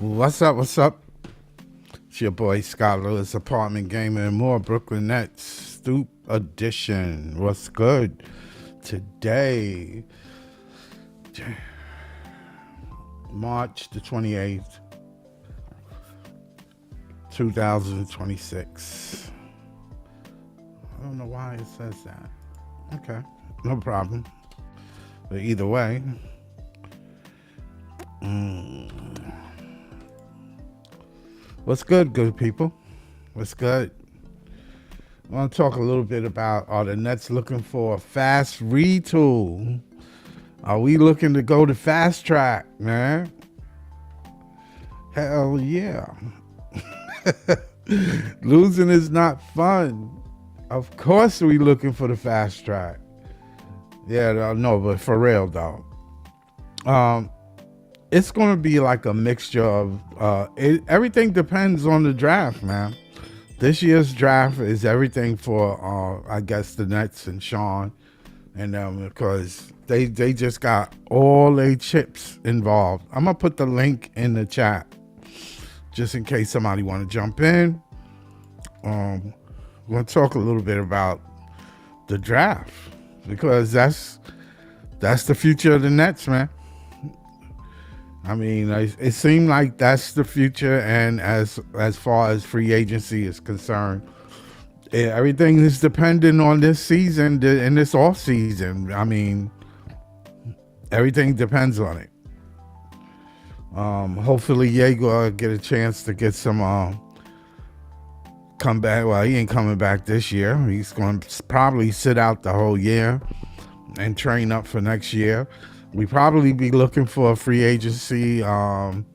What's up? What's up? It's your boy Scott Lewis, apartment gamer and more. Brooklyn Nets Stoop Edition. What's good today? March the 28th, 2026. I don't know why it says that. Okay, no problem. But either way, what's good people? What's good? I want to talk a little bit about, are the Nets looking for a fast retool? Are we looking to go to fast track, man? Hell yeah. Losing is not fun. Of course we looking for the fast track. Yeah, no, but for real though. It's going to be like a mixture of everything depends on the draft, man. This year's draft is everything for I guess the Nets and Sean and them, because they just got all their chips involved. I'm gonna put the link in the chat just in case somebody want to jump in. We're gonna talk a little bit about the draft because that's the future of the Nets, man. I mean, it seemed like that's the future, and as far as free agency is concerned, everything is dependent on this season and this off season. I mean, everything depends on it. Hopefully, Diego get a chance to get some come back. Well, he ain't coming back this year. He's going to probably sit out the whole year and train up for next year. We probably be looking for a free agency, some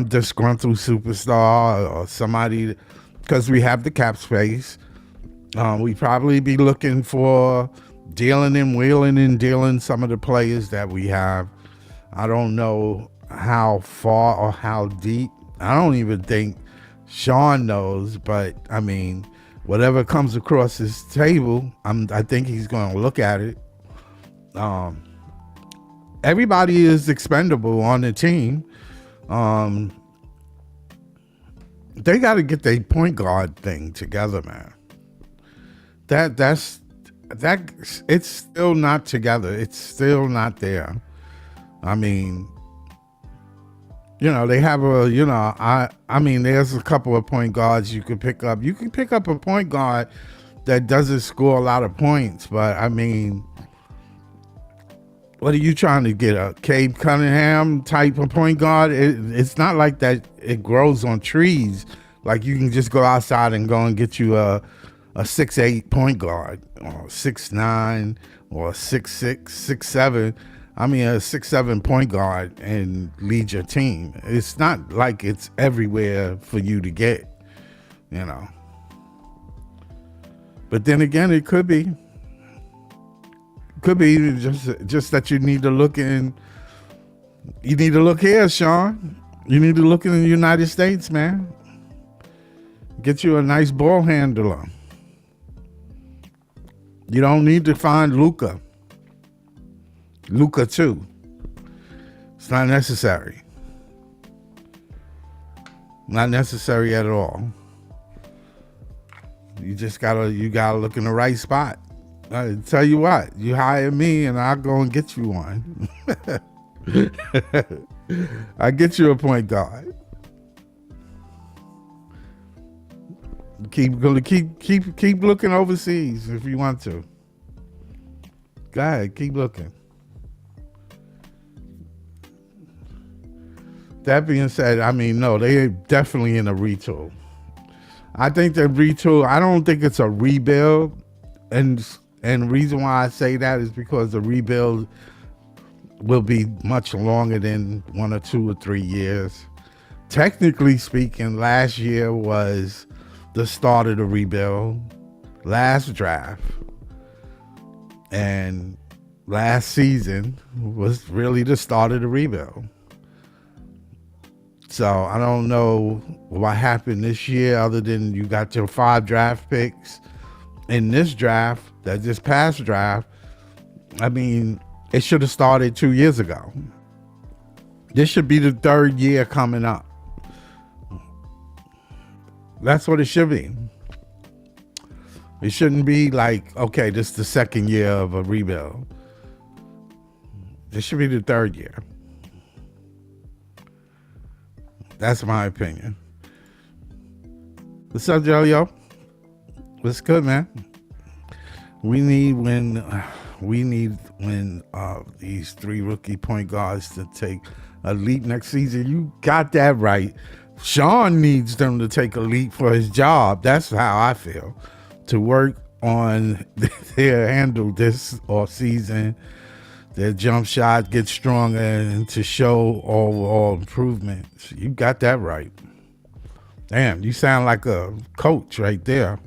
disgruntled superstar or somebody, because we have the cap space. We probably be looking for dealing and wheeling and dealing some of the players that we have. I don't know how far or how deep. I don't even think Sean knows, but I mean, whatever comes across his table, I think he's going to look at it. Everybody is expendable on the team. They got to get their point guard thing together, man. That's it's still not together. It's still not there. I mean, they have I mean, there's a couple of point guards you could pick up. You can pick up a point guard that doesn't score a lot of points, but I mean, what are you trying to get? A Cade Cunningham type of point guard? It's not like that. It grows on trees. Like you can just go outside and go and get you a 6'8" point guard, or 6'9", or 6'6", 6'7". I mean, a 6'7" point guard and lead your team. It's not like it's everywhere for you to get, But then again, it could be. Could be just that you need to look in. You need to look here, Sean. You need to look in the United States, man. Get you a nice ball handler. You don't need to find Luka too. It's not necessary. Not necessary at all. You gotta look in the right spot. I tell you what, you hire me and I'll go and get you one. I get you a point guard. Keep looking overseas if you want to. Go ahead, keep looking. That being said, I mean, no, they're definitely in a retool. I think the retool, I don't think it's a rebuild. And the reason why I say that is because the rebuild will be much longer than 1 or 2 or 3 years. Technically speaking, last year was the start of the rebuild, last draft. And last season was really the start of the rebuild. So I don't know what happened this year other than you got your 5 draft picks in this draft, this past draft. I mean, it should have started 2 years ago. This should be the 3rd year coming up. That's what it should be. It shouldn't be like, okay, this is the second year of a rebuild. This should be the third year. That's my opinion. What's up, Joe? What's good, man? We need when these three rookie point guards to take a leap next season. You got that right. Sean needs them to take a leap for his job. That's how I feel. To work on their handle this off season, their jump shot gets stronger, and to show overall improvements. You got that right. Damn, you sound like a coach right there.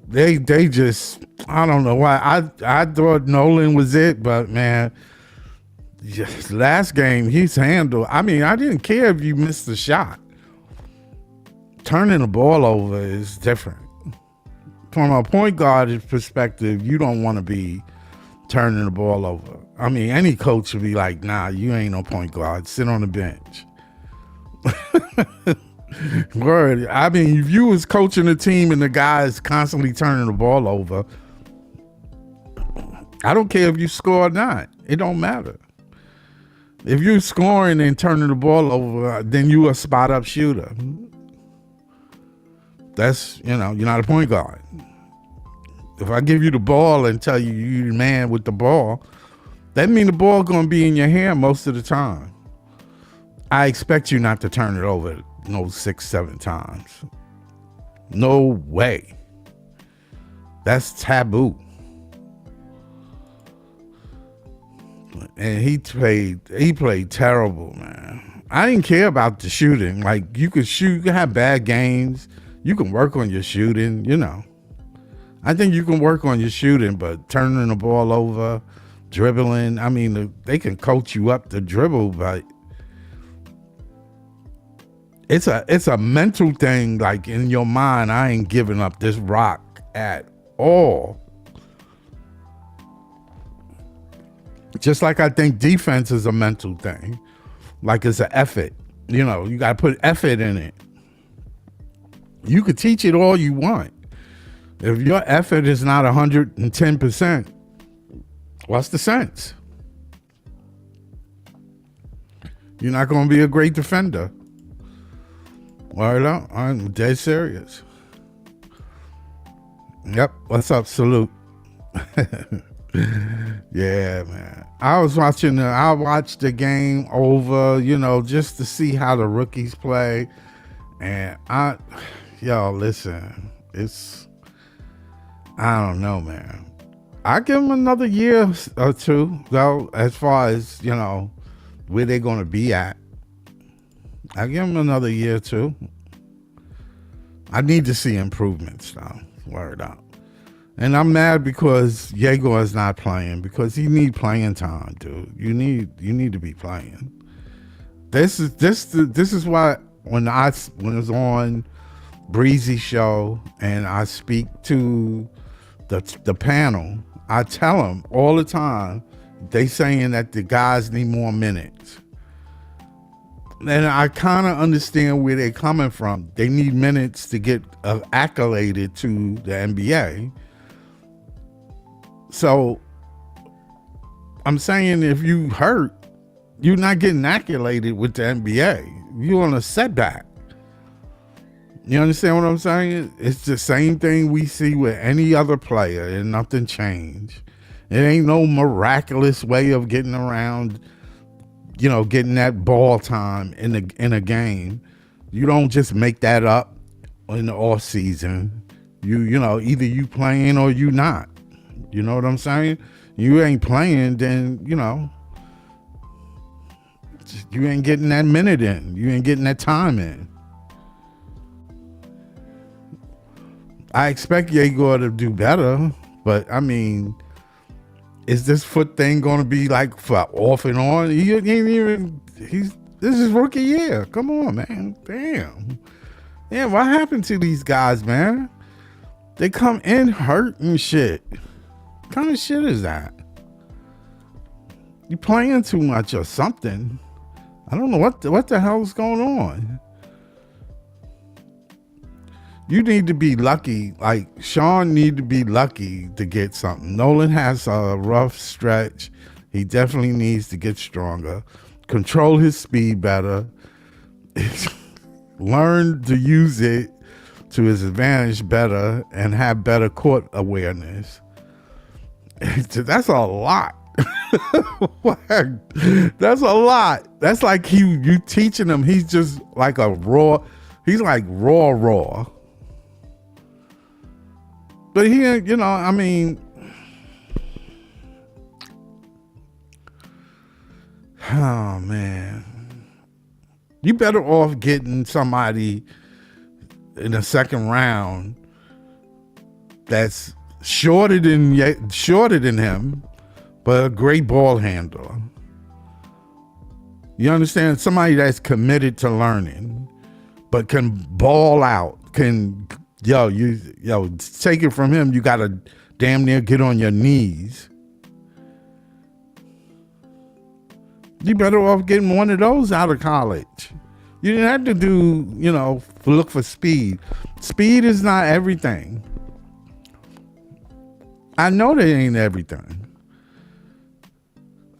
They just, I don't know why. I thought Nolan was it, but man, just last game he's handled. I mean, I didn't care if you missed the shot. Turning the ball over is different. From a point guard perspective, you don't want to be turning the ball over. I mean, any coach would be like, nah, you ain't no point guard. Sit on the bench. Word. I mean, if you was coaching a team and the guy is constantly turning the ball over, I don't care if you score or not. It don't matter. If you're scoring and turning the ball over, then you a spot up shooter. That's, you're not a point guard. If I give you the ball and tell you you're the man with the ball, that means the ball gonna be in your hand most of the time. I expect you not to turn it over 6-7 times. No way. That's taboo. And he played terrible, man. I didn't care about the shooting. Like, you could shoot, you can have bad games. You can work on your shooting, I think you can work on your shooting, but turning the ball over, dribbling, I mean, they can coach you up to dribble, but it's a mental thing. Like, in your mind, I ain't giving up this rock at all. Just like I think defense is a mental thing. Like, it's an effort. You got to put effort in it. You could teach it all you want. If your effort is not 110%, what's the sense? You're not going to be a great defender. Word up. I'm dead serious. Yep. What's up? Salute. Yeah, man. I watched the game over, just to see how the rookies play. And listen, I don't know, man. I give them another year or two, though, as far as, where they're going to be at. I give them another year or two. I need to see improvements, though. Word up. And I'm mad because Yegor is not playing, because he need playing time, dude. You need to be playing. This is why when I was on Breezy show and I speak to the panel, I tell them all the time, they saying that the guys need more minutes. And I kind of understand where they're coming from. They need minutes to get accoladed to the NBA. So I'm saying, if you hurt, you're not getting accoladed with the NBA. You're on a setback. You understand what I'm saying? It's the same thing we see with any other player, and nothing changed. It ain't no miraculous way of getting around, getting that ball time in a game. You don't just make that up in the off season. Either you playing or you not. You know what I'm saying? You ain't playing, then, you ain't getting that minute in. You ain't getting that time in. I expect Yegor to do better, but I mean, is this foot thing going to be like for off and on? This is rookie year. Come on, man. Damn, what happened to these guys, man? They come in hurt and shit. What kind of shit is that? You playing too much or something? I don't know what the hell is going on. You need to be lucky. Like Sean need to be lucky to get something. Nolan has a rough stretch. He definitely needs to get stronger, control his speed better, learn to use it to his advantage better, and have better court awareness. That's a lot. That's a lot. That's like you teaching him. He's just like a raw. He's like raw. But he, I mean, oh man, you better off getting somebody in the second round that's shorter than him, but a great ball handler. You understand? Somebody that's committed to learning, but can ball out. Can take it from him. You gotta damn near get on your knees. You better off getting one of those out of college. You didn't have to do, look for speed. Speed is not everything. I know that ain't everything.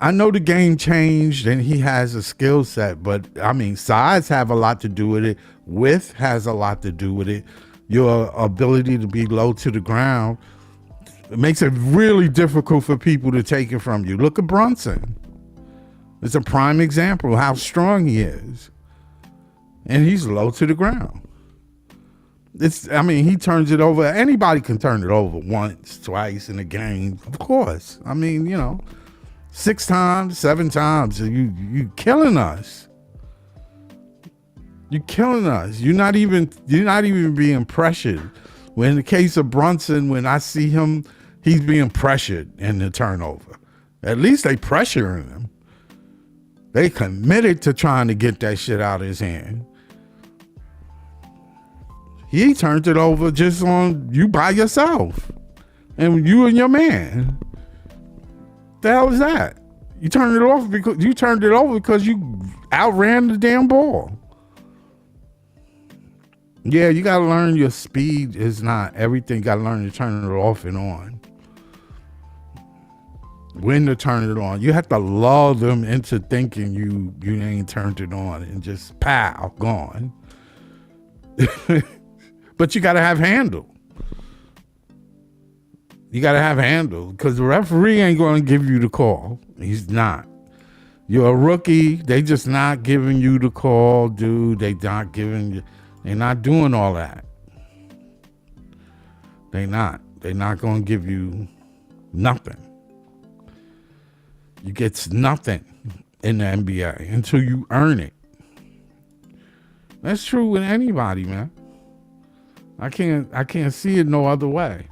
I know the game changed and he has a skill set, but I mean, size have a lot to do with it. Width has a lot to do with it. Your ability to be low to the ground, it makes it really difficult for people to take it from you. Look at Brunson. It's a prime example of how strong he is. And he's low to the ground. He turns it over. Anybody can turn it over once, twice in a game. Of course. 6 times, 7 times. You killing us. You're killing us. You're not even being pressured. When in the case of Brunson, when I see him, he's being pressured in the turnover. At least they pressuring him. They committed to trying to get that shit out of his hand. He turned it over just on you by yourself. And you and your man. The hell is that? You turned it over because you outran the damn ball. Yeah, you gotta learn your speed is not everything. You gotta learn to turn it off and on. When to turn it on. You have to lull them into thinking you ain't turned it on and just pow, gone. But you gotta have handle. You gotta have handle because the referee ain't gonna give you the call. He's not. You're a rookie. They just not giving you the call, dude. They're not doing all that. They're not gonna give you nothing. You get nothing in the NBA until you earn it. That's true with anybody, man. I can't see it no other way.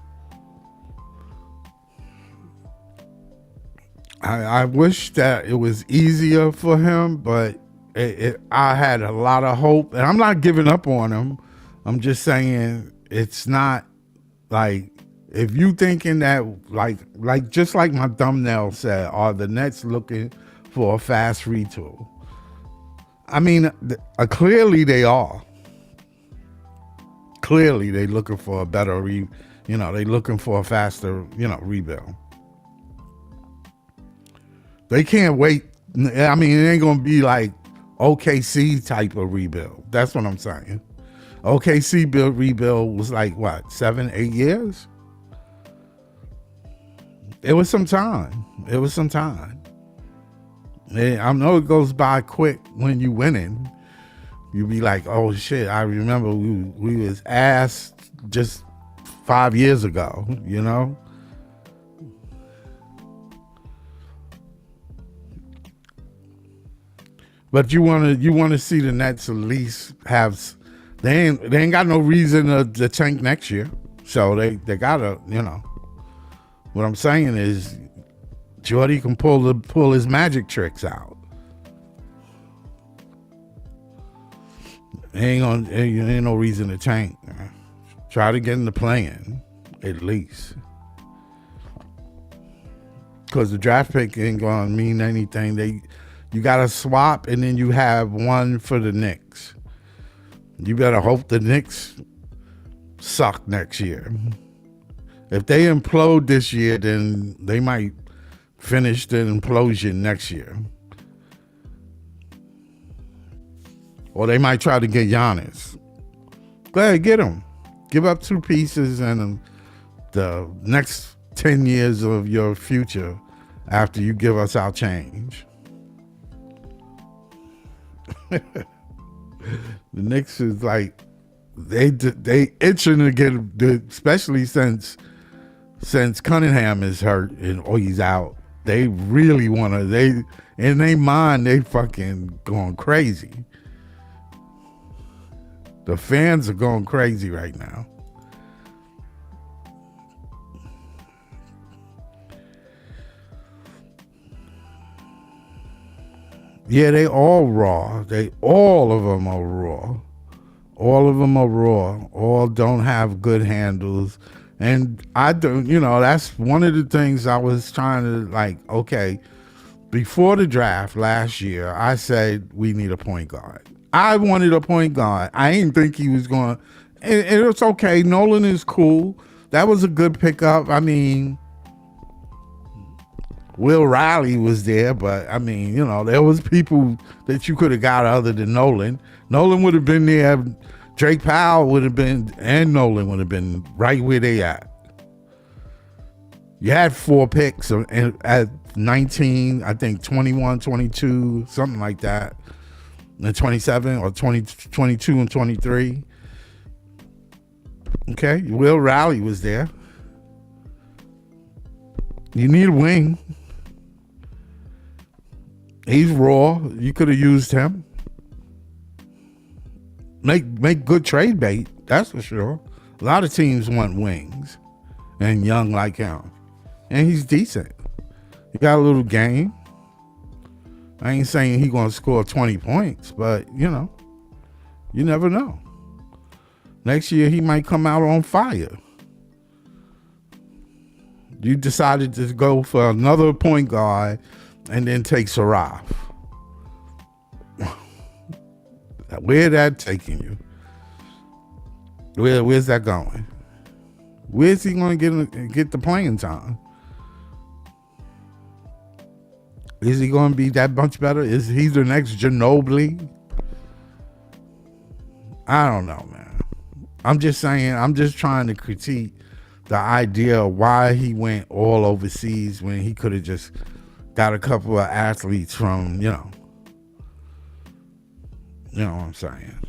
I wish that it was easier for him, but I had a lot of hope, and I'm not giving up on him. I'm just saying it's not like, if you thinking that like just like my thumbnail said, are the Nets looking for a fast retool? I mean, clearly they are. Clearly they looking for a better they looking for a faster rebuild. They can't wait. I mean, it ain't gonna be like OKC type of rebuild. That's what I'm saying. OKC rebuild was like what, 7-8 years? It was some time. I know it goes by quick when you winning. You be like, oh shit, I remember we was ass just 5 years ago, But you want to see the Nets at least have. They ain't got no reason to tank next year, so they gotta. What I'm saying is, Jordy can pull his magic tricks out. Ain't no reason to tank. Man. Try to get in the play-in, at least. Because the draft pick ain't gonna mean anything. You gotta swap, and then you have one for the Knicks. You better hope the Knicks suck next year. If they implode this year, then they might finish the implosion next year. Or they might try to get Giannis. Go ahead, get him. Give up 2 pieces and the next 10 years of your future after you give us our change. The Knicks is like, they itching to get, especially since Cunningham is hurt and he's out. They really want to, in their mind, they fucking going crazy. The fans are going crazy right now. Yeah, they all raw. All of them are raw. All of them are raw. All don't have good handles. And I don't, that's one of the things I was trying to okay, before the draft last year, I said we need a point guard. I wanted a point guard. I didn't think he was going to, and it's okay. Nolan is cool. That was a good pickup. I mean, Will Riley was there, but I mean, there was people that you could have got other than Nolan. Nolan would have been there. Drake Powell would have been, and Nolan would have been right where they at. You had 4 picks at 19, I think 21, 22, something like that. And 27 or 20, 22 and 23. Okay, Will Riley was there. You need a wing. He's raw. You could have used him. Make good trade bait, that's for sure. A lot of teams want wings and young like him. And he's decent. He got a little game. I ain't saying he's going to score 20 points, but, you never know. Next year, he might come out on fire. You decided to go for another point guard and then take Saraf. Where that taking you? Where's that going? Where's he going to get the playing time? Is he going to be that much better? Is he the next Ginobili? I don't know, man. I'm just saying, I'm just trying to critique the idea of why he went all overseas when he could have just got a couple of athletes from, you know what I'm saying.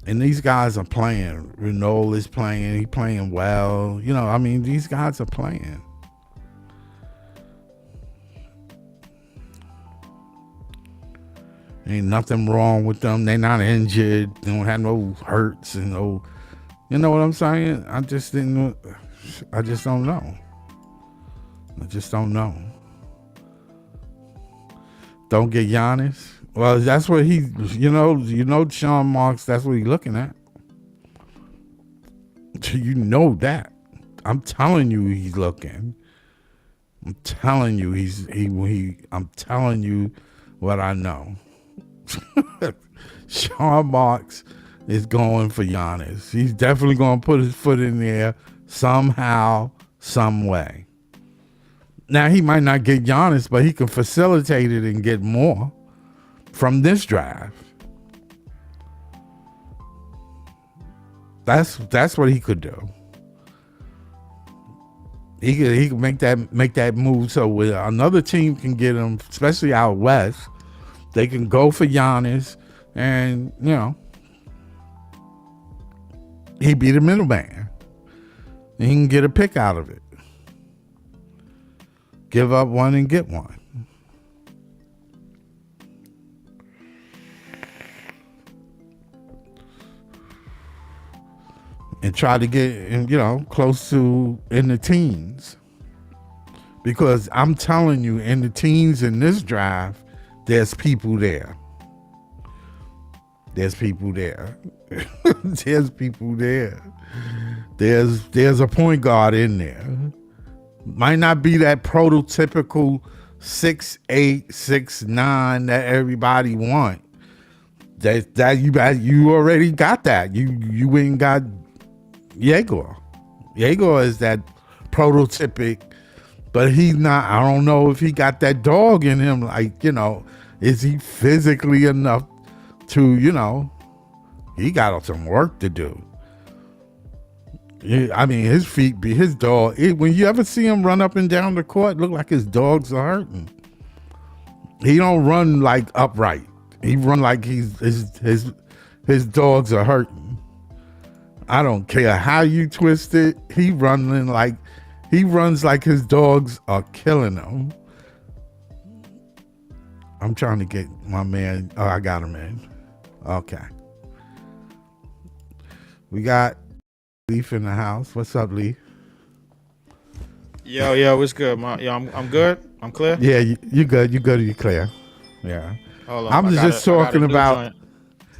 And these guys are playing. Retool is playing. He playing well. These guys are playing. Ain't nothing wrong with them. They're not injured. They don't have no hurts and no, you know what I'm saying? I just don't know. I just don't know. Don't get Giannis. Well, that's what he, Sean Marks, that's what he's looking at. You know that. I'm telling you he's looking. I'm telling you I'm telling you what I know. Sean Marks is going for Giannis. He's definitely going to put his foot in there somehow, some way. Now, he might not get Giannis, but he can facilitate it and get more from this draft. That's what he could do. He could make that move so with another team can get him, especially out west. They can go for Giannis, and he be the middleman. And he can get a pick out of it. Give up one and get one. And try to get, close to in the teens. Because I'm telling you, in the teens in this draft, there's people there. There's people there. There's people there. There's a point guard in there. Might not be that prototypical 6'8", 6'9" that everybody want. you already got that. You ain't got Jaeger. Jaeger is that prototypic, but he's not. I don't know if he got that dog in him. Like, is he physically enough to, he got some work to do. I mean, his feet be his dog. When you ever see him run up and down the court, look like his dogs are hurting. He don't run like upright. He run like his dogs are hurting. I don't care how you twist it. He runs like his dogs are killing him. I'm trying to get my man. Oh, I got him in. Okay. We got Leaf in the house. What's up, Leaf? Yo, what's good, man? I'm good. I'm clear. Yeah, you good. You good. You clear. Yeah. Hold on, I'm just talking about.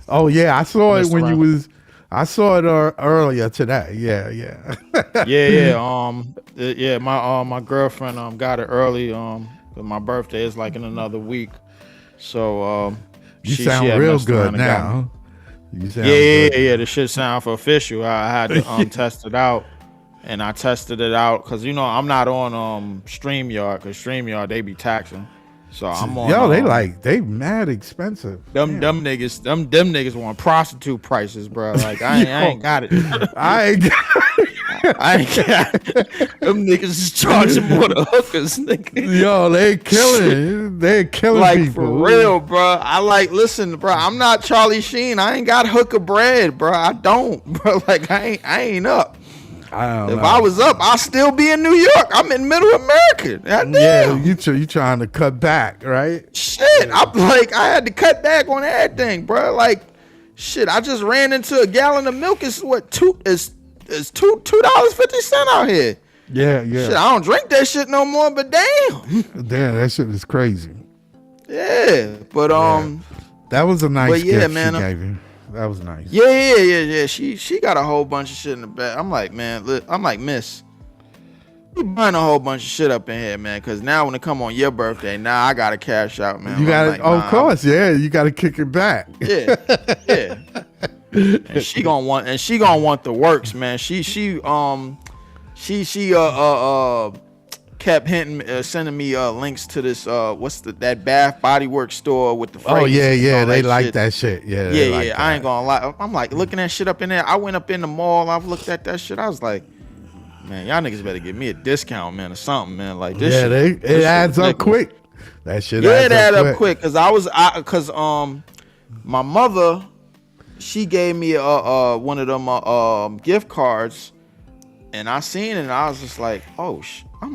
Oh yeah, I saw it when you was. I saw it earlier today. Yeah. Yeah. My girlfriend got it early. 'Cause my birthday is like in another week. So you sound real good now. You sound good. The shit sound official. I had to test it out, and I tested it out because I'm not on StreamYard because StreamYard they be taxing. So I'm on. They mad expensive. Them niggas want prostitute prices, bro. Like I ain't got it. I ain't got it. Them niggas is charging more than hookers, nigga. Yo, they killing. They're killing like people. For real, bro. Listen, bro. I'm not Charlie Sheen. I ain't got hooker bread, bro. I don't, bro. Like I ain't up. If I was up, I'd still be in New York. I'm in Middle America. God damn. Yeah, you trying to cut back, right? Shit, I had to cut back on everything, bro. Like, shit, I just ran into a gallon of milk. It's what $2.50 out here. Yeah. Shit, I don't drink that shit no more. But damn, that shit is crazy. Yeah, but that was a nice gift she man, gave you. That was nice. Yeah. She got a whole bunch of shit in the bag. I'm like, man, miss, you buying a whole bunch of shit up in here, man. Because now when it come on your birthday, now I gotta cash out, man. You got to, of course, you got to kick it back. Yeah. And she gonna want the works, man. She kept sending me links to this that Bath Body Works store with the fragrance. Oh yeah, they like shit. that shit. Yeah. I ain't gonna lie. I'm like looking at shit up in there. I went up in the mall. I've looked at that shit. I was like, man, y'all niggas better give me a discount, man, or something, man. Like this. Yeah, shit, it adds up quick. That shit. It added up quick because my mother, she gave me one of them gift cards, and I seen it, and I was just like, I'm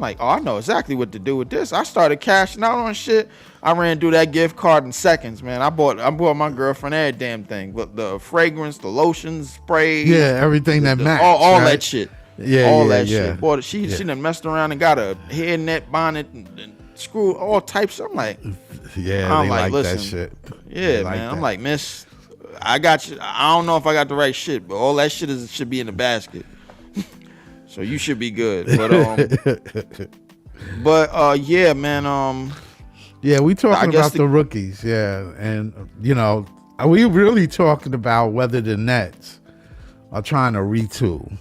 like, I know exactly what to do with this. I started cashing out on shit. I ran through that gift card in seconds, man. I bought my girlfriend every damn thing, but the fragrance, the lotions, sprays, everything that matched, all that shit, that shit. Bought it. She done messed around and got a hair net bonnet and screw all types. I'm like, they like that shit. Yeah, man. That. I'm like, miss, I got you. I don't know if I got the right shit, but all that shit should be in the basket. So you should be good. But yeah, man. Yeah, we talking about the rookies. Yeah, and we really talking about whether the Nets are trying to retool,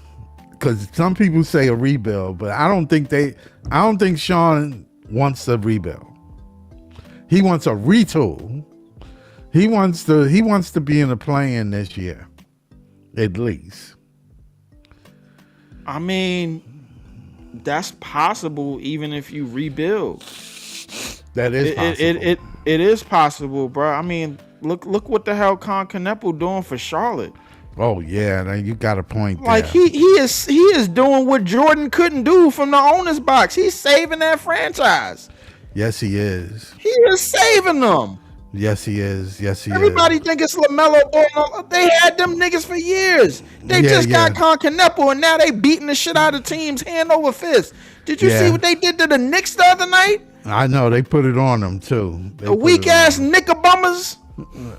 because some people say a rebuild, but I don't think Sean wants a rebuild. He wants a retool. He wants to be in the play-in this year, at least. I mean, that's possible even if you rebuild. That is possible. It is possible, bro. I mean, look what the hell Canepo doing for Charlotte. Oh yeah, now you got a point there. Like he is doing what Jordan couldn't do from the owner's box. He's saving that franchise. Yes, he is. He is saving them. Yes, he is. Everybody think it's LaMelo Ball. They had them niggas for years. They just got Canepo, and now they beating the shit out of teams hand over fist. Did you see what they did to the Knicks the other night? I know, they put it on them too. The weak ass Knickerbummers.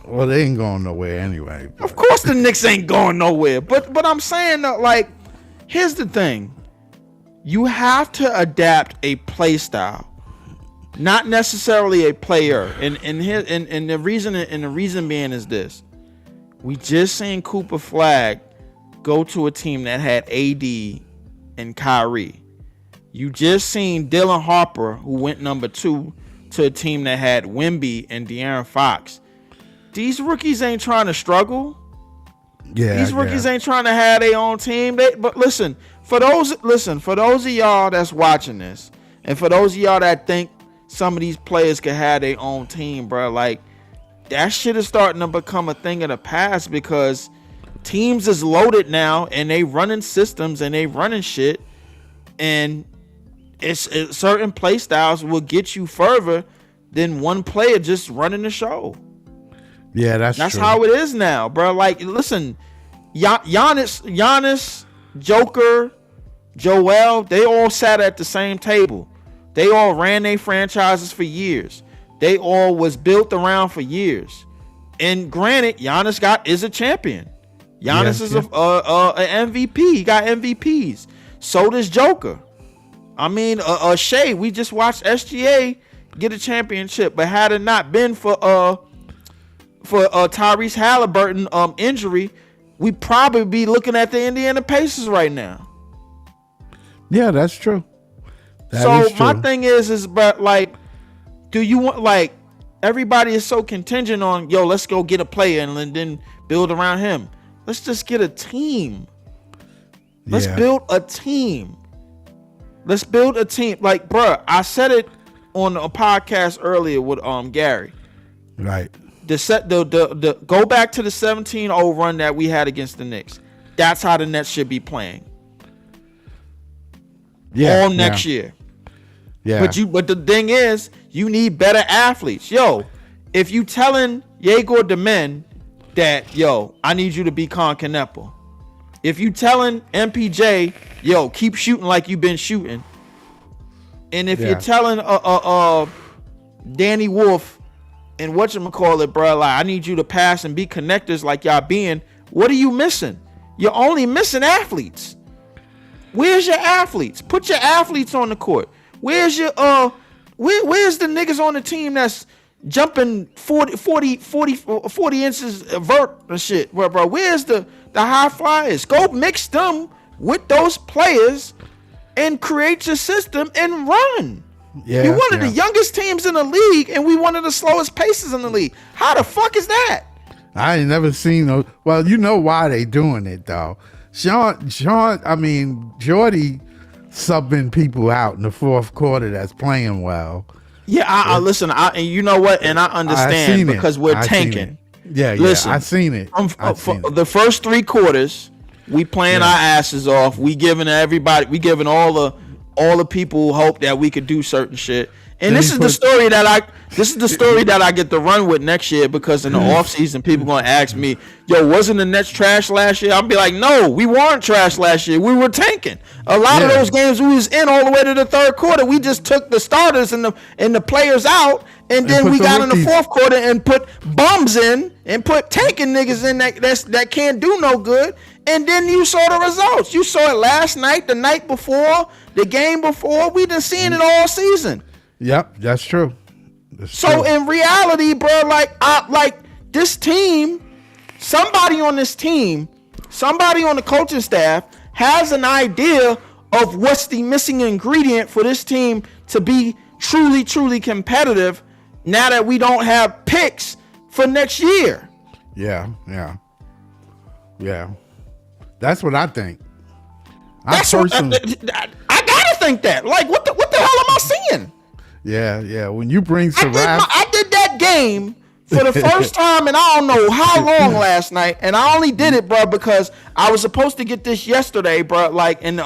Well, they ain't going nowhere anyway. But. Of course the Knicks ain't going nowhere. But I'm saying that, like, here's the thing. You have to adapt a play style. Not necessarily a player, and the reason being is this: We just seen Cooper Flag go to a team that had AD and Kyrie. You just seen Dylan Harper, who went number 2 to a team that had Wemby and De'Aaron Fox. These rookies ain't trying to struggle. Yeah, these rookies ain't trying to have their own team. But listen, for those of y'all that's watching this, and for those of y'all that think some of these players could have their own team, bro, like that shit is starting to become a thing of the past because teams is loaded now and they running systems and they running shit, and it's certain play styles will get you further than one player just running the show. Yeah, that's true. How it is now, bro. Like, listen, Giannis, Joker, Joel, they all sat at the same table. They all ran their franchises for years. They all was built around for years. And granted, Giannis is a champion. Giannis is an MVP. He got MVPs. So does Joker. I mean, Shea, we just watched SGA get a championship, but had it not been for Tyrese Halliburton injury, we'd probably be looking at the Indiana Pacers right now. Yeah, that's true. So my thing is, but like, do you want, like, everybody is so contingent on, yo, let's go get a player and then build around him. Let's just get a team. Let's build a team. Let's build a team. Like, bruh, I said it on a podcast earlier with Gary. Right. The go back to the 17-0 run that we had against the Knicks. That's how the Nets should be playing. Yeah. All next year. Yeah. But the thing is, you need better athletes. Yo, if you telling Yegor Demen that, yo, I need you to be Con Canepa. If you telling MPJ, yo, keep shooting like you've been shooting. And if you're telling Danny Wolf and whatchamacallit, bro, like, I need you to pass and be connectors like y'all being, what are you missing? You're only missing athletes. Where's your athletes? Put your athletes on the court. Where's your where's the niggas on the team that's jumping 40 inches vert and shit? Bro, where's the high flyers? Go mix them with those players and create your system and run. Yeah, we one of the youngest teams in the league, and we one of the slowest paces in the league. How the fuck is that? I ain't never seen those. Well, you know why they doing it though. Jordy subbing people out in the fourth quarter that's playing well. Yeah, I listen. And you know what? And I understand because we're tanking. Yeah, listen, I seen it. The first 3 quarters, we playing our asses off. We giving everybody, we giving all the people hope that we could do certain shit. And this is the story that I get to run with next year, because in the offseason, people gonna ask me, yo, wasn't the Nets trash last year? I'll be like, no, we weren't trash last year. We were tanking. A lot of those games we was in all the way to the third quarter. We just took the starters and the players out, and then we got in the fourth quarter and put bums in and put tanking niggas in that can't do no good. And then you saw the results. You saw it last night, the night before, the game before. We done seen it all season. Yep, that's true. So in reality, bro, like this team, somebody on this team, somebody on the coaching staff has an idea of what's the missing ingredient for this team to be truly, truly competitive now that we don't have picks for next year. Yeah. That's what I think. I gotta think that. Like, what the hell am I seeing? Yeah. When you bring Saraf, I did that game for the first time, and I don't know how long last night, and I only did it, bro, because I was supposed to get this yesterday, bro. Like, and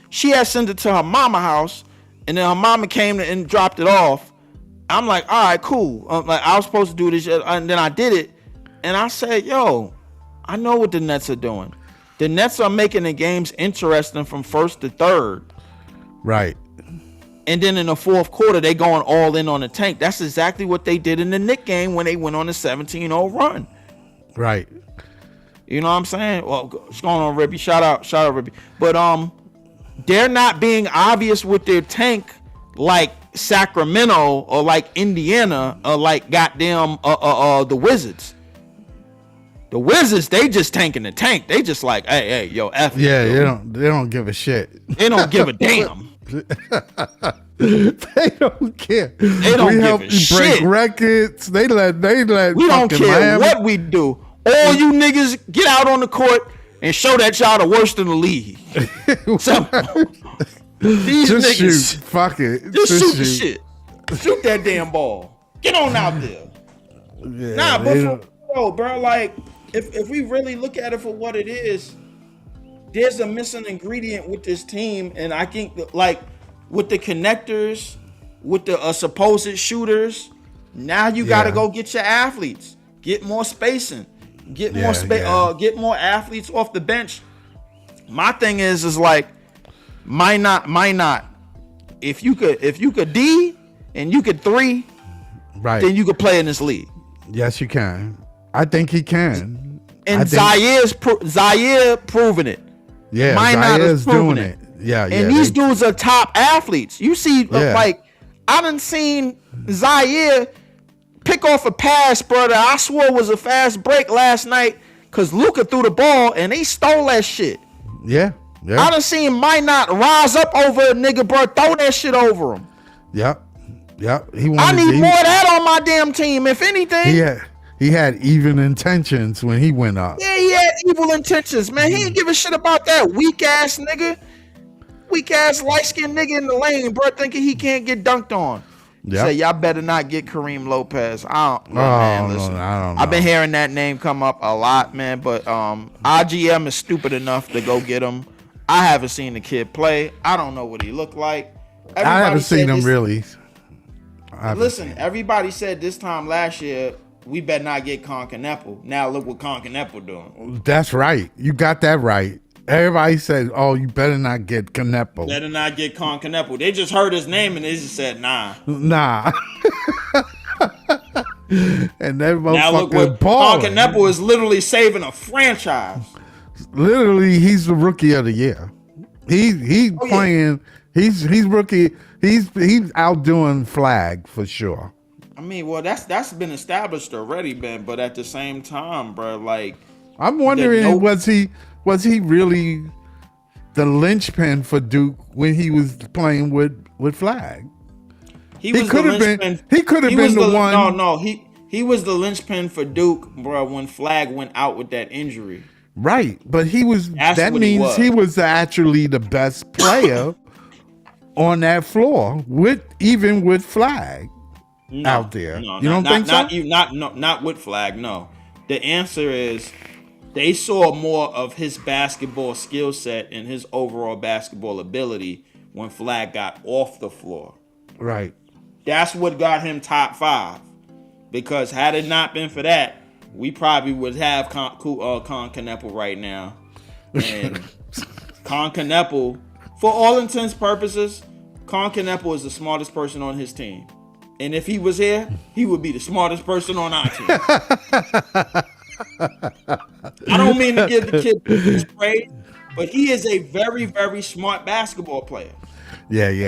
she had sent it to her mama house, and then her mama came and dropped it off. I'm like, all right, cool. Like, I was supposed to do this, and then I did it, and I said, yo, I know what the Nets are doing. The Nets are making the games interesting from first to third. Right. And then in the fourth quarter, they going all in on the tank. That's exactly what they did in the Knicks game when they went on a 17-0 run. Right. You know what I'm saying? Well, what's going on, Rippy? Shout out, Rippy. But they're not being obvious with their tank like Sacramento or like Indiana or like goddamn the Wizards. The Wizards, they just tanking the tank. They just like, hey, yo, F. Yeah, yo. they don't give a shit. They don't give a damn. They don't care. They don't we give help a you shit. break records. They let. We don't care Miami. what we do. All you niggas get out on the court and show that y'all the worst in the league. So, these just niggas, shoot. Fuck it. just shoot the shit. Shoot that damn ball. Get on out there. Yeah, Nah, but for real, bro, like if we really look at it for what it is, there's a missing ingredient with this team, and I think that, like with the connectors, with the supposed shooters, now you got to go get your athletes, get more spacing, get more get more athletes off the bench. My thing is like, might not. If you could D and you could 3, right, then you could play in this league. Yes, you can. I think he can. And Zaire proving it. Yeah, Zaire doing it. Yeah, and these dudes are top athletes. You see, like, I done seen Zaire pick off a pass, brother. I swore was a fast break last night because Luka threw the ball and he stole that shit. Yeah. I done seen might not rise up over a nigga, bro. Throw that shit over him. Yep. I need more of that on my damn team, if anything. He had even intentions when he went up. Yeah, he had evil intentions, man. He didn't give a shit about that weak ass nigga. Weak ass light skinned nigga in the lane, bro, thinking he can't get dunked on. Say, y'all better not get Kareem Lopez. Listen, I don't know. I've been hearing that name come up a lot, man, but IGM is stupid enough to go get him. I haven't seen the kid play. I don't know what he looked like. I haven't seen him really. Listen, everybody said this time last year, we better not get Concanepo. Now look what Concanepo doing. That's right. You got that right. Everybody said, "Oh, you better not get Canepo. Better not get Concanepo." They just heard his name and they just said, "Nah." And that now look what Concanepo is literally saving a franchise. Literally, he's the rookie of the year. He's playing. Yeah. He's rookie. He's outdoing Flag for sure. I mean, well, that's been established already, man. But at the same time, bro, like, I'm wondering, was he really the linchpin for Duke when he was playing with Flag? He could have been. He could have been the one. No. He was the linchpin for Duke, bro, when Flag went out with that injury. Right, but he was. That means he was actually the best player on that floor, even with Flag out there. No, you don't think so? Not with Flag. No. The answer is they saw more of his basketball skill set and his overall basketball ability when Flag got off the floor. Right. That's what got him top 5. Because had it not been for that, we probably would have Concanepo right now. And Concanepo, for all intents and purposes, Concanepo is the smartest person on his team. And if he was here, he would be the smartest person on our team. I don't mean to give the kid this praise, but he is a very, very smart basketball player. Yeah.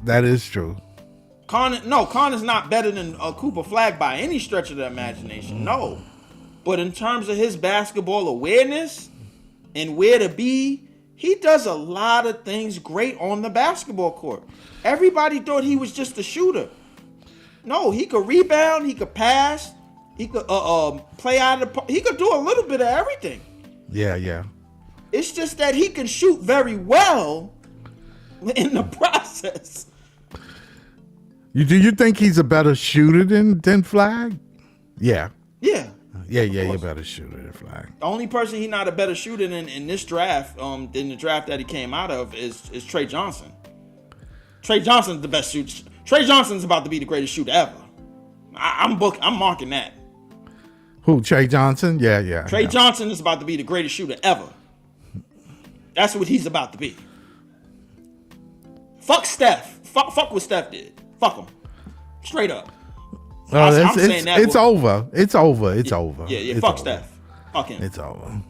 That is true. Con is not better than Cooper Flag by any stretch of the imagination. No. But in terms of his basketball awareness and where to be, he does a lot of things great on the basketball court. Everybody thought he was just a shooter. No, he could rebound, he could pass, he could play out of the he could do a little bit of everything. Yeah. It's just that he can shoot very well in the process. Do you think he's a better shooter than Flag? Yeah. Yeah, you're a better shooter than Flag. The only person he's not a better shooter in this draft, in the draft that he came out of, is Trey Johnson. Trey Johnson's the best shooter. Trey Johnson's about to be the greatest shooter ever. I'm marking that. Who, Trey Johnson? Yeah. Trey Johnson is about to be the greatest shooter ever. That's what he's about to be. Fuck Steph. Fuck what Steph did. Fuck him. Straight up. I'm saying that. It's over. It's over. Yeah. It's Fuck over. Steph. Fuck him. It's over.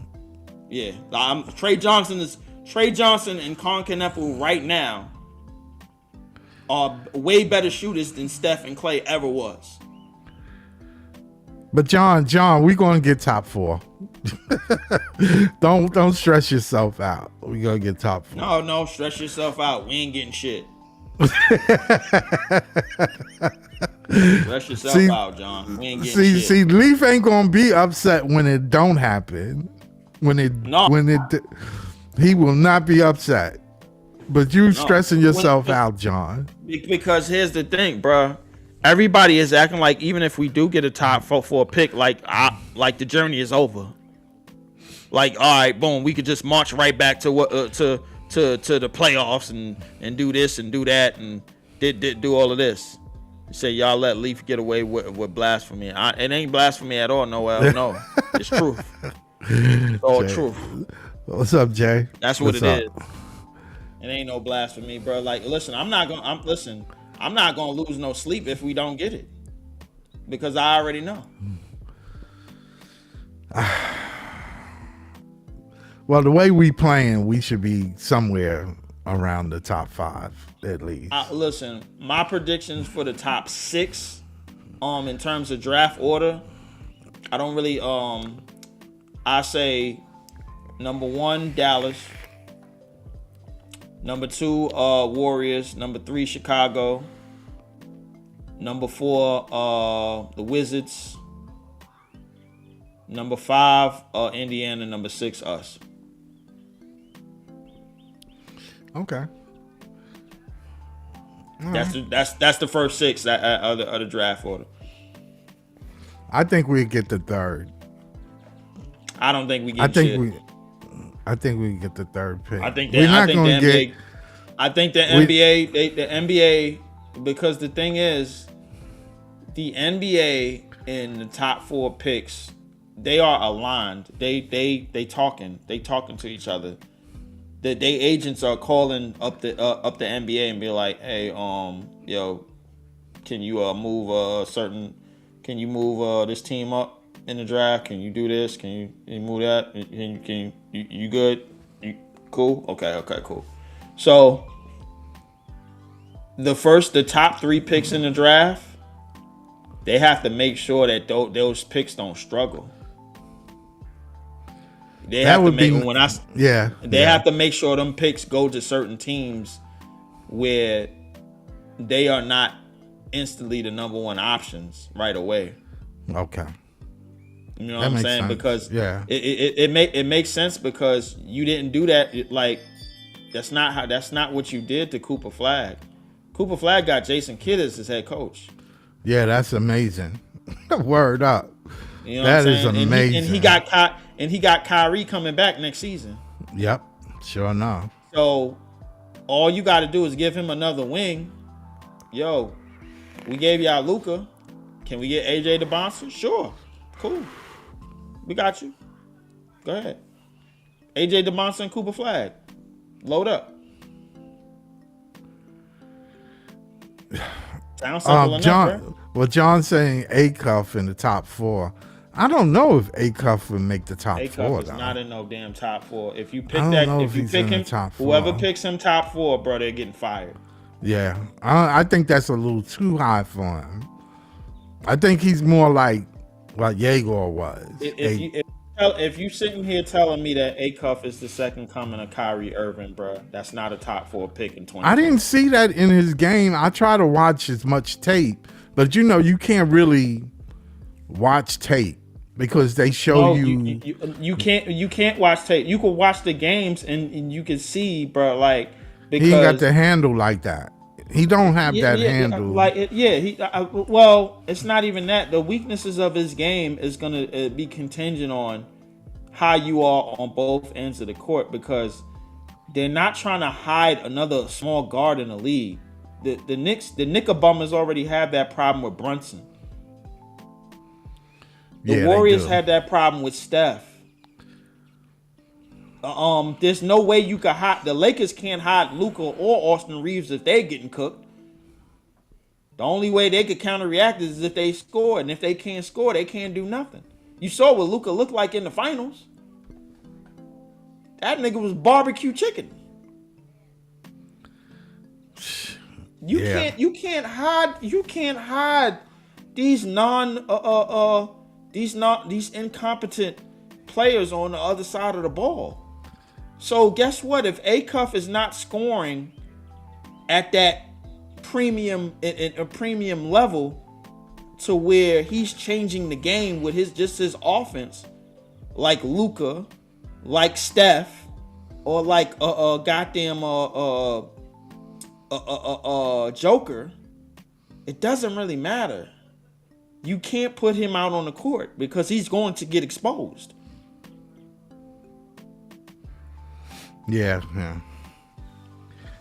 Yeah. Trey Johnson and Concanepo right now are way better shooters than Steph and Clay ever was. But John, we gonna get top 4. Don't stress yourself out. We gonna get top 4. No, stress yourself out. We ain't getting shit. Stress yourself out, John. We ain't getting shit. See, Leaf ain't gonna be upset when it don't happen. He will not be upset. But you stressing yourself out, John. Because here's the thing, bro. Everybody is acting like even if we do get a top 4 pick, like the journey is over. Like, all right, boom, we could just march right back to what to the playoffs and do this and do that and do all of this. You say y'all let Leaf get away with blasphemy. It ain't blasphemy at all, Noel. No, it's truth. It's all truth. What's up, Jay? That's what it is. It ain't no blasphemy, bro. Like, listen, I'm not gonna lose no sleep if we don't get it, because I already know. Well, the way we playing, we should be somewhere around the top 5 at least. Listen, my predictions for the top 6, in terms of draft order, I don't really. I say number 1, Dallas. Number 2, Warriors. Number 3, Chicago. Number 4, the Wizards. Number 5, Indiana. Number 6, us. Okay. That's the first 6 of the draft order. I think we get the 3rd. I don't think we get shit. I think we get the 3rd pick. I think the NBA, because the thing is, the NBA in the top 4 picks, they are aligned. They talking to each other. They agents are calling up the NBA and be like, hey, yo, can you move this team up in the draft? Can you do this? Can you move that? You good? You cool? Okay, cool. So the top 3 picks in the draft, they have to make sure that those picks don't struggle. They have to make sure them picks go to certain teams where they are not instantly the number 1 options right away. Okay. You know what I'm saying? Sense. Because it makes sense, because you didn't do that. Like, that's not what you did to Cooper Flagg. Cooper Flagg got Jason Kidd as his head coach. Yeah, that's amazing. Word up. You know that what I'm is saying? amazing. And he got Kyrie coming back next season. Yep, sure enough. So all you got to do is give him another wing. Yo, we gave y'all Luka. Can we get AJ DeBonson? Sure, cool. We got you. Go ahead. AJ DeBonson, Cooper Flagg. Load up. Sounds simple enough, John. right? Well, John's saying Acuff in the top 4. I don't know if Acuff would make the top 4. Acuff is not in no damn top 4. If you pick him, whoever picks him top 4, bro, they're getting fired. Yeah, I think that's a little too high for him. I think he's more like what Yegor was. If you sitting here telling me that Acuff is the second coming of Kyrie Irving, bro, that's not a top 4 pick in 2020. I didn't see that in his game. I try to watch as much tape, but you can't really watch tape because they show you can't watch tape. You can watch the games and you can see, bro, like, because he ain't got the handle like that. He don't have that handle. Well, it's not even that. The weaknesses of his game is going to be contingent on how you are on both ends of the court, because they're not trying to hide another small guard in the league. The Knickerbombers already have that problem with Brunson. The Warriors had that problem with Steph. There's no way you can hide. The Lakers can't hide Luka or Austin Reeves if they're getting cooked. The only way they could counteract is if they score, and if they can't score, they can't do nothing. You saw what Luka looked like in the finals. That nigga was barbecue chicken. You can't hide these these incompetent players on the other side of the ball. So guess what? If Acuff is not scoring at that premium level to where he's changing the game with his offense, like Luka, like Steph, or like goddamn Joker, it doesn't really matter. You can't put him out on the court because he's going to get exposed. Yeah.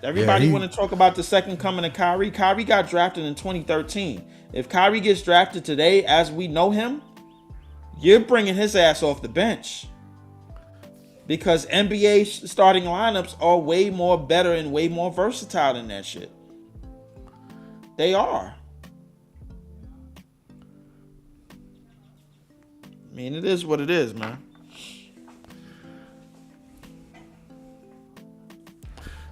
Everybody want to talk about the second coming of Kyrie. Kyrie got drafted in 2013. If Kyrie gets drafted today as we know him, you're bringing his ass off the bench. Because NBA starting lineups are way more better and way more versatile than that shit. They are. I mean, it is what it is, man.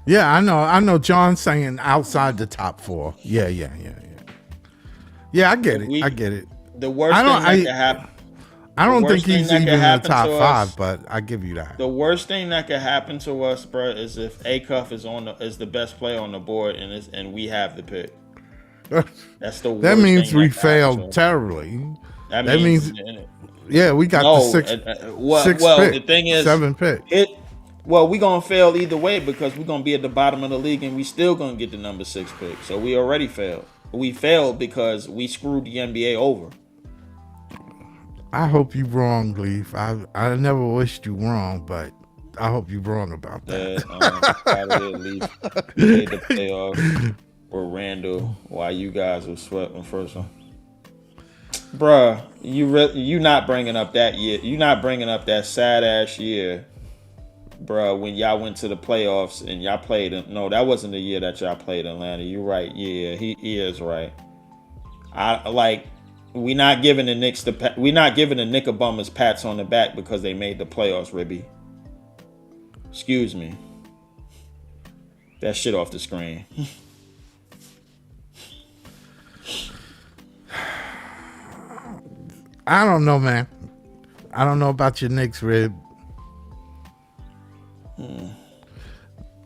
Yeah, I know John's saying outside the top 4. Yeah. Yeah, I get it. The worst thing that could happen. I don't think he's even in the top 5, but I give you that. The worst thing that could happen to us, bro, is if Acuff is the best player on the board and we have the pick. That's the worst. That means thing we failed terribly. That means yeah, we got the 6 pick. The thing is 7 pick. We're gonna fail either way because we're gonna be at the bottom of the league and we still gonna get the number 6 pick. So we already failed. We failed because we screwed the NBA over. I hope you're wrong, Leaf. I never wished you wrong, but I hope you're wrong about that. Leaf made the playoff with Randall while you guys were sweating first one. Bruh, you not bringing up that year. You not bringing up that sad ass year, bruh, when y'all went to the playoffs and y'all played. No, that wasn't the year that y'all played Atlanta. You're right. Yeah, he is right. We not giving the Knicks we not giving the Knickerbummers pats on the back because they made the playoffs, Ribby. Excuse me. That shit off the screen. I don't know, man. I don't know about your Knicks, Rib.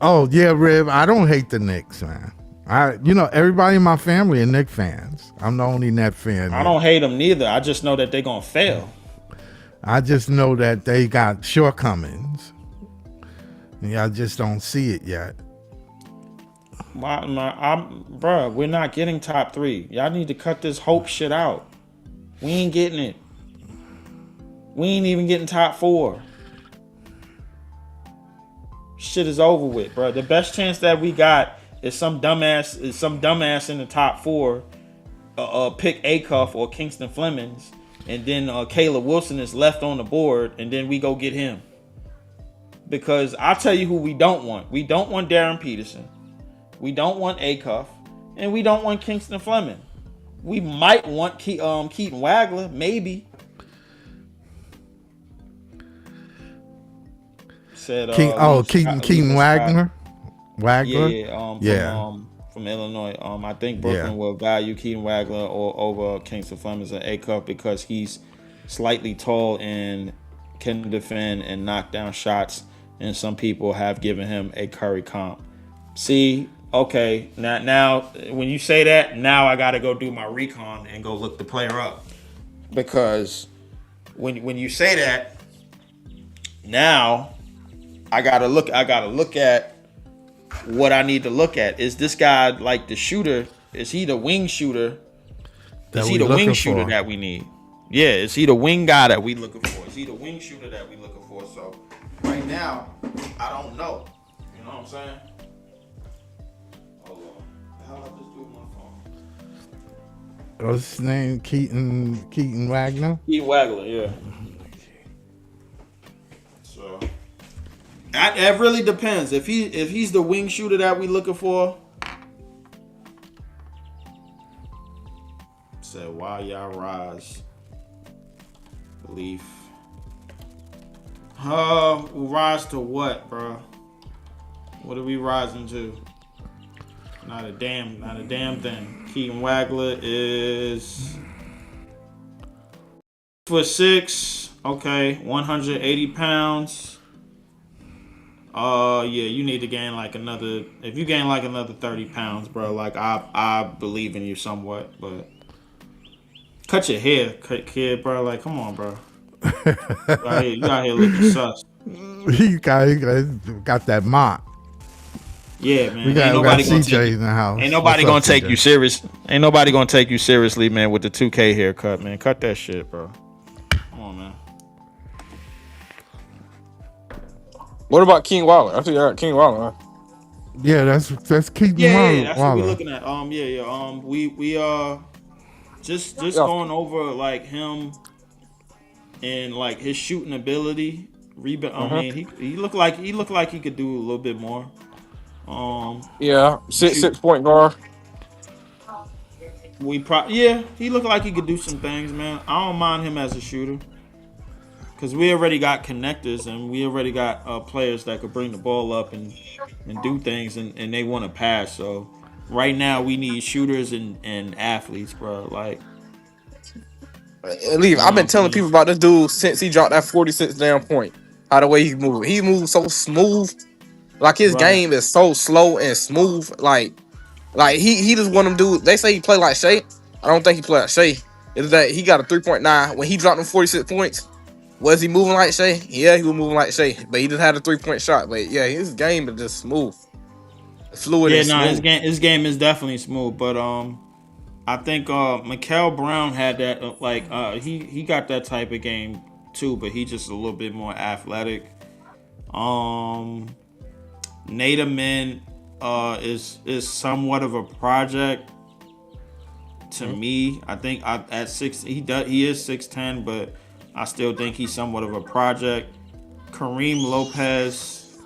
Oh yeah, Rib. I don't hate the Knicks, man. Everybody in my family are Knicks fans. I'm the only Net fan. I don't hate them neither. I just know that they're gonna fail. I just know that they got shortcomings. I just don't see it yet. Bruh, we're not getting top 3. Y'all need to cut this hope shit out. We ain't getting it. We ain't even getting top 4. Shit is over with, bro. The best chance that we got is some dumbass in the top 4 pick Acuff or Kingston Flemings, and then Caleb Wilson is left on the board, and then we go get him. Because I'll tell you who we don't want. We don't want Darren Peterson. We don't want Acuff, and we don't want Kingston Fleming. We might want Keaton Wagler, maybe. Said Keaton Wagner. From Illinois. I think Brooklyn will value Keaton Wagler over Kingston Fleming and Acuff because he's slightly tall and can defend and knock down shots, and some people have given him a Curry comp. See, okay, now when you say that, now I got to go do my recon and go look the player up, because when you say that, now I gotta look at what I need to look at. Is this guy like the shooter? Is he the wing shooter? Is he the wing shooter that we need? Yeah, is he the wing guy that we looking for? Is he the wing shooter that we looking for? So right now, I don't know. You know what I'm saying? Hold on. The hell I just do with my phone? What's his name? Keaton Wagner? Keaton Wagner, yeah. So that really depends. If he's the wing shooter that we looking for. Said why y'all rise? Leaf. Rise to what, bro? What are we rising to? Not a damn thing. Keaton Wagner is 6'6". Okay, 180 pounds. Yeah, you need to gain like another. If you gain like another 30 pounds, bro, like I believe in you somewhat, but cut your hair, kid, bro. Like, come on, bro. You out here looking sus. he got that mop. Yeah, man. We Ain't got nobody gonna take CJ you. in the house. Ain't What's nobody up, gonna take CJ? you serious. Ain't nobody gonna take you seriously, man, with the 2K haircut, man. Cut that shit, bro. Come on, man. What about King Waller? I think I got King Waller. Huh? Yeah, that's Keaton Yeah, that's what we Waller. looking at. Yeah. We just Yeah. going over like him and like his shooting ability. Rebound. I Uh-huh. mean, he looked like he could do a little bit more. Yeah. Six Shoot. six point guard. Yeah, he looked like he could do some things, man. I don't mind him as a shooter. Because we already got connectors and we already got players that could bring the ball up and do things and they want to pass. So right now we need shooters and athletes, bro. Like, Leave. you know I've what been I'm telling saying? people about this dude since he dropped that 46 damn point. How the way he moved. He moves so smooth. Like his Right. game is so slow and smooth. Like he just one of them dudes. They say he play like Shea. I don't think he play like Shea. Is that he got a 3.9 when he dropped them 46 points? Was he moving like Shea? Yeah, he was moving like Shea, but he just had a 3-point shot. But yeah, his game is just smooth, fluid Yeah, and no, smooth. his game is definitely smooth, but I think Mikael Brown had that he got that type of game too, but he just a little bit more athletic. Naderman is somewhat of a project to me. I think at 6 he is 6'10", but I still think he's somewhat of a project. Kareem Lopez.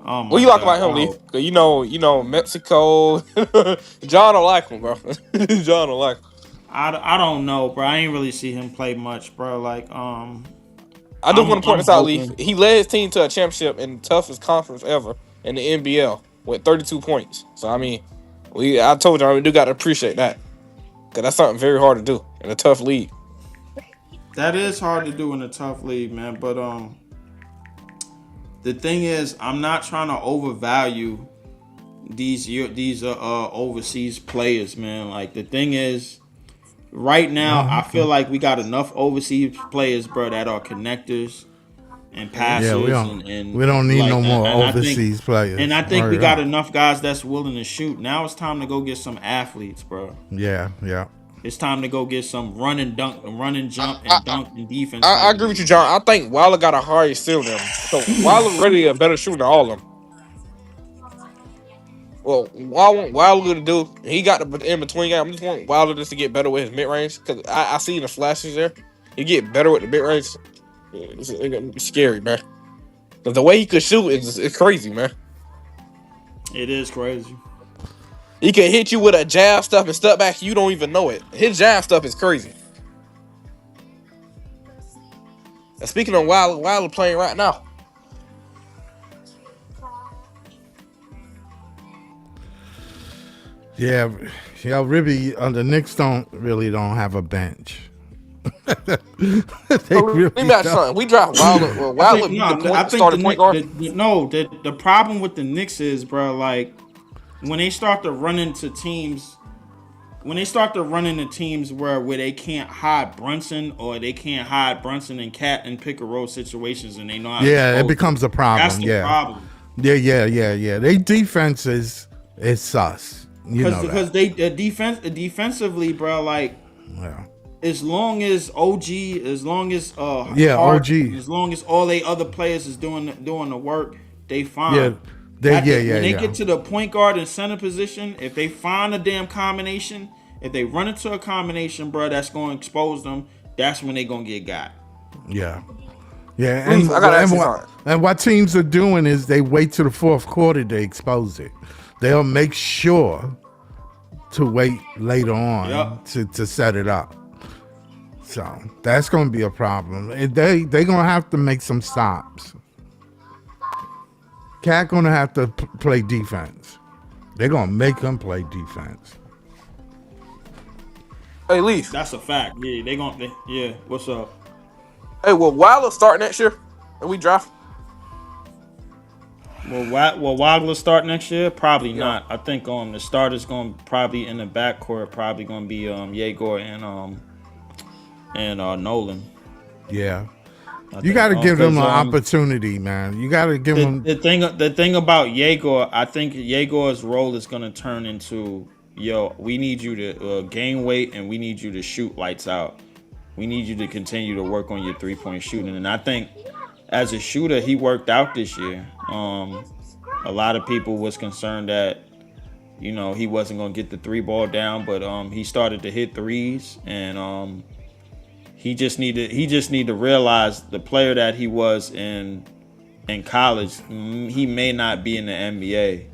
Oh What my you like God! about him, Lee? Cause you know Mexico. John don't like him, bro. John don't like him. I don't know, bro. I ain't really see him play much, bro. Like I just want to point I'm this out, Lee. hoping. He led his team to a championship in the toughest conference ever in the NBL with 32 points. So I mean, I told you we do got to appreciate that because that's something very hard to do in a tough league. That is hard to do in a tough league, man. But the thing is, I'm not trying to overvalue these overseas players, man. Like the thing is, right now, I feel like we got enough overseas players, bro, that are connectors and Yeah, passers and we don't need like no more and overseas players. I think we Word got up. enough guys that's willing to shoot. Now it's time to go get some athletes, bro. Yeah. It's time to go get some run and dunk, run and I, jump I, and dunk and defense I type agree with you, niggas, John. bro. I think Wilder got a higher ceiling than him. So Wilder really a better shooter than all of them. Well, what I want Wilder to do, he got the in between game. I just want Wilder just to get better with his mid range because I see the flashes there. He get better with the mid range. It's scary, man. 'Cause the way he could shoot is crazy, man. It is crazy. He can hit you with a jab stuff and step back. You don't even know it. His jab stuff is crazy. And speaking of Wilder playing right now. Yeah, Ribby. The Knicks don't have a bench. They So let me really ask you don't. something. We draft Wilder. Well, Wilder be the starting point guard. The problem with the Knicks is, bro, like when they start to run into teams, where they can't hide Brunson or they can't hide Brunson and Cat and pick and roll situations and they know how to Yeah, it expose becomes a That's problem. the Yeah, problem. yeah. They defense is sus. You know Because that. defensively, bro, like Yeah. as long as Yeah, Hart, OG. as long as all they other players is doing the work, they fine. Yeah, When they get to the point guard and center position, if they find a damn combination, if they run into a combination, bro, that's going to expose them. That's when they gonna get got. Yeah. Yeah, Leaf, I gotta ask you something. and what teams are doing is they wait to the fourth quarter to expose it. They'll make sure to wait later on Yep. to set it up. So that's going to be a problem. They're going to have to make some stops. Cat going to have to play defense. They're going to make him play defense. Hey, Leaf. That's a fact. Yeah, yeah. What's up? Hey, will Wilder start next year? And we draft? Will Wagler start next year? Probably Yeah. not. I think the starter's going to probably in the backcourt. Probably going to be Yegor and Nolan. Yeah. I You think, got to give them an 'cause, opportunity, man. You got to give them. the thing about Yegor, I think Yegor's role is going to turn into, we need you to gain weight and we need you to shoot lights out. We need you to continue to work on your 3-point shooting. And I think as a shooter, he worked out this year. A lot of people was concerned that, he wasn't going to get the 3-ball down, but he started to hit threes, and he just need to realize the player that he was in college, he may not be in the NBA,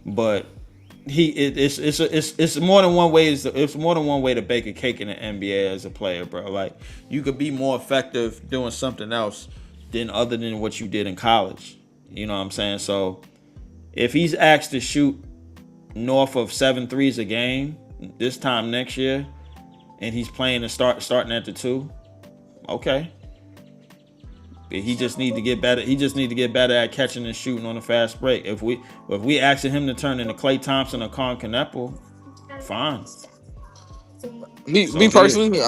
but it's more than one way. It's more than one way to bake a cake in the NBA as a player, bro. Like, you could be more effective doing something else other than what you did in college. You know what I'm saying? So if he's asked to shoot north of 7 threes a game this time next year, and he's playing and starting at the 2, okay. But he just need to get better. He just need to get better at catching and shooting on a fast break. If we asking him to turn into Klay Thompson or Con Kneppel, fine. Me personally,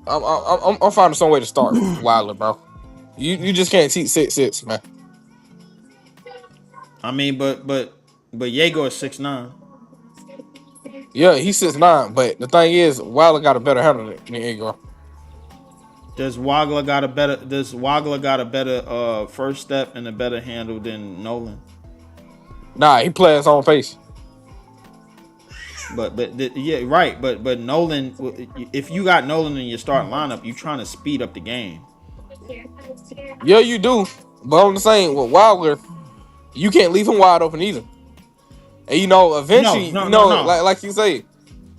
I'm finding some way to start Wilder, bro. You just can't teach 6'6", man. I mean, but Yegor is 6'9". Yeah, he's 6'9", but the thing is, Wilder got a better handle than Igor. Does Wagler got a better first step and a better handle than Nolan? Nah, he plays his own pace. Yeah, right. But Nolan, if you got Nolan in your starting lineup, you trying to speed up the game. Yeah, you do. But I'm just saying, with Wilder, you can't leave him wide open either. And eventually, No. like you say,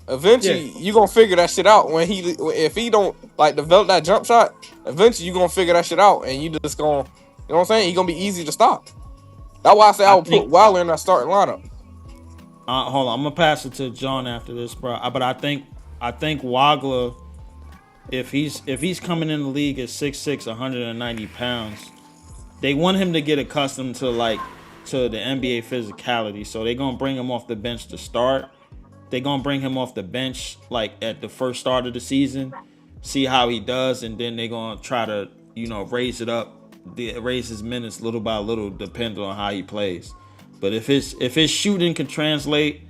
eventually you gonna figure that shit out. If he don't develop that jump shot, eventually you gonna figure that shit out, and you just gonna, you know what I'm saying? He gonna be easy to stop. That's why I say I would put Wilder in that starting lineup. Hold on, I'm gonna pass it to John after this, bro. But I think Wagler, if he's coming in the league at 6'6", 190 pounds, they want him to get accustomed to the NBA physicality. So they're gonna bring him off the bench to start. They're gonna bring him off the bench at the first start of the season, see how he does, and then they're gonna try to raise it up, raise his minutes little by little, depending on how he plays. But if his shooting can translate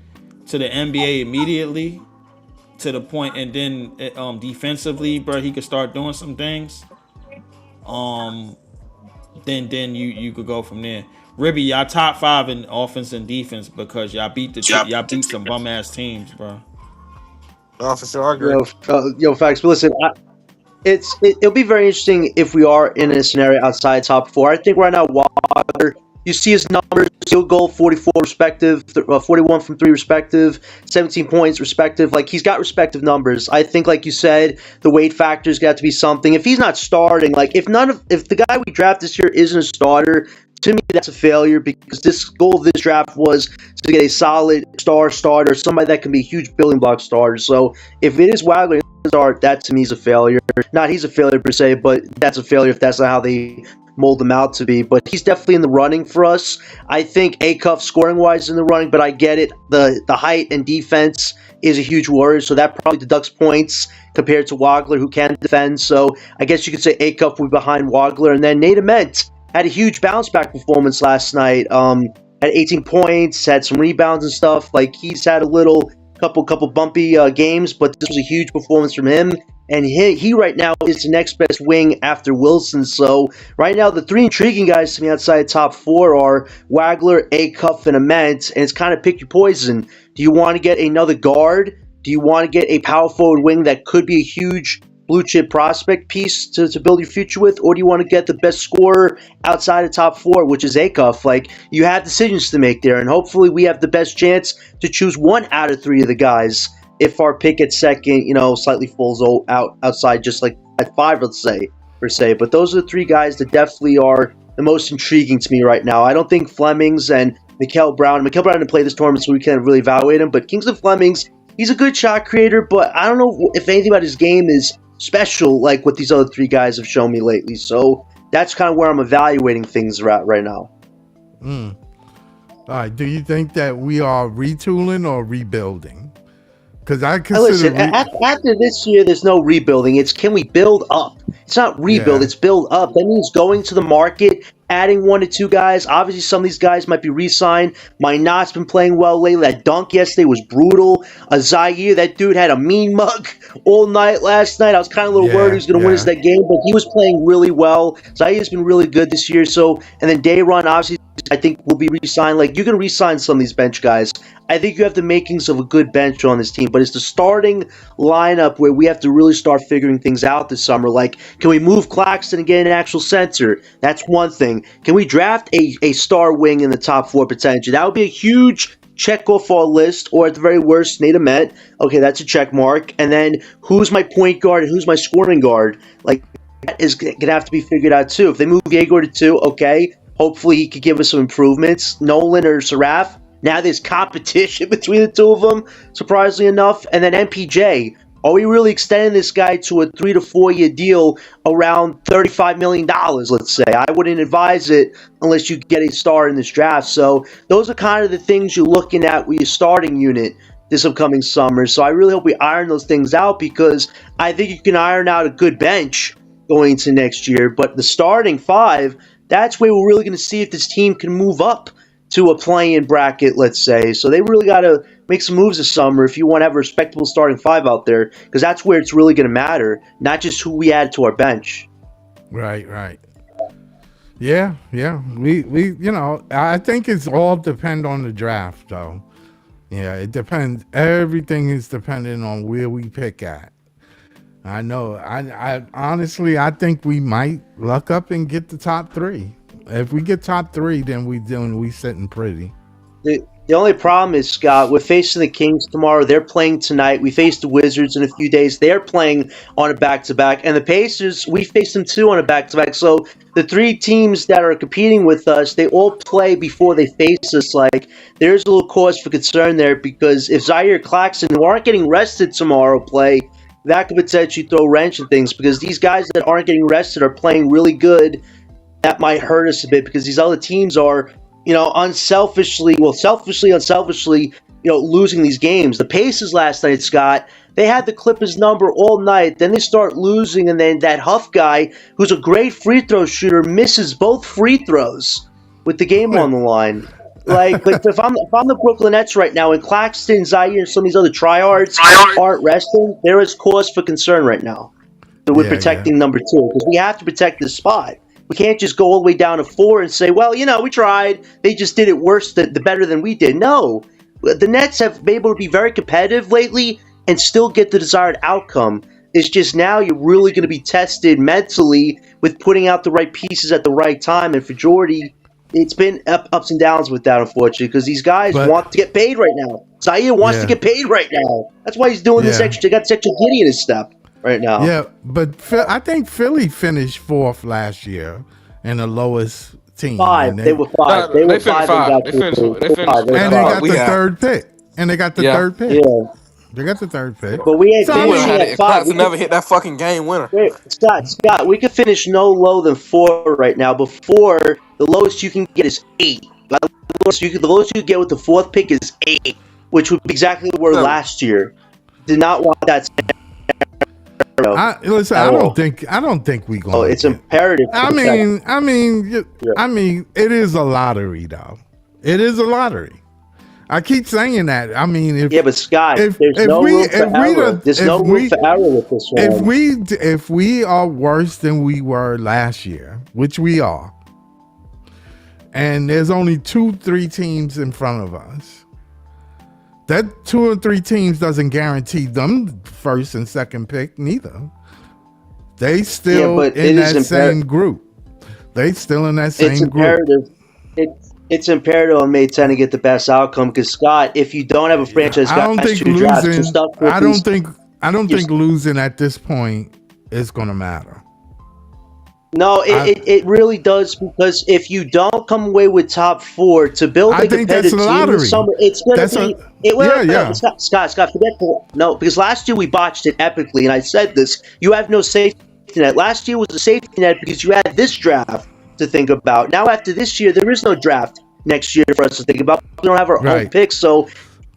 to the NBA immediately, to the point, and then defensively, bro, he could start doing some things. Then you could go from there. Ribby, y'all top 5 in offense and defense because y'all beat some bum ass teams, bro. Oh, for sure, I agree. Yo, facts. But listen, it'll be very interesting if we are in a scenario outside top 4. I think right now, Wilder, you see his numbers: field goal 44 respective, 41 from 3 respective, 17 points respective. Like, he's got respective numbers. I think, like you said, the weight factor's got to be something. If he's not starting, if the guy we draft this year isn't a starter, to me that's a failure, because this goal of this draft was to get a solid starter, somebody that can be a huge building block starter. So if it is Wagler start, that to me is a failure. Not he's a failure per se, but that's a failure if that's not how they mold him out to be. But he's definitely in the running for us. I think Acuff scoring wise is in the running, but I get it. The height and defense is a huge worry, so that probably deducts points compared to Wagler, who can defend. So I guess you could say Acuff will be behind Wagler. And then Nate Ament had a huge bounce back performance last night. Had 18 points, had some rebounds and stuff. Like, he's had a couple bumpy games, but this was a huge performance from him. And he right now is the next best wing after Wilson. So right now, the 3 intriguing guys to me outside top 4 are Wagler, Acuff, and Ament. And it's kind of pick your poison. Do you want to get another guard? Do you want to get a power forward wing that could be a huge blue chip prospect piece to build your future with? Or do you want to get the best scorer outside of top 4, which is Acuff? Like, you have decisions to make there, and hopefully we have the best chance to choose 1 out of 3 of the guys. If our pick at second, slightly falls outside, just like at 5, let's say, per se. But those are the 3 guys that definitely are the most intriguing to me right now. I don't think Flemings and Mikael Brown didn't play this tournament, so we can't really evaluate him. But Kingston Flemings, he's a good shot creator, but I don't know if anything about his game is special like what these other three guys have shown me lately. So that's kind of where I'm evaluating things right now. All right. Do you think that we are retooling or rebuilding? Because I Now, consider listen, after this year, there's no rebuilding. It's can we build up? It's not rebuild, Yeah. it's build up. That means going to the market, adding 1 to 2 guys. Obviously, some of these guys might be re-signed. Minot's been playing well lately. That dunk yesterday was brutal. Zaire, that dude had a mean mug all night last night. I was kind of a little worried he was going to win us that game, but he was playing really well. Zaire's been really good this year. So, and then Dayron, obviously, I think will be re-signed. Like, you can re-sign some of these bench guys. I think you have the makings of a good bench on this team, but it's the starting lineup where we have to really start figuring things out this summer. Like, can we move Claxton and get an actual center? That's one thing. Can we draft a star wing in the top 4 potential? That would be a huge check off our list, or at the very worst, Nate Ahmet. Okay, that's a check mark. And then who's my point guard and who's my scoring guard? Like, that is going to have to be figured out too. If they move Yegor to 2, okay, hopefully he could give us some improvements. Nolan or Saraf. Now there's competition between the two of them, surprisingly enough. And then MPJ. Are we really extending this guy to a 3 to 4 year deal around $35 million, let's say? I wouldn't advise it unless you get a star in this draft. So those are kind of the things you're looking at with your starting unit this upcoming summer. So I really hope we iron those things out, because I think you can iron out a good bench going into next year. But the starting 5, that's where we're really going to see if this team can move up to a play-in bracket, let's say. So they really got to make some moves this summer if you want to have a respectable starting 5 out there, because that's where it's really going to matter, not just who we add to our bench. Right. Yeah. We I think it's all depend on the draft, though. Yeah, it depends. Everything is dependent on where we pick at. I know. I honestly, I think we might luck up and get the top 3. If we get top 3, then we sitting pretty. The only problem is, Scott, we're facing the Kings tomorrow. They're playing tonight. We face the Wizards in a few days. They're playing on a back-to-back. And the Pacers, we face them too on a back-to-back. So the 3 teams that are competing with us, they all play before they face us. Like, there's a little cause for concern there, because if Zaire Claxton, who aren't getting rested tomorrow, play, that could potentially throw a wrench in things, because these guys that aren't getting rested are playing really good. That might hurt us a bit, because these other teams are, selfishly, unselfishly, losing these games. The Pacers last night, Scott, they had the Clippers number all night. Then they start losing, and then that Huff guy, who's a great free throw shooter, misses both free throws with the game on the line. Like if I'm the Brooklyn Nets right now, and Claxton, Zaire, and some of these other tryhards aren't resting, there is cause for concern right now. So we're protecting number 2, because we have to protect this spot. We can't just go all the way down to 4 and say, well, we tried. They just did it worse, the better than we did. No. The Nets have been able to be very competitive lately and still get the desired outcome. It's just now you're really going to be tested mentally with putting out the right pieces at the right time. And for Jordy, it's been ups and downs with that, unfortunately, because these guys want to get paid right now. Zaire wants to get paid right now. That's why he's doing this extra. Got this extra giddy in his step right now. Yeah, but I think Philly finished 4th last year in the lowest team. 5. They were 5. They finished 5. They finished. And they got the third pick. And they got the third pick. Yeah. They got the third pick. But we ain't So, finishing at 5. We never hit that fucking game winner. Wait, Scott, we could finish no lower than 4 right now. Before, the lowest you can get is 8. The lowest you can get with the 4th pick is 8, which would be exactly where we were last year. Did not want that. I don't think we going. Oh, it's imperative. I mean, it is a lottery, though. It is a lottery. I keep saying that. I mean, but Scott, there's no room for error. There's no room for error with this one. If we are worse than we were last year, which we are, and there's only 2-3 teams in front of us, that 2 or 3 teams doesn't guarantee them first and second pick neither. They still in that same group. They still in that same group. It's imperative on May 10 to get the best outcome, because Scott, if you don't have a franchise, I don't think losing at this point is going to matter. No, I it really does because if you don't come away with top four to build I a think that's a competitive team this lottery. summer, it's gonna That's a be it. Wait, yeah, wait, wait, yeah. Scott, forget no, because last year we botched it epically, and I said this. You have no safety net. Last year was a safety net because you had this draft to think about. Now after this year, there is no draft next year for us to think about. We don't have our own Right. picks, so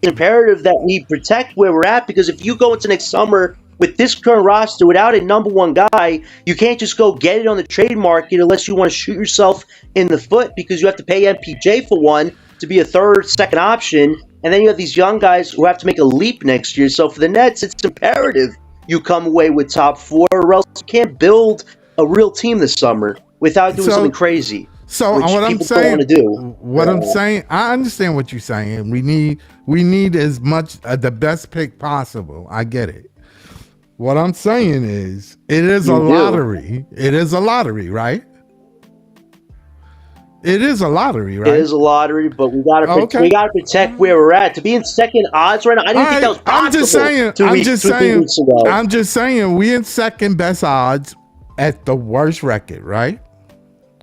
it's imperative that we protect where we're at because if you go into next summer with this current roster without a number one guy, you can't just go get it on the trade market unless you want to shoot yourself in the foot because you have to pay MPJ for one to be a third, second option. And then you have these young guys who have to make a leap next year. So for the Nets, it's imperative you come away with top four or else you can't build a real team this summer without doing something So crazy, so which what I'm people don't want saying, to do. I understand what you're saying. We need as much the best pick possible. I get it. What I'm saying is, it is a You do. lottery. It is a lottery, right? It is a lottery, It right? is a lottery, but we Okay. gotta protect where we're at. To be in second odds right now, I All didn't think that right. was possible two, 3 weeks I'm ago. just saying, we in second best odds at the worst record, right?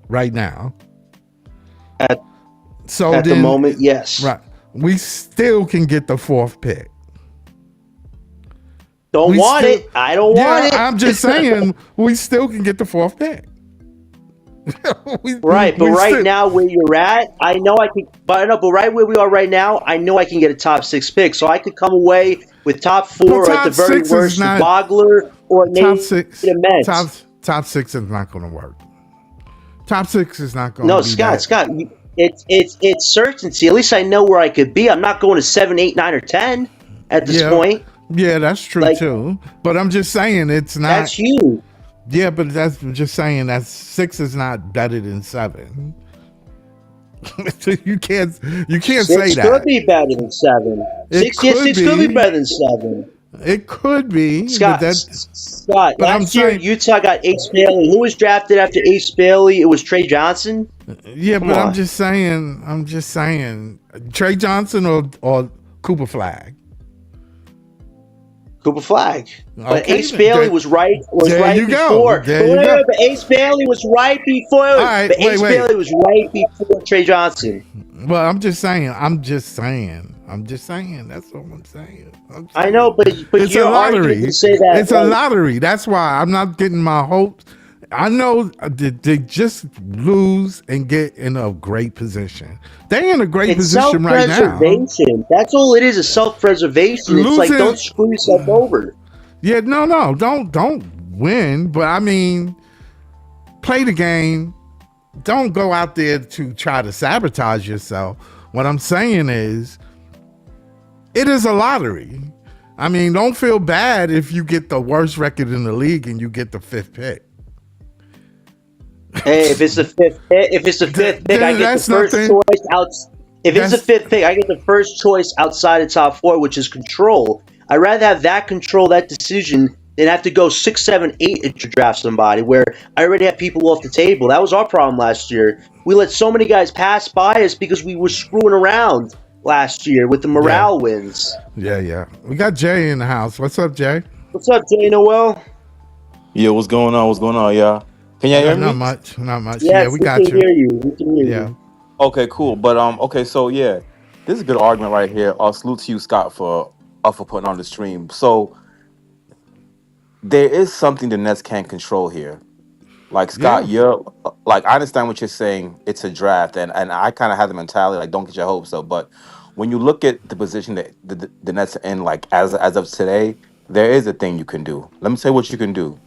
Right now. At So at the then, moment, yes. right, we still can get the fourth pick. Don't We want still, it. I don't yeah, want I'm just it. saying, we still can get the fourth pick. we, Right, but we right still, now where you're at, I know I can. But no, but right where we are right now, I know I can get a top six pick, so I could come away with top but four, or at the top very six is worst, not Wagler or top maybe six. the Top Mets. top six is not going to work. Top six is not going to No, be that. Scott, it's certainty. At least I know where I could be. I'm not going to 7, 8, 9, or 10 at this Yeah, point. yeah, that's true Like too. But I'm just saying it's not. that's you. Yeah, but that's just saying that six is not better than seven. you can't say 6 could that. be better than 7. It 6, yeah, could 6 could be be. better than 7. It could be, but Scott, that. Scott, But I'm last year saying, Utah got Ace Bailey. Who was drafted after Ace Bailey? It was Trey Johnson. yeah, Come but I'm on. just saying. I'm just saying. Trey Johnson or Cooper Flag. Cooper Flag. But Okay, Ace Bailey there, was there right you go. before. There you go. But Ace Bailey was right before. All right, But wait, Ace wait. Bailey was right before Trey Johnson. Well, I'm just saying. I'm just saying. I'm just saying. That's what I'm saying. I'm I saying. know, but It's a your argument to lottery. say that It's a like lottery. That's why I'm not getting my hopes. I know they just lose and get in a great position. They in a great it's position right now. self-preservation. That's all it is self-preservation. It's like don't Losing, screw yourself over. yeah, no, don't win. But I mean, play the game. Don't go out there to try to sabotage yourself. What I'm saying is, it is a lottery. I mean, don't feel bad if you get the worst record in the league and you get the fifth pick. Hey, if it's the fifth pick, I get the That's first nothing. choice out. If it's the That's fifth pick, I get the first choice outside of top four, which is control. I'd rather have that control, that decision, than have to go 6, 7, 8 to draft somebody where I already have people off the table. That was our problem last year. We let so many guys pass by us because we were screwing around last year with the yeah, morale wins. yeah. We got Jay in the house. What's up, Jay? What's up, Jay Noel? Yeah, what's going on? What's going on, y'all? Can y'all hear Not me? much, not much. Yeah, Yes, we we got can you. hear you. We can hear Yeah, you. Okay, cool. But okay, so yeah, this is a good argument right here. Salute to you, Scott, for putting on the stream. So there is something the Nets can't control here. Like Scott, yeah, you're like I understand what you're saying. It's a draft, and I kind of have the mentality like don't get your hopes up. But when you look at the position that the Nets are in, like as of today, there is a thing you can do. Let me tell you what you can do.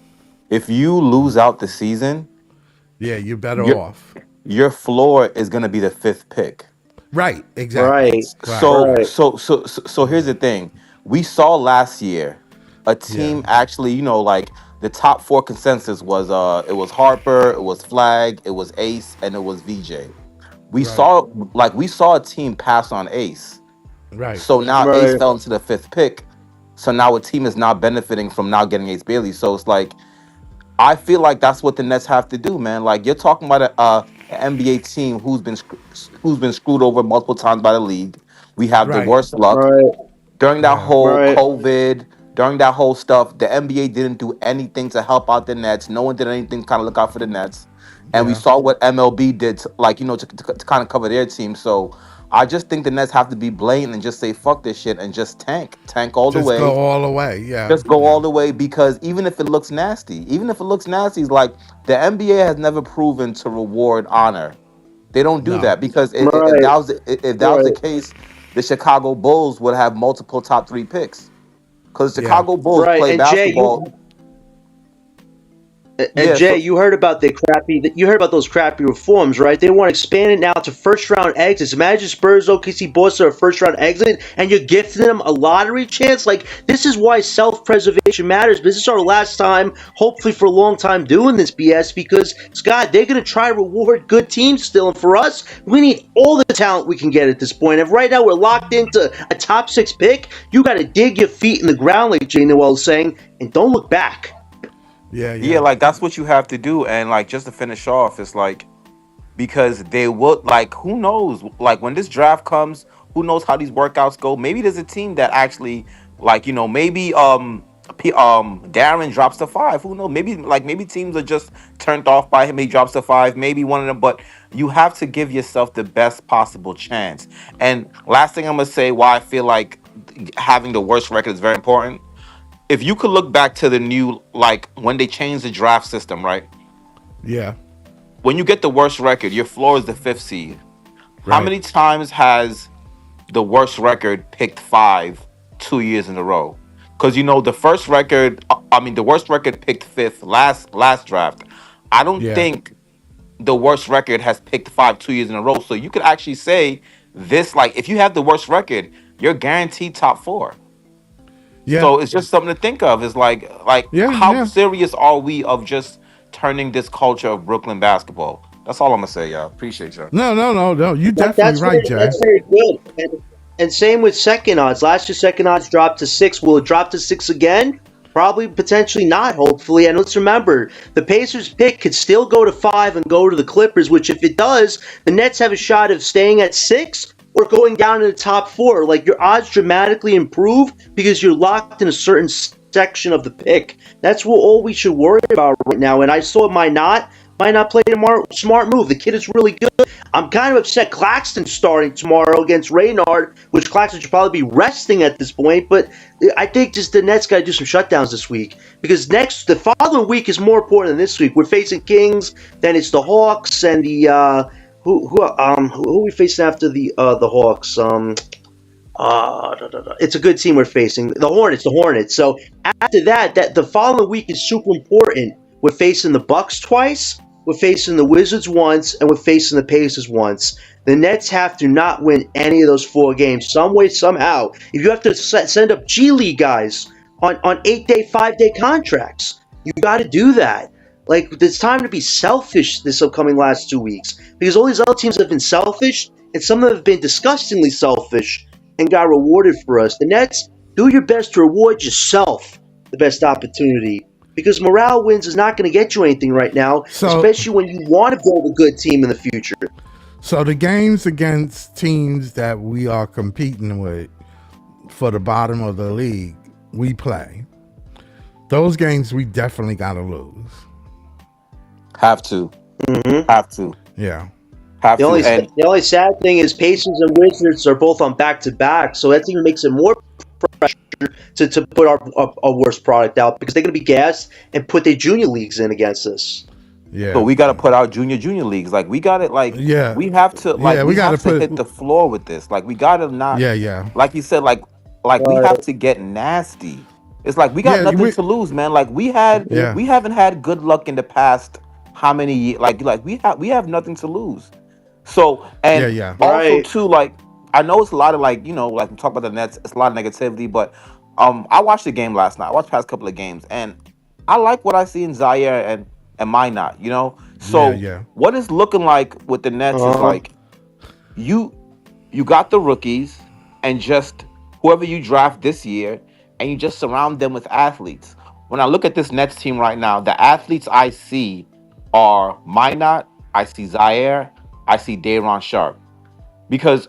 If you lose out the season, yeah. You're better your off. your floor is going to be the fifth pick. Right, exactly. Right, Right. So right. so so so so here's the thing. We saw last year a Yeah, team actually, like the top four consensus was it was Harper, it was Flag, it was Ace, and it was VJ. We right, saw we saw a team pass on Ace. right. So now Ace Right. fell into the fifth pick. So now a team is now benefiting from now getting Ace Bailey. So it's like I feel like that's what the Nets have to do, man. Like you're talking about an NBA team who's been screwed over multiple times by the league. We have the Right. worst luck Right. during that Yeah. whole Right. COVID. during that whole stuff, the NBA didn't do anything to help out the Nets. No one did anything to kind of look out for the Nets. And we Yeah. saw what MLB did, to, like, to kind of cover their team. So I just think the Nets have to be blatant and just say, fuck this shit and just tank all the Just go way. all the way. Yeah. Just go Yeah. all the way because even if it looks nasty, it's like the NBA has never proven to reward honor. They don't do No. that because Right, if that was the right, case, the Chicago Bulls would have multiple top three picks because the Yeah. Chicago Bulls right. play And Jay, basketball. And Yeah, Jay, so you heard about the crappy. You heard about those crappy reforms, right? They want to expand it now to first round exits. Imagine Spurs, OKC, Boston are a first round exit, and you're gifting them a lottery chance. Like this is why self preservation matters. But this is our last time, hopefully for a long time, doing this BS because Scott, they're gonna try to reward good teams still, and for us, we need all the talent we can get at this point. And right now, we're locked into a top 6 pick. You got to dig your feet in the ground, like Jay Noel was saying, and don't look back. Yeah. yeah, Yeah. like that's what you have to do. And like just to finish off, it's like because they will like who knows like when this draft comes, who knows how these workouts go. Maybe there's a team that actually like maybe Darren drops to 5. Who knows? Maybe teams are just turned off by him. He drops to 5. Maybe one of them. But you have to give yourself the best possible chance. And last thing I'm gonna say, why I feel like having the worst record is very important. If you could look back to the new like when they changed the draft system, right? Yeah. When you get the worst record, your floor is the 5th seed. How Right. many times has the worst record picked 5 2 years in a row? Because the first record, I mean, the worst record picked 5th last draft. I don't Yeah. think the worst record has picked 5 2 years in a row. So you could actually say this, like, if you have the worst record, you're guaranteed top 4. Yeah. So it's just something to think of. It's like Yeah. how Yeah. serious are we of just turning this culture of Brooklyn basketball? That's all I'm gonna say, y'all. Appreciate y'all. No. No. No. No. You That, definitely right, Jay. that's very good. And same with second odds. Last year, second odds dropped to 6. Will it drop to 6 again? Probably, potentially not, hopefully. And let's remember, the Pacers pick could still go to 5 and go to the Clippers, which if it does, the Nets have a shot of staying at 6 or going down to the top 4. Like, your odds dramatically improve because you're locked in a certain section of the pick. That's what all we should worry about right now. And I saw might not play tomorrow. Smart move. The kid is really good. I'm kind of upset Claxton's starting tomorrow against Raynard, which Claxton should probably be resting at this point. But I think just the Nets got to do some shutdowns this week because the following week is more important than this week. We're facing Kings, then it's the Hawks and the who are we facing after the Hawks? It's a good team we're facing. The Hornets. The Hornets. So after that the following week is super important. We're facing the Bucks twice. We're facing the Wizards once, and we're facing the Pacers once. The Nets have to not win any of those 4 games, some way, somehow. If you have to send up G League guys on 8-day, 5-day contracts, you got to do that. Like, it's time to be selfish this upcoming last 2 weeks because all these other teams have been selfish, and some of them have been disgustingly selfish and got rewarded for us. The Nets, do your best to reward yourself the best opportunity. Because morale wins is not going to get you anything right now, So, especially when you want to build a good team in the future. so the games against teams that we are competing with for the bottom of the league, we play. Those games we definitely gotta lose. Have to, Mm-hmm. have to, Yeah. have The to. only And the only sad thing is Pacers and Wizards are both on back to back, so that even makes it more pressure to put our worst product out because they're going to be gassed and put their junior leagues in against us. so Yeah. we got to put out junior leagues. Like we got it. Like Yeah. we have to. Like Yeah. We we gotta have to put. hit the floor with this. Like we got to not. Yeah. Yeah. Like you said. Like we have to get nasty. It's like we got Yeah. nothing We. to lose, man. Like Yeah. we haven't had good luck in the past. How many years? Like we have nothing to lose. So Yeah. and Yeah. also Right. too, like I know it's a lot of like we talk about the Nets, it's a lot of negativity, but I watched the game last night. I watched the past couple of games, and I like what I see in Zaire and Minot. Yeah. So Yeah. what it's looking like with the Nets is Uh-huh. like you you got the rookies and just whoever you draft this year, and you just surround them with athletes. When I look at this Nets team right now, the athletes I see are Minot, I see Zaire, I see Dayron Sharp. Because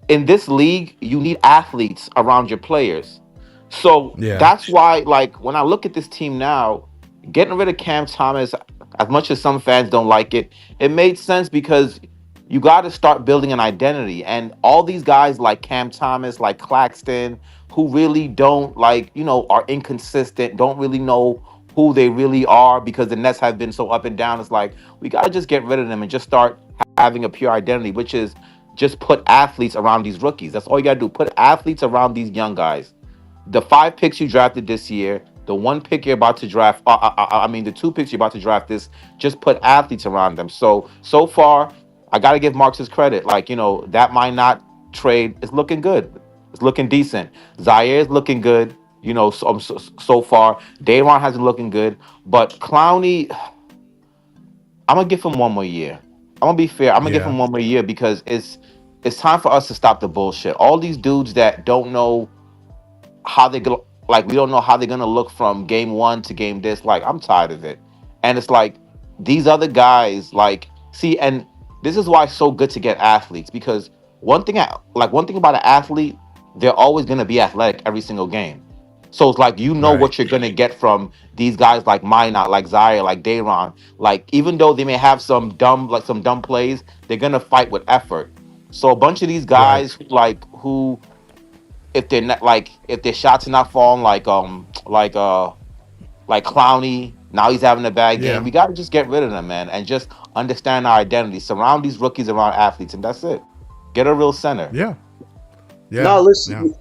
in this league, you need athletes around your players. So Yeah. that's why, like, when I look at this team now, getting rid of Cam Thomas, as much as some fans don't like it, it made sense because you got to start building an identity. And all these guys like Cam Thomas, like Claxton, who really don't like, are inconsistent, don't really know who they really are because the Nets have been so up and down. It's like we got to just get rid of them and just start having a pure identity, which is just put athletes around these rookies. That's all you got to do. Put athletes around these young guys. The 5 picks you drafted this year, the 1 pick you're about to draft, I mean, the 2 picks you're about to draft this, just put athletes around them. So far, I got to give Marks his credit. Like, that might not trade is looking good. It's looking decent. Zaire is looking good, so far. Dayron hasn't looking good. But Clowney, I'm going to give him one more year. I'm going to be fair. I'm going to give Yeah. him one more year because it's time for us to stop the bullshit. All these dudes that don't know how they go, like, we don't know how they're gonna look from game one to game this. Like, I'm tired of it. And it's like these other guys, like, see, and this is why it's so good to get athletes, because one thing about an athlete, they're always gonna be athletic every single game. So it's like Right. what you're gonna get from these guys like Minot, like Zaire, like Dayron. Like, even though they may have some dumb plays, they're gonna fight with effort. So a bunch of these Right. guys who if they're not, like, if their shots are not falling, like Clowney, now he's having a bad game. Yeah. We got to just get rid of them, man, and just understand our identity. Surround these rookies around athletes, and that's it. Get a real center. Yeah. Yeah. No, Yeah. listen,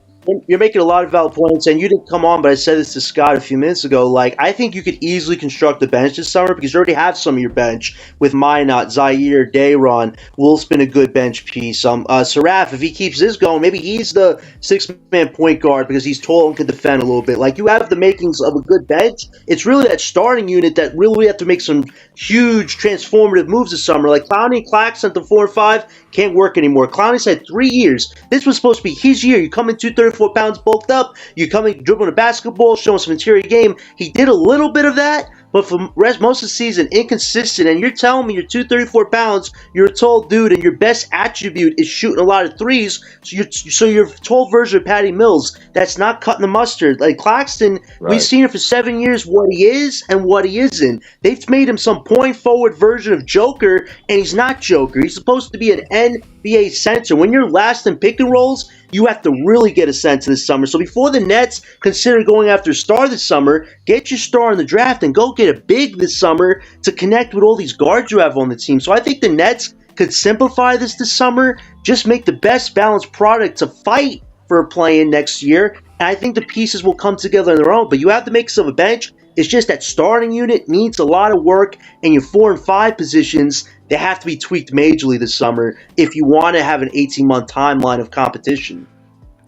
you're making a lot of valid points, and you didn't come on, but I said this to Scott a few minutes ago. Like, I think you could easily construct a bench this summer because you already have some of your bench with Minot, Zaire, Dayron. Wolf's been a good bench piece. Seraph, if he keeps this going, maybe he's the six-man point guard because he's tall and can defend a little bit. Like, you have the makings of a good bench. It's really that starting unit that really have to make some huge transformative moves this summer. Like, Clowney, Claxton at the 4 and 5 can't work anymore. Clowney's had 3 years. This was supposed to be his year. You come in 234 pounds bulked up. You come in dribbling a basketball, showing some interior game. He did a little bit of that, but for most of the season, inconsistent. And you're telling me you're 234 pounds, you're a tall dude, and your best attribute is shooting a lot of threes. So you're a tall version of Patty Mills. That's not cutting the mustard. Like Claxton, we've seen it for 7 years, what he is and what he isn't. They've made him some point forward version of Joker, and he's not Joker. He's supposed to be an NBA center. When you're last in pick and rolls, you have to really get a sense this summer. So before the Nets consider going after a star this summer, get your star in the draft and go get a big this summer to connect with all these guards you have on the team. So I think the Nets could simplify this summer, just make the best balanced product to fight for a play-in next year, and I think the pieces will come together on their own. But you have to make some of a bench. It's just that starting unit needs a lot of work, and your 4 and 5 positions, they have to be tweaked majorly this summer if you want to have an 18-month timeline of competition.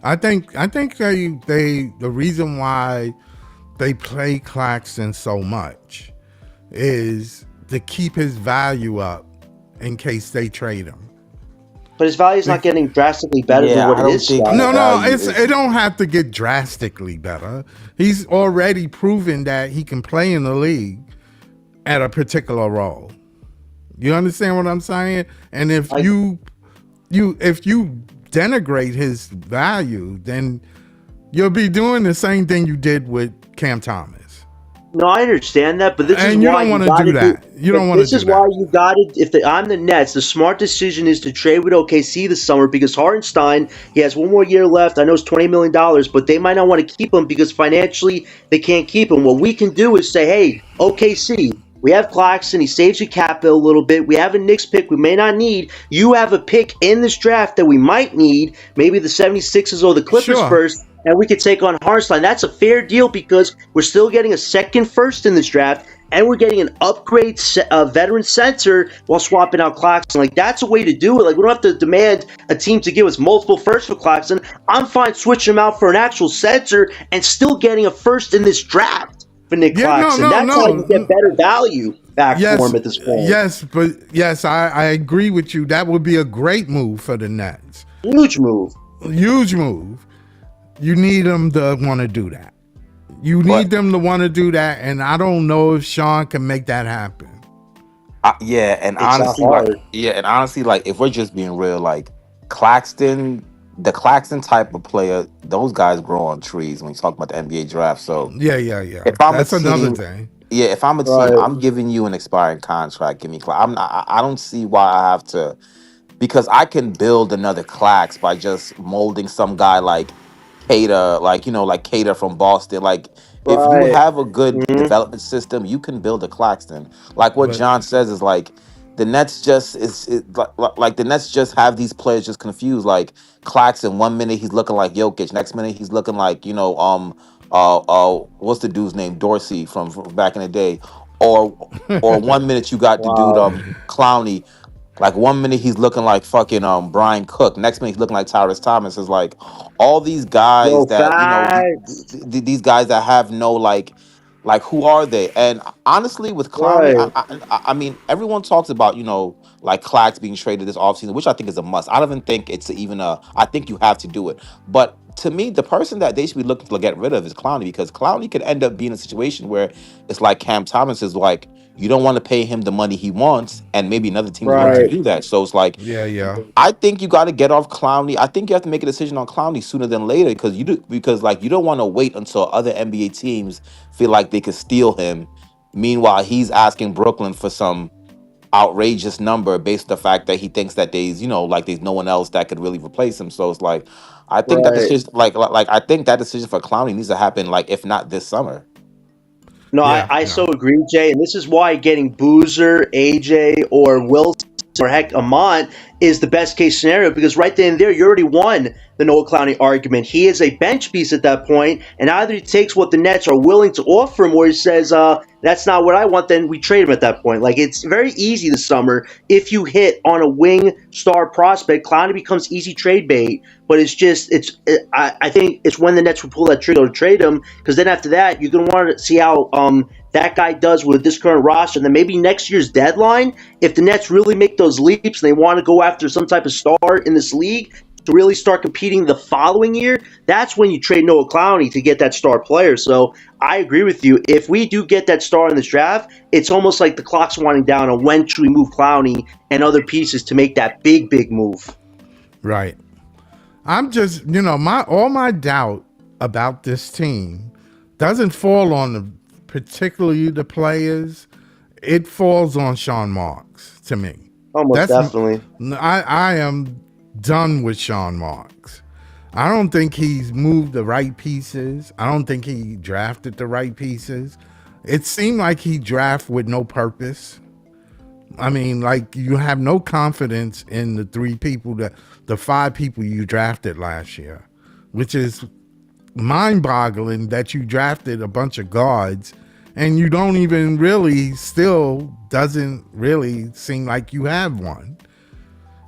I think they the reason why they play Claxton so much is to keep his value up in case they trade him. But his value is not getting drastically better than Yeah, what I it don't is. think- Scott. No, is- it don't have to get drastically better. He's already proven that he can play in the league at a particular role. You understand what I'm saying? And if you denigrate his value, then you'll be doing the same thing you did with Cam Thomas. No, I understand that, but this And is you why don't want to gotta do that. You don't want to do that. This is why you got it. I'm the Nets, the smart decision is to trade with OKC this summer because Hartenstein, he has 1 more year left. I know it's $20 million, but they might not want to keep him because financially they can't keep him. What we can do is say, hey, OKC, we have Claxton. He saves your cap bill a little bit. We have a Knicks pick we may not need. You have a pick in this draft that we might need, maybe the 76ers or the Clippers first, and we could take on Hartenstein. That's a fair deal because we're still getting a second first in this draft, and we're getting an upgrade veteran center while swapping out Claxton. Like, that's a way to do it. Like, we don't have to demand a team to give us multiple firsts for Claxton. I'm fine switching him out for an actual center and still getting a first in this draft for Nick Claxton. That's how you get better value back for him at this point. Yes, I agree with you. That would be a great move for the Nets. Huge move. Huge move. You need them to want to do that. You need them to want to do that, and I don't know if Sean can make that happen. And honestly, like, if we're just being real, like, Claxton the Claxton type of player, those guys grow on trees when you talk about the NBA draft. So Yeah. if I'm a That's another team, thing. yeah, if I'm a team, Right. I'm giving you an expiring contract. Give me I'm not, I don't see why I have to, because I can build another Clax by just molding some guy like Cater, like like Cater from Boston. Like if you Right. have a good Mhm. development system, you can build a Claxton. Like what But John says is like the Nets just like the Nets just have these players just confused. Like Claxton, 1 minute he's looking like Jokic, next minute he's looking like what's the dude's name, Dorsey from back in the day, or 1 minute you got the dude Wow. Clowney, like 1 minute he's looking like fucking Brian Cook. Next minute he's looking like Tyrese Thomas. Is like all these guys Yo, that facts. these guys that have no like who are they? And honestly, with Clowney, Right. I mean everyone talks about like Clax being traded this offseason, which I think is a must. I don't even think it's even a. I think you have to do it. But to me, the person that they should be looking to get rid of is Clowney, because Clowney could end up being in a situation where it's like Cam Thomas is like, you don't want to pay him the money he wants, and maybe another team is willing to Right. right. do that. So it's like, Yeah. I think you got to get off Clowney. I think you have to make a decision on Clowney sooner than later, because like you don't want to wait until other NBA teams feel like they could steal him. Meanwhile, he's asking Brooklyn for some outrageous number based on the fact that he thinks that like there's no one else that could really replace him. So it's like, I think that Right. decision, like I think that decision for Clowney needs to happen, like if not this summer. No, Yeah. I so agree, Jay. And this is why getting Boozer, AJ, or Wilson, or heck, Amont is the best case scenario, because right then and there, you already won the Noah Clowney argument. He is a bench piece at that point, and either he takes what the Nets are willing to offer him, or he says, that's not what I want, then we trade him at that point. Like, it's very easy this summer. If you hit on a wing star prospect, Clowney becomes easy trade bait. But I think it's when the Nets will pull that trigger to trade him, because then after that, you're going to want to see how that guy does with this current roster. And then maybe next year's deadline, if the Nets really make those leaps and they want to go after some type of star in this league to really start competing the following year, that's when you trade Noah Clowney to get that star player. So I agree with you. If we do get that star in this draft, it's almost like the clock's winding down on when should we move Clowney and other pieces to make that big move. Right. I'm just, my doubt about this team doesn't fall on particularly the players. It falls on Sean Marks to me. Almost That's definitely. I am done with Sean Marks. I don't think he's moved the right pieces. I don't think he drafted the right pieces. It seemed like he drafted with no purpose. I mean, like, you have no confidence in the 5 people you drafted last year, which is mind-boggling that you drafted a bunch of guards and you don't even really, still doesn't really seem like you have one.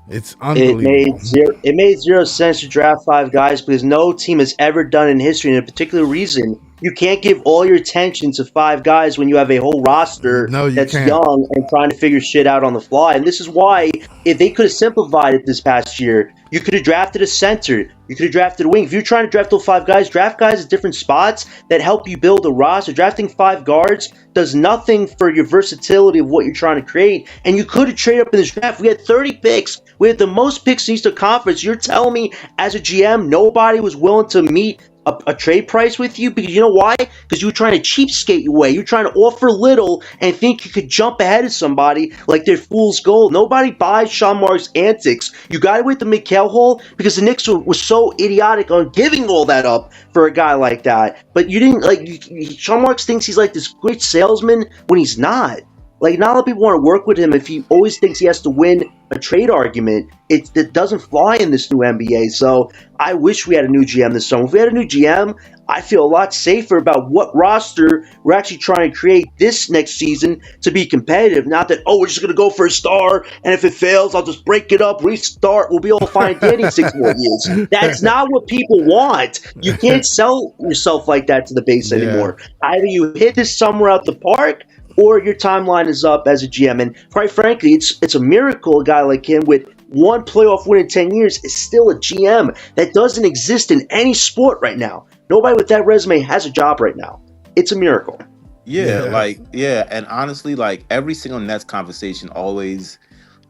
It's unbelievable. It made zero sense to draft 5 guys, because no team has ever done in history. And a particular reason, you can't give all your attention to 5 guys when you have a whole roster No, you that's can't. young and trying to figure shit out on the fly. And this is why, if they could have simplified it this past year, you could have drafted a center. You could have drafted a wing. If you're trying to draft those 5 guys, draft guys at different spots that help you build a roster. Drafting 5 guards does nothing for your versatility of what you're trying to create. And you could have traded up in this draft. We had 30 picks. We had the most picks in Eastern Conference. You're telling me, as a GM, nobody was willing to meet a trade price with you? Because you know why? Because you were trying to cheapskate your way. You're trying to offer little and think you could jump ahead of somebody like they're fool's gold. Nobody buys Sean Marks' antics. You got away with the Mikal Hall because the Knicks were so idiotic on giving all that up for a guy like that. But you didn't, Sean Marks thinks he's like this great salesman when he's not. Like, not a lot of people want to work with him if he always thinks he has to win a trade argument. It doesn't fly in this new NBA. So I wish we had a new GM this summer. If we had a new GM, I feel a lot safer about what roster we're actually trying to create this next season to be competitive. Not that, we're just going to go for a star, and if it fails, I'll just break it up, restart, we'll be all fine and dandy 6 more years. That's not what people want. You can't sell yourself like that to the base anymore. Either you hit this summer out the park, or your timeline is up as a GM. And quite frankly, it's a miracle a guy like him with 1 playoff win in 10 years is still a GM. That doesn't exist in any sport right now. Nobody with that resume has a job right now. It's a miracle. Yeah, and honestly, like every single Nets conversation always,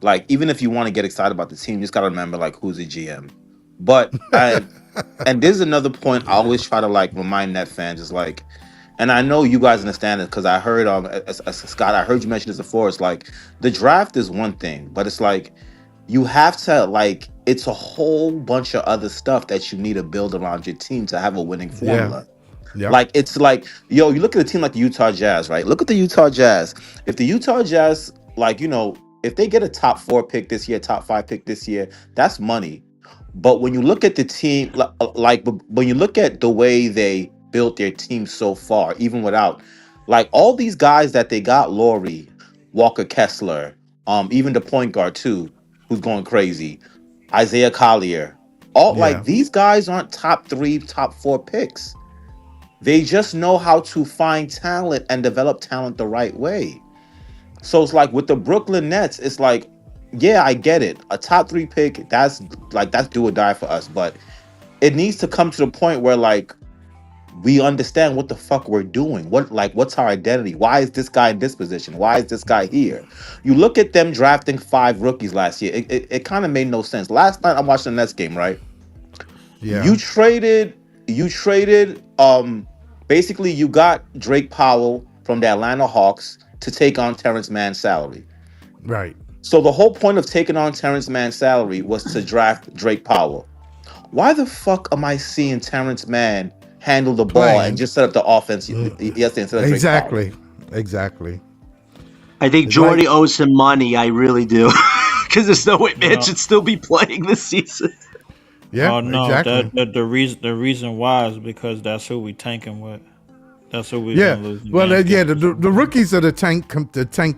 like, even if you want to get excited about the team, you just gotta remember like who's the GM. But and there's another point I always try to like remind Net fans is like, and I know you guys understand it because I heard Scott, I heard you mention this before. It's like the draft is one thing, but it's like you have to like it's a whole bunch of other stuff that you need to build around your team to have a winning Yeah. formula. Yep. Like it's like, yo, you look at a team like the Utah Jazz, right? Look at the Utah Jazz. If the Utah Jazz, like, if they get a top 4 pick this year, top 5 pick this year, that's money. But when you look at the team, when you look at the way they built their team so far, even without like all these guys that they got, Laurie, Walker Kessler, even the point guard too, who's going crazy, Isaiah Collier, all like Yeah. these guys aren't top 3, top 4 picks. They just know how to find talent and develop talent the right way. So it's like with the Brooklyn Nets, it's like, yeah, I get it. A top 3 pick, that's do or die for us. But it needs to come to the point where like we understand what the fuck we're doing. What's our identity? Why is this guy in this position? Why is this guy here? You look at them drafting 5 rookies last year. It kind of made no sense. Last night I'm watching the Nets game, right? Yeah. You traded basically you got Drake Powell from the Atlanta Hawks to take on Terrence Mann's salary. Right. So the whole point of taking on Terrence Mann's salary was to draft Drake Powell. Why the fuck am I seeing Terrence Mann handle the ball Playing. and just set up the offense yesterday instead of Drake Powell? Exactly. I think It's Jordy like- owes him money. I really do. Because there's no way man No. should still be playing this season. Yeah. Oh no, Exactly. the reason why is because that's who we tanking with. That's who we Yeah. losing. Well, games yeah. with. The rookies are the tank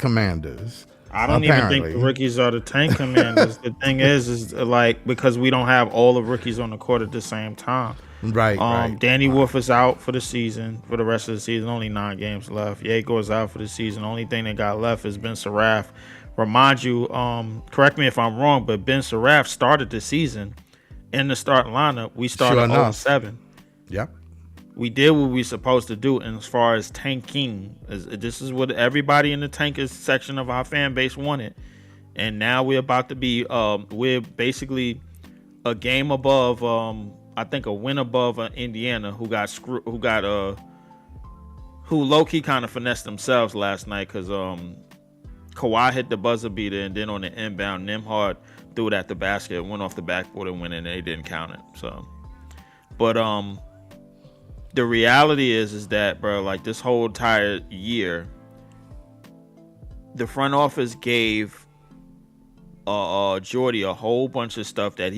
commanders. I don't even think apparently. the rookies are the tank commanders. The thing is like because we don't have all the rookies on the court at the same time. Right. Danny Wolf is out for the season, for the rest of the season. Only 9 games left. Yeager is out for the season. Only thing that got left is Ben Saraf. Remind you, correct me if I'm wrong, but Ben Saraf started the season in the starting lineup. We started Sure enough. 0-7. Yep. We did what we supposed to do. And as far as tanking, this is what everybody in the tankers section of our fan base wanted. And now we're about to be, we're basically a game above, I think a win above Indiana, who low-key kind of finessed themselves last night because Kawhi hit the buzzer beater, and then on the inbound, Nembhard threw it at the basket, went off the backboard and went in, and they didn't count it. So, but the reality is that, bro, like this whole entire year, the front office gave Jordy a whole bunch of stuff that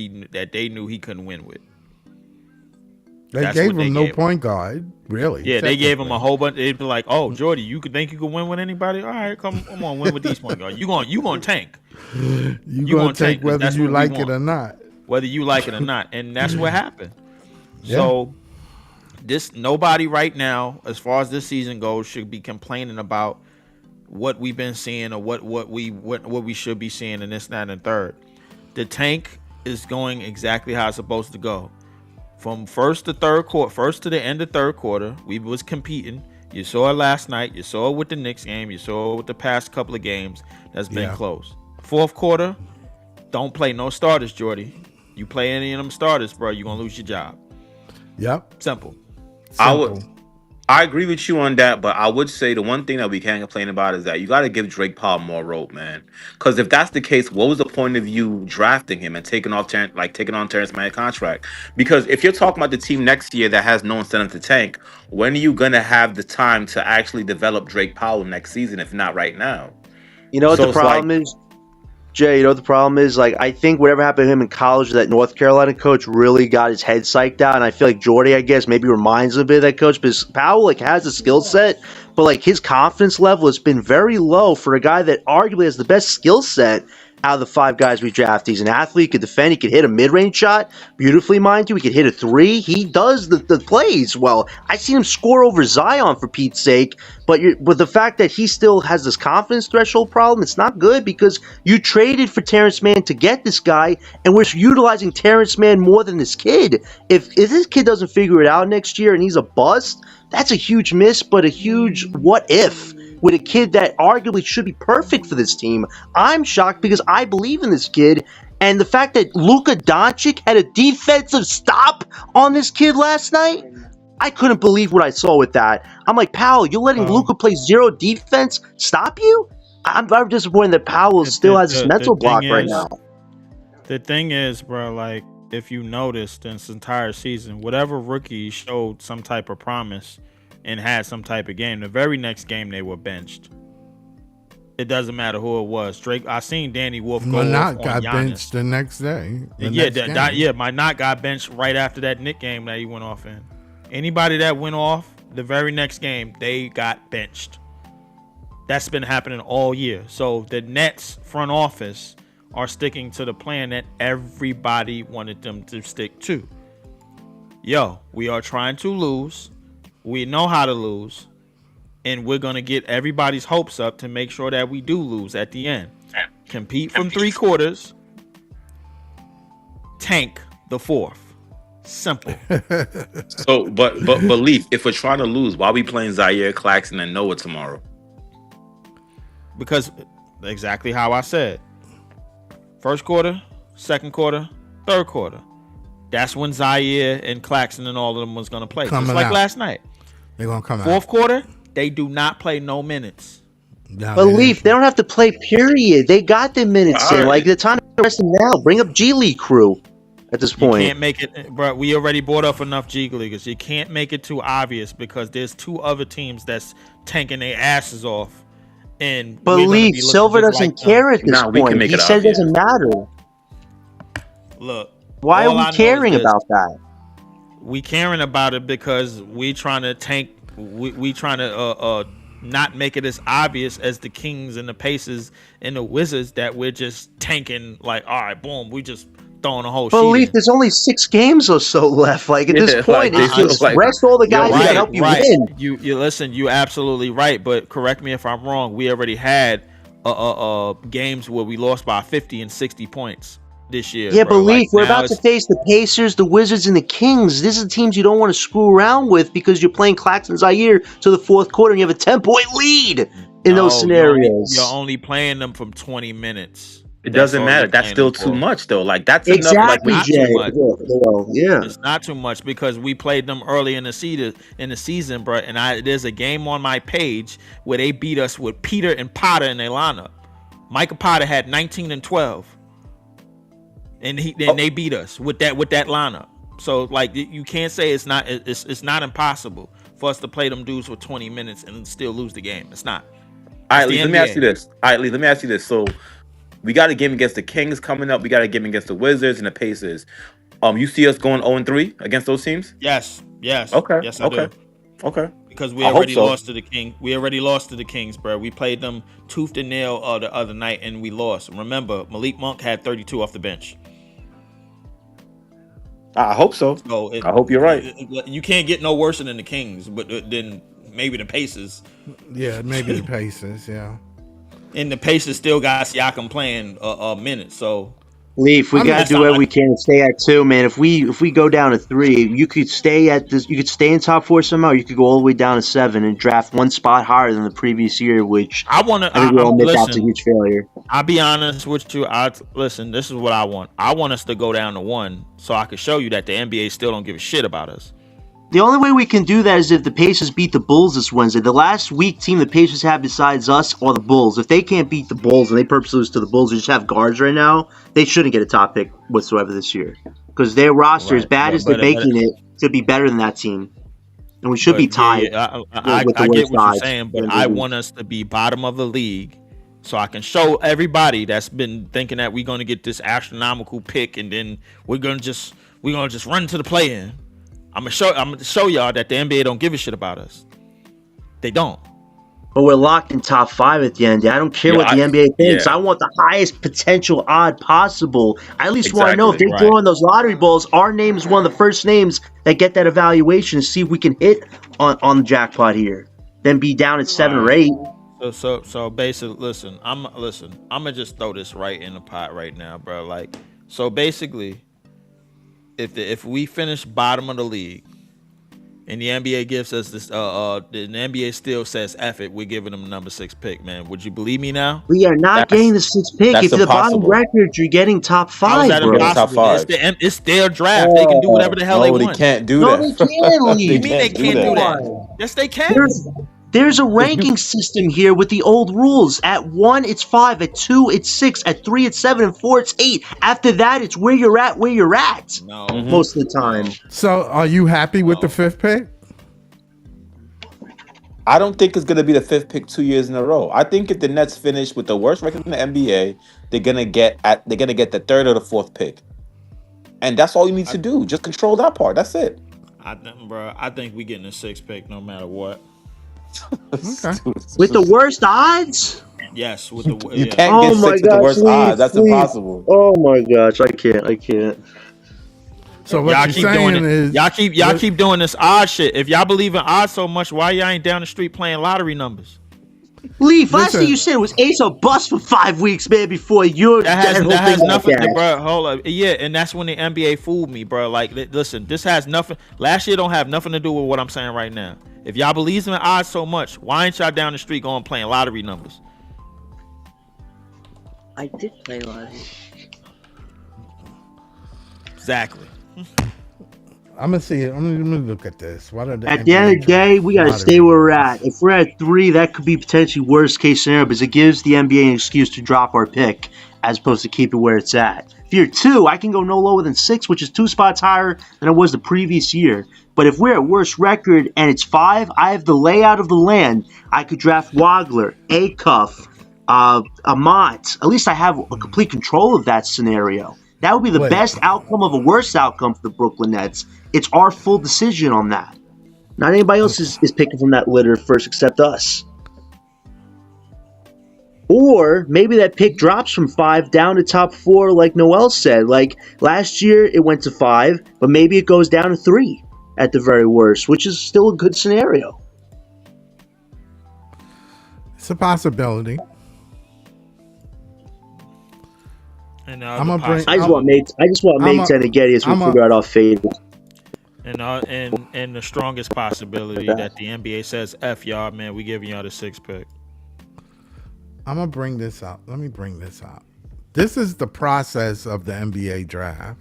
they knew he couldn't win with. They That's gave what they him no gave point guard, really. Yeah, they gave him a technically. whole bunch. They'd be like, "Oh, Jordy, you think you could win with anybody? All right, come on, win with these point guards. You gonna tank, You gonna tank, take whether that's you what we like it want. or not. whether you like it or not." And that's what happened. Yeah. So nobody right now, as far as this season goes, should be complaining about what we've been seeing or what we should be seeing in this, that, and third. The tank is going exactly how it's supposed to go. From first to the end of third quarter, we was competing. You saw it last night. You saw it with the Knicks game. You saw it with the past couple of games. That's been Yeah. close. Fourth quarter, don't play no starters, Jordy. You play any of them starters, bro, you're gonna lose your job. Yep. Simple. I agree with you on that, but I would say the one thing that we can't complain about is that you got to give Drake Powell more rope, man. Because if that's the case, what was the point of you drafting him and taking on Terrence Mann's contract? Because if you're talking about the team next year that has no incentive to tank, when are you gonna have the time to actually develop Drake Powell next season? If not right now, You know what So the it's problem is? Jay, you know what the problem is? Like, I think whatever happened to him in college, that North Carolina coach really got his head psyched out. And I feel like Jordy, I guess, maybe reminds him a bit of that coach. Because Powell, like, has the skill set, but, like, his confidence level has been very low for a guy that arguably has the best skill set out of the 5 guys we draft. He's an athlete, he could defend, he could hit a mid-range shot beautifully, mind you. He could hit a 3. He does the plays well. I've seen him score over Zion, for Pete's sake. But the fact that he still has this confidence threshold problem, it's not good because you traded for Terrence Mann to get this guy, and we're utilizing Terrence Mann more than this kid. If this kid doesn't figure it out next year and he's a bust, that's a huge miss, but a huge what if with a kid that arguably should be perfect for this team. I'm shocked because I believe in this kid, And the fact that Luka Doncic had a defensive stop on this kid last night, I couldn't believe what I saw with that. I'm like, Powell, you're letting Luka play zero defense stop you? I'm very disappointed that Powell still has his mental block right now. The thing is, bro, like, if you noticed this entire season, whatever rookie showed some type of promise and had some type of game, the very next game they were benched. It doesn't matter who it was. Drake, I seen Danny Wolf go off on got Giannis. benched the next day. Minot got benched right after that Knick game that he went off in. Anybody that went off the very next game, they got benched. That's been happening all year. So the Nets front office are sticking to the plan that everybody wanted them to stick to. Yo, we are trying to lose. We know how to lose. And we're going to get everybody's hopes up to make sure that we do lose at the end. Compete from 3 quarters. Tank the 4th. Simple. So, but Leaf, if we're trying to lose, why are we playing Zaire, Claxton, and Noah tomorrow? Because exactly how I said. First quarter, second quarter, third quarter. That's when Zaire and Claxton and all of them was going to play. Just like last night. They're going to come out. Fourth quarter, they do not play no minutes. No, But Leaf, they don't have to play, period. They got the minutes in. Right. Like, the time to rest them now. Bring up G League crew at this point. You can't make it, bro. We already bought up enough G Leaguers. You can't make it too obvious because there's 2 other teams that's tanking their asses off. And But Leaf, Silver doesn't care at this point. He said it doesn't matter. Look. Why are we caring about that? We caring about it because we trying to tank. We trying to not make it as obvious as the Kings and the Pacers and the Wizards that we're just tanking. Like, all right, boom, we just throwing a whole. But Leaf, there's only 6 games or so left. Like at this point, it's just rest all the guys that help you win. You listen. You absolutely right. But correct me if I'm wrong. We already had games where we lost by 50 and 60 points. This year, yeah, but Leaf, we're about to face the Pacers, the Wizards, and the Kings. These are teams you don't want to screw around with because you're playing Claxton Zaire to the 4th quarter and you have a 10-point lead in those scenarios. You're only playing them from 20 minutes. It doesn't matter. That's still too much, though. Like that's exactly, enough. Like, yeah, it's not too much because we played them early in the season, bro. And there's a game on my page where they beat us with Peter and Potter in their lineup. Micah Potter had 19 and 12. And they beat us with that lineup. So like you can't say it's not impossible for us to play them dudes for 20 minutes and still lose the game. It's not. All right, Lee, let me ask you this. Let me ask you this. So we got a game against the Kings coming up. We got a game against the Wizards and the Pacers. You see us going 0-3 against those teams? Yes. Okay. Yes, I do. Okay. Because we already lost to the King. We already lost to the Kings, bro. We played them tooth and nail the other night and we lost. Remember, Malik Monk had 32 off the bench. I hope so. I hope you're right. You can't get no worse than the Kings, but then maybe the Pacers. Yeah, maybe the Pacers. Yeah, and the Pacers still got Siakam playing a minute. So Leaf, we got to do whatever we can to stay at 2, man. If we go down to 3, you could stay at this. You could stay in top 4 somehow. You could go all the way down to 7 and draft 1 spot higher than the previous year, which I think we all admit that's a huge failure. I'll be honest with you. Listen. This is what I want. I want us to go down to 1, so I can show you that the NBA still don't give a shit about us. The only way we can do that is if the Pacers beat the Bulls this Wednesday. The last weak team the Pacers have besides us are the Bulls. If they can't beat the Bulls and they purposely lose to the Bulls, they just have guards right now, they shouldn't get a top pick whatsoever this year. Because their roster, as bad as they're making it, should be better than that team. And we should be tied. I get what you're saying, but I want us to be bottom of the league so I can show everybody that's been thinking that we're going to get this astronomical pick and then we're going to just run to the play-in. I'm gonna show y'all that the NBA don't give a shit about us. They don't. But we're locked in top 5 at the end. I don't care what the NBA thinks. I want the highest potential odd possible. I at least want to know if they're throwing those lottery balls, our name is one of the first names that get that evaluation to see if we can hit on the jackpot here. Then be down at 7 or 8. So basically, listen. I'm gonna just throw this right in the pot right now, bro. Like, so basically, if we finish bottom of the league, and the NBA gives us this, the NBA still says, F it, we're giving them number 6 pick, man. Would you believe me now? We are not getting That's the 6th pick. that's If you're the bottom impossible. record, you're getting top How is 5, that You're getting bro. top impossible? five. It's their draft. They can do whatever Oh, the hell they No, they want. can't do no, that. they can They What do you leave. mean they can't do can't Come do that. that? on. Yes, they can. There's a ranking system here with the old rules. At 1, it's 5. At 2, it's 6. At 3, it's 7. And 4, it's 8. After that, it's where you're at, No, most of the time. no. So, are you happy with the 5th pick? I don't think it's gonna be the 5th pick 2 years in a row. I think if the Nets finish with the worst record in the NBA, they're gonna get the 3rd or the 4th pick, and that's all you need to do. Just control that part. That's it. I think we getting a 6 pick no matter what. Okay. With the worst odds? Yes, with the You yeah. can't Oh get my 6 with the gosh, worst please, odds. That's please. impossible. Oh my gosh, I can't. So what Y'all you're keep doing saying it. is Y'all keep doing this odd shit. If y'all believe in odds so much, why y'all ain't down the street playing lottery numbers? Leaf, last Listen. thing you said was Ace or bust for 5 weeks, man, before your That has whole nothing, thing got cashed. bro. Hold up, yeah, and that's when the NBA fooled me, bro. Like, listen, this has nothing. Last year don't have nothing to do with what I'm saying right now. If y'all believe in odds so much, why ain't y'all down the street going playing lottery numbers? I did play lottery. Exactly. I'm gonna see it. I'm gonna look at this. What are the At the end of the day, we gotta stay where we're at. If we're at 3, that could be potentially worst case scenario because it gives the NBA an excuse to drop our pick as opposed to keep it where it's at. If you're 2, I can go no lower than 6, which is 2 spots higher than it was the previous year. But if we're at worst record and it's 5, I have the layout of the land. I could draft Wagler, Acuff, Amont. At least I have a complete control of that scenario. That would be the Wait. best outcome of a worst outcome for the Brooklyn Nets. It's our full decision on that. Not anybody else is picking from that litter first except us. Or maybe that pick drops from 5 down to top 4 like Noel said. Like last year it went to 5, but maybe it goes down to 3 at the very worst, which is still a good scenario. It's a possibility. And I'm gonna bring- I just want Nate to get it so we figure out our fate. and the strongest possibility that the NBA says, F y'all, man, we giving y'all the 6 pick. I'm gonna bring this up. Let me bring this up. This is the process of the NBA draft.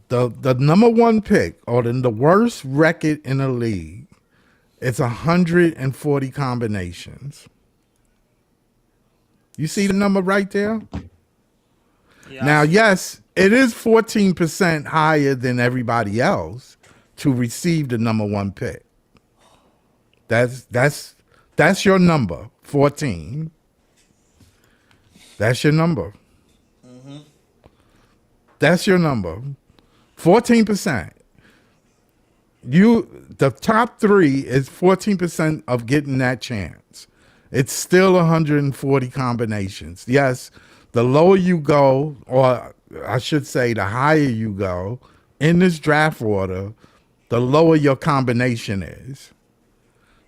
The number 1 pick, or the worst record in the league, it's 140 combinations. You see the number right there? Yeah, Now, yes, it is 14% higher than everybody else to receive the number 1 pick. That's your number, 14. That's your number. That's your number. 14%. The top 3 is 14% of getting that chance. It's still 140 combinations. Yes, the lower you go, or I should say the higher you go in this draft order, the lower your combination is.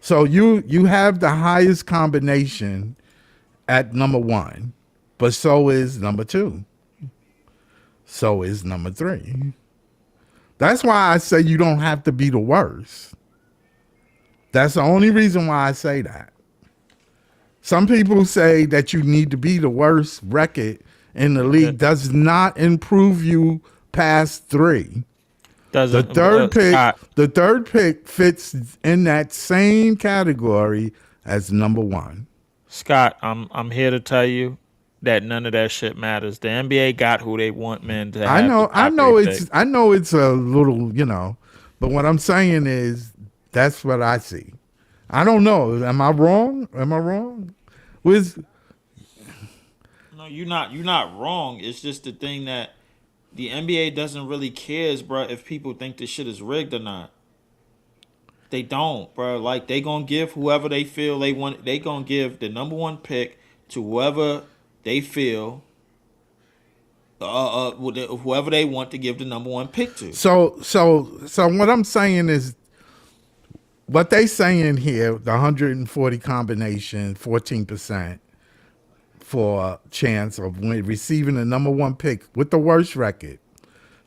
So you have the highest combination at number 1, but so is number 2. So is number 3. That's why I say you don't have to be the worst. That's the only reason why I say that. Some people say that you need to be the worst record in the league. Does not improve you past 3. The third pick fits in that same category as number 1. Scott, I'm here to tell you that none of that shit matters. The NBA got who they want, man. To have I know it's a little, but what I'm saying is that's what I see. I don't know. Am I wrong? No, you're not wrong. It's just the thing that the NBA doesn't really cares, bro, if people think this shit is rigged or not. They don't, bro. Like, they gonna give whoever they feel they want. They gonna give the number 1 pick to whoever they feel, whoever they want to give the number 1 pick to. So what I'm saying is, what they saying here, the 140 combination, 14% for a chance of receiving the number 1 pick with the worst record.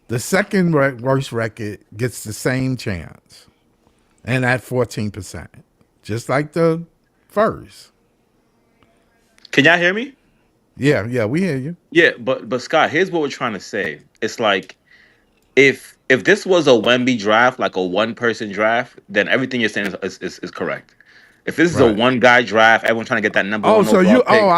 The second worst record gets the same chance, and at 14%, just like the first. Can y'all hear me? Yeah, we hear you. Yeah, but Scott, here's what we're trying to say. It's like if this was a Wemby draft, like a one person draft, then everything you're saying is correct. If this is a Right. one guy draft, everyone trying to get that number Oh, one so overall you? pick.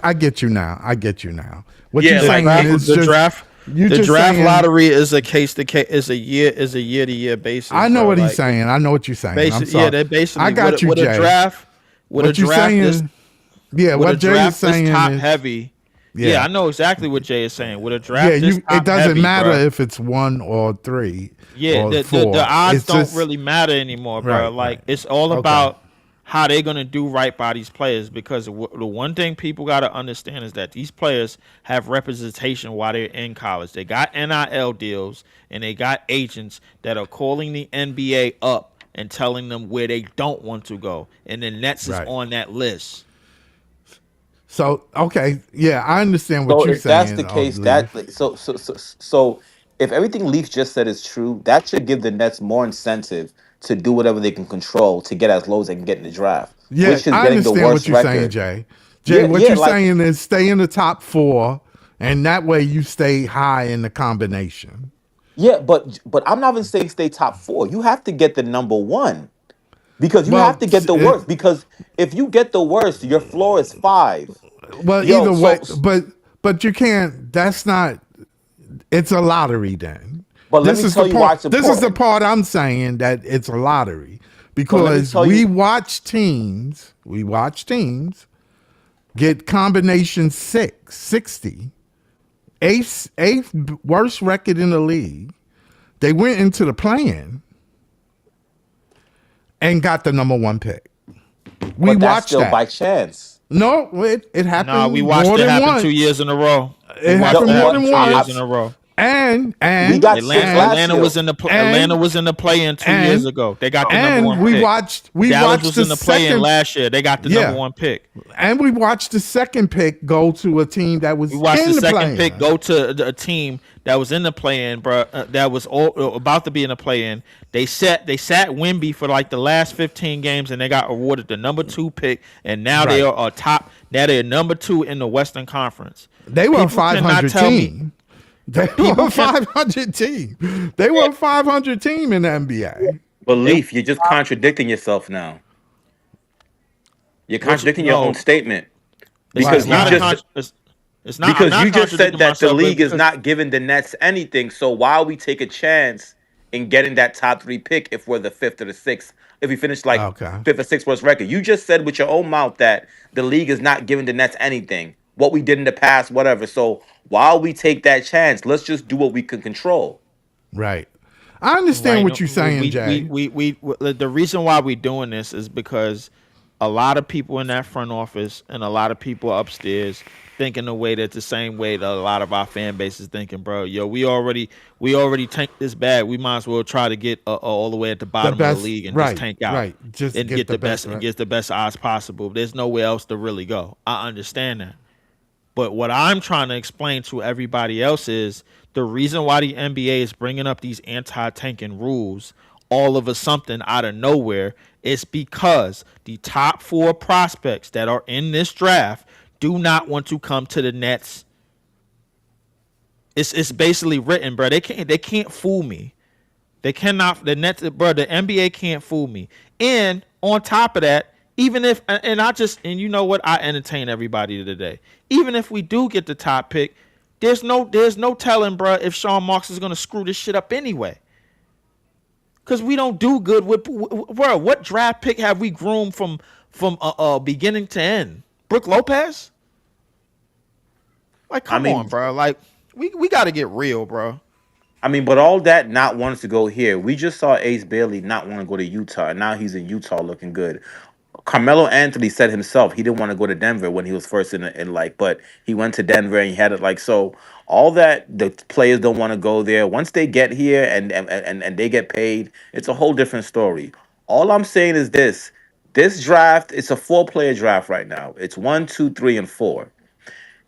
I get you now. I get you now. What you Yeah, The like saying draft, is the just draft, you the just draft saying. lottery is a case to case, is a year to year basis. I know Bro. what he's Like saying. I know what you're saying. I'm yeah, sorry. they I basically got you, with a Jay. draft, with a What you draft this saying? Yeah, with a what Jay is draft this saying top is heavy. Yeah, yeah, I know exactly what Jay is saying. With a yeah. draft this It top doesn't heavy, matter bro. if it's 1 or 3 Yeah, or the 4. odds It's don't just really matter anymore, bro. right, Like right. it's all Okay, about how they're gonna do right by these players. Because the one thing people gotta understand is that these players have representation while they're in college. They got NIL deals and they got agents that are calling the NBA up and telling them where they don't want to go, and the Nets is right. on that list. So okay, yeah, I understand what So you're if that's the saying, case, that Leaf. so if everything Leaf just said is true, that should give the Nets more incentive to do whatever they can control to get as low as they can get in the draft, Yeah, which is I getting the understand what worst you're saying, record. Jay. Jay, Yeah, what yeah, you're like saying is stay in the top 4, and that way you stay high in the combination. yeah, but I'm not even saying stay top four. You have to get the number one because you have Well, to get the worst. Because if you get the worst, your floor is five. Yo, either way, so but you can't. That's not. It's a lottery. Then but let me tell you why it's This is the important. part I'm saying that it's a lottery But let me because tell you, we watch teams get combination 60, eighth worst record in the league. They went into the play-in and got the number 1 pick. We but that's watched still that. by chance. No, it Nah, we happened watched more it than happen once. 2 years in a row. We It watched No, it happened more what happen than two years once. in a row. we got six Atlanta, last Atlanta year. was in the And Atlanta was in the play-in 2 years and ago. They got the number and one we pick. watched Dallas was the in the play-in second last year. They got the number yeah, one pick. and we watched the second pick go to a team that We was watched the in the second pick play-in. go to a team that was in the play-in, bro. That was about to be in the play-in. They sat Wemby for like the last 15 games, and they got awarded the number 2 pick, and now they Right. are top. Now they're number 2 in the Western Conference. They were a People cannot 500 tell me. team. They were a 500 team. They were a 500 team in the NBA. Belief, you're just contradicting yourself now. You're contradicting your own No, statement it's because you not a just it's not. I'm because not you just said contradicting that the myself, but league is because not giving the Nets anything. So why we take a chance in getting that top three pick if we're the fifth or the sixth? If we finish like Okay. fifth or sixth worst record, you just said with your own mouth that the league is not giving the Nets anything. What we did in the past, whatever. So while we take that chance, let's just do what we can control. Right. I understand right, what you're saying, Jay. the reason why we're doing this is because a lot of people in that front office and a lot of people upstairs thinking the way that the same way that a lot of our fan base is thinking, bro. Yo, we already tanked this bad. We might as well try to get all the way at the The bottom of best, the league and right, just tank out right. Just and get get the the best best, and right. get the best odds possible. There's nowhere else to really go. I understand that. But what I'm trying to explain to everybody else is the reason why the NBA is bringing up these anti-tanking rules all of a something out of nowhere is because the top 4 prospects that are in this draft do not want to come to the Nets. It's basically written, bro. They can't fool me. They cannot. The Nets, bro. The NBA can't fool me. And on top of that, even if and you know what, I entertain everybody today. Even if we do get the top pick, there's no telling, bro, if Sean Marks is gonna screw this shit up anyway. Cause we don't do good with bro. What draft pick have we groomed from beginning to end? Brooke Lopez? Like, I come mean, on, bro. Like, we got to get real, bro. but all that not wanting to go here. We just saw Ace Bailey not want to go to Utah, and now he's in Utah looking good. Carmelo Anthony said himself he didn't want to go to Denver when he was first in like, but he went to Denver and he had it like so. All that the players don't want to go there. Once they get here and they get paid, it's a whole different story. All I'm saying is this: this draft, it's a 4-player draft right now. It's 1, 2, 3, and 4.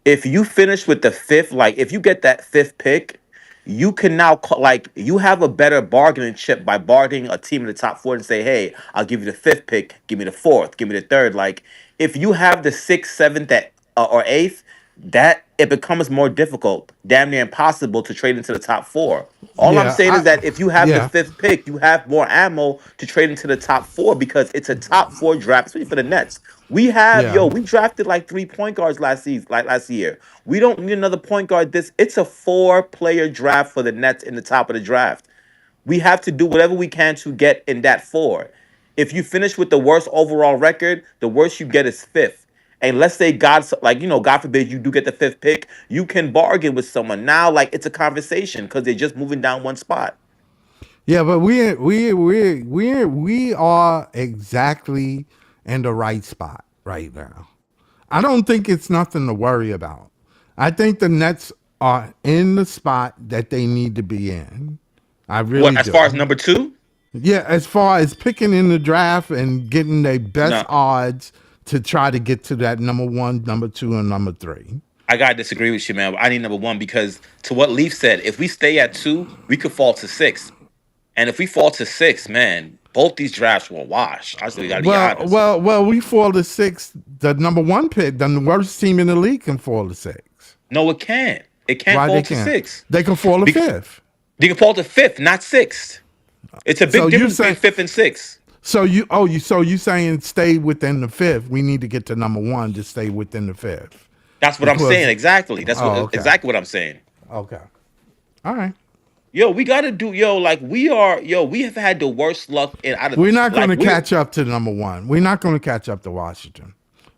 If you finish with the fifth, like if you get that fifth pick, you can now like you have a better bargaining chip by bargaining a team in the top four and say, hey, I'll give you the fifth pick, give me the fourth, give me the third. Like if you have the sixth, seventh, or eighth, that it becomes more difficult, damn near impossible to trade into the top four. All I'm Yeah, saying is that if you have the yeah, fifth pick, you have more ammo to trade into the top four because it's a top four draft, especially for the Nets. yeah, We drafted like 3 point guards last season, like last year. We don't need another point guard. It's a 4 player draft for the Nets in the top of the draft. We have to do whatever we can to get in that four. If you finish with the worst overall record, the worst you get is fifth. And let's say God forbid you do get the fifth pick, you can bargain with someone. Now, like it's a conversation because they're just moving down one spot. yeah. But we are exactly in the right spot right now. I don't think it's nothing to worry about. I think the Nets are in the spot that they need to be in. I What really as far as do. number two? Yeah, as far as picking in the draft and getting their best No, odds to try to get to that number one, number two, and number three. I gotta disagree with you, man. I need number one because to what Leaf said, if we stay at two, we could fall to six. And if we fall to six, man, both these drafts will wash. I still gotta be Well, honest. well, well. We fall to six. The number one pick, the worst team in the league, can fall to six. No, it can't. It can't Why fall they to can't? six. They can fall to Be- fifth. They can fall to fifth, not sixth. It's a So big you difference between say fifth and sixth. so you saying stay within the fifth? We need to get to number one to stay within the fifth That's what I'm because. saying. Exactly. That's Oh, what okay, exactly what I'm saying. okay, all right. Yo, we gotta do like we have had the worst luck in out of We're not going like to we catch up to number one. We're not going to catch up to Washington.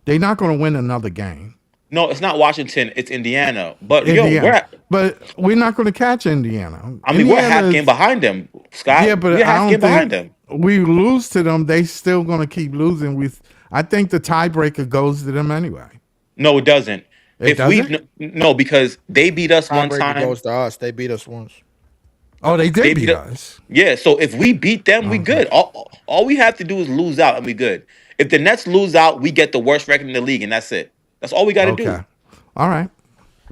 They're not going to win another game. no, it's not Washington, it's Indiana. But Indiana, but we're not going to catch Indiana. we're a Indiana half game is, behind them, Scott. yeah, We're but a I half don't game behind think them. we lose to them. They still going to keep losing. I think the tiebreaker goes to them anyway. No, it doesn't. It If we doesn't. no, because they beat us one Tiebreaker time. goes to us. They beat us once. Oh, they They did beat beat us. us. Yeah, so if we beat them, we Okay. good. All we have to do is lose out and we good. If the Nets lose out, we get the worst record in the league, and that's it. That's all we got to do. Okay. All right.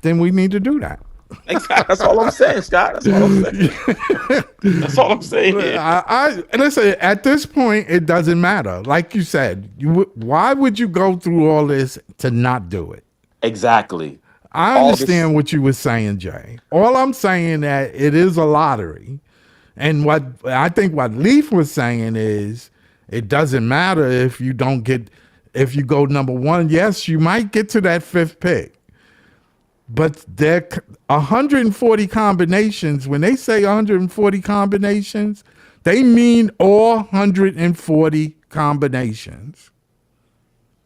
Then we need to do that. Exactly. That's all I'm saying, Scott. That's all I'm saying. That's all I'm saying. Here. I listen. At this point, it doesn't matter. Like you said, why would you go through all this to not do it? Exactly. I All this. understand what you were saying, Jay. All I'm saying that it is a lottery, and what I think what Leaf was saying is it doesn't matter if you don't get if you go number one. Yes, you might get to that fifth pick, but there 140 combinations. When they say 140 combinations, they mean all 140 combinations.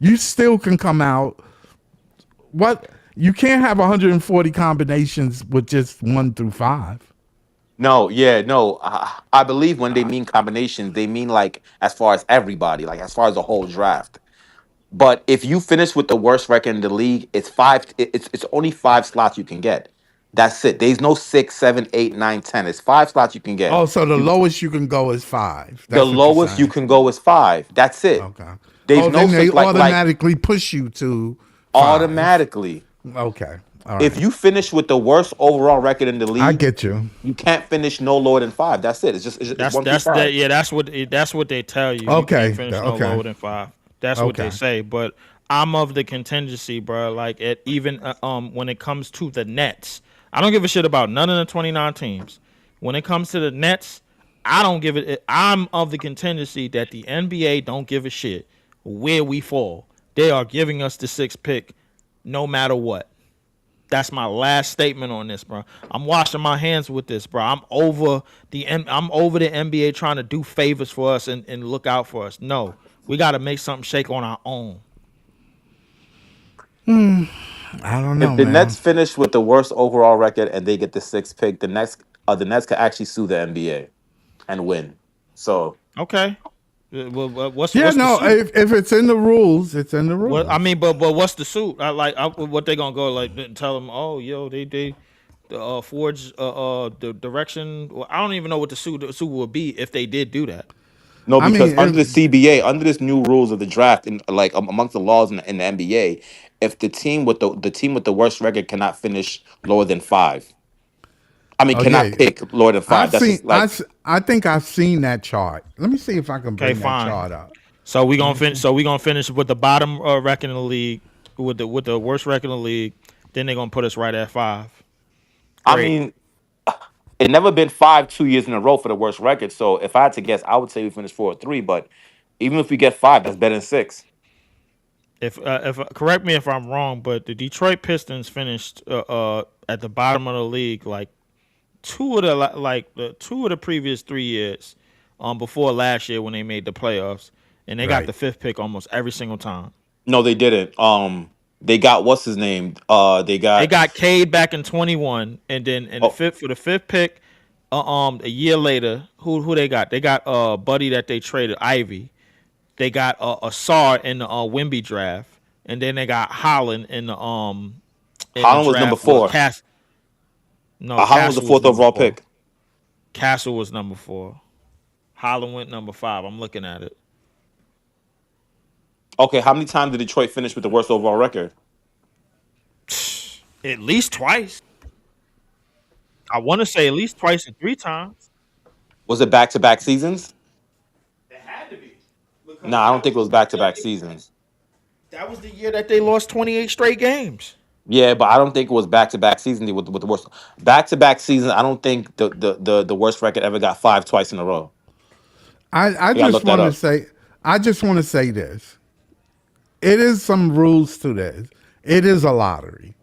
You still can come out. What you can't have 140 combinations with just 1 through 5. No, yeah, no. I believe when they mean combinations, they mean like as far as everybody, like as far as the whole draft. But if you finish with the worst record in the league, it's five. It's only 5 slots you can get. That's it. There's no six, seven, eight, nine, 10. It's 5 slots you can get. Oh, so the You lowest you can go is 5. the That's what you're lowest you saying. can go is five. That's it. Okay. There's Oh, no then they such like automatically push you to 5. automatically. Okay. All If right. you finish with the worst overall record in the I league, get you. you can't finish no lower than five. That's it. It's one through That's that. five. Yeah, that's what they tell you. You Okay. can't finish no Okay. lower than 5. That's what they Okay. say. But I'm of the contingency, bro. Like even when it comes to the Nets, I don't give a shit about none of the 29 teams. When it comes to the Nets, I don't give it. I'm of the contingency that the NBA don't give a shit where we fall. They are giving us the 6th pick, no matter what. That's my last statement on this, bro. I'm washing my hands with this, bro. I'm over the NBA trying to do favors for us and look out for us. No, we got to make something shake on our own. I don't know, If the man. Nets finish with the worst overall record and they get the 6th pick, the Nets can actually sue the NBA and win. So Okay. Well, what's Yeah, what's no, the suit? if it's in the rules, it's in the rules. What I mean, but what's the suit? What they gonna go like tell them? Oh, yo, they forge the direction. Well, I don't even know what the suit would be if they did do that. no, I because mean, under the CBA, under this new rules of the draft, in like amongst the laws in the NBA, if the team with the worst record cannot finish lower than five, I mean, Oh cannot yeah, pick lower than five. I've That's seen. just like I think I've seen that chart. Let me see if I can Okay, bring that fine. chart up. So we Let gonna me finish. see. So we gonna finish with the bottom record in the league, with the worst record in the league. Then they're gonna put us right at 5. I Great. mean, it never been 5 2 years in a row for the worst record. So if I had to guess, I would say we finished 4 or 3. But even if we get 5, that's better than 6. If correct me if I'm wrong, but the Detroit Pistons finished at the bottom of the league like two of the previous 3 years, before last year when they made the playoffs, and they got Right. the 5th pick almost every single time. No, they didn't. They got what's his name? They They got got Cade back in 21, and then in the oh fifth for the 5th pick, a year later, who they got? They got Buddy that they traded, Ivy. They got a Sar in the Wimby draft, and then they got Holland in the Holland was number draft for 4. Cass. No, Holland was the Castle was fourth number overall 4. pick. Castle was number 4. Holland went number 5. I'm looking at it. Okay, how many times did Detroit finish with the worst overall record? At least twice. I want to say at least twice and 3 times. Was it back to back seasons? It had to be, No, because I don't think it was back to back seasons. that was the year that they lost 28 straight games. Yeah, but I don't think it was back to back seasons with the worst back to back seasons. I don't think the worst record ever got 5 twice in a row. I You gotta just look that want to up. say. I just want to say this. It is some rules to this. It is a lottery.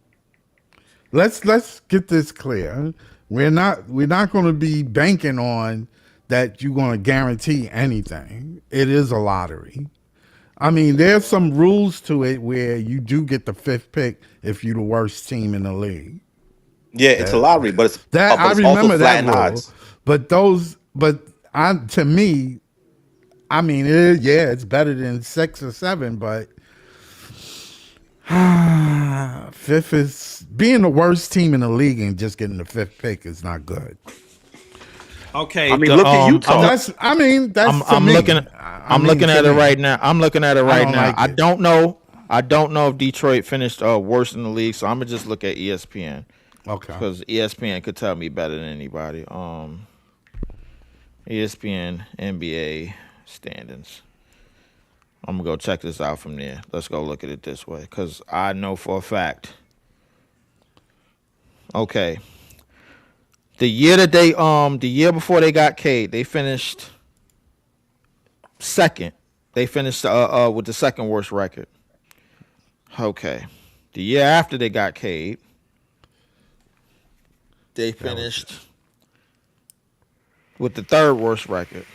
Let's get this clear. We're not going to be banking on that you're going to guarantee anything. It is a lottery. I mean, there's some rules to it where you do get the 5th pick if you're the worst team in the league. Yeah, it's a lottery, That I but it's also remember that flattened rule. odds. To me, I mean, it's better than 6 or 7, but 5th is being the worst team in the league and just getting the 5th pick is not good. Okay, I mean, look at Utah. That's to I'm me. looking. I'm looking at it right now. now. I'm looking at it right don't now. like I it. don't know. I don't know if Detroit finished worse in the league, so I'm gonna just look at ESPN Okay. because ESPN could tell me better than anybody. ESPN NBA standings. I'm gonna go check this out from there. Let's go look at it this way because I know for a fact. Okay. The year before they got Cade, they finished second. They finished with the second worst record. Okay. The year after they got Cade, they finished with the third worst record.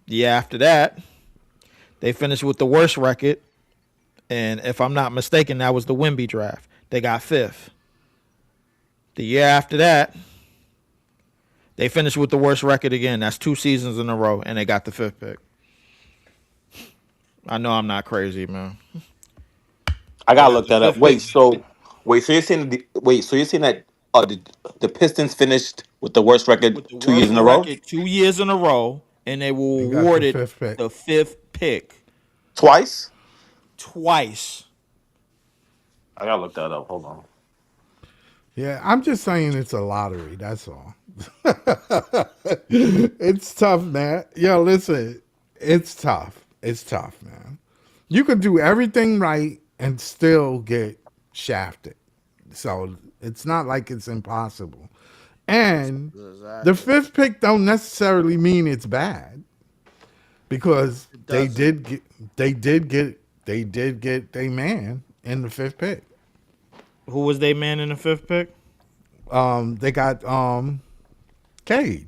The year after that, they finished with the worst record. And if I'm not mistaken, that was the Wimby draft. They got 5th. The year after that, they finished with the worst record again. That's 2 seasons in a row, and they got the 5th pick. I know I'm not crazy, man. I They gotta got look the that up. 5th pick. So you're saying that the Pistons finished with the worst record With the 2 years worst in a row? record 2 years in a row, and they were They got the awarded 5th pick. the 5th pick Twice? twice. I gotta look that up. Hold on. Yeah, I'm just saying it's a lottery. That's all. It's tough, man. Yo, listen, it's tough. It's tough, man. You could do everything right and still get shafted. So it's not like it's impossible. And the 5th pick don't necessarily mean it's bad because they did get their man in the 5th pick. Who was they man in the 5th pick? They got Cade.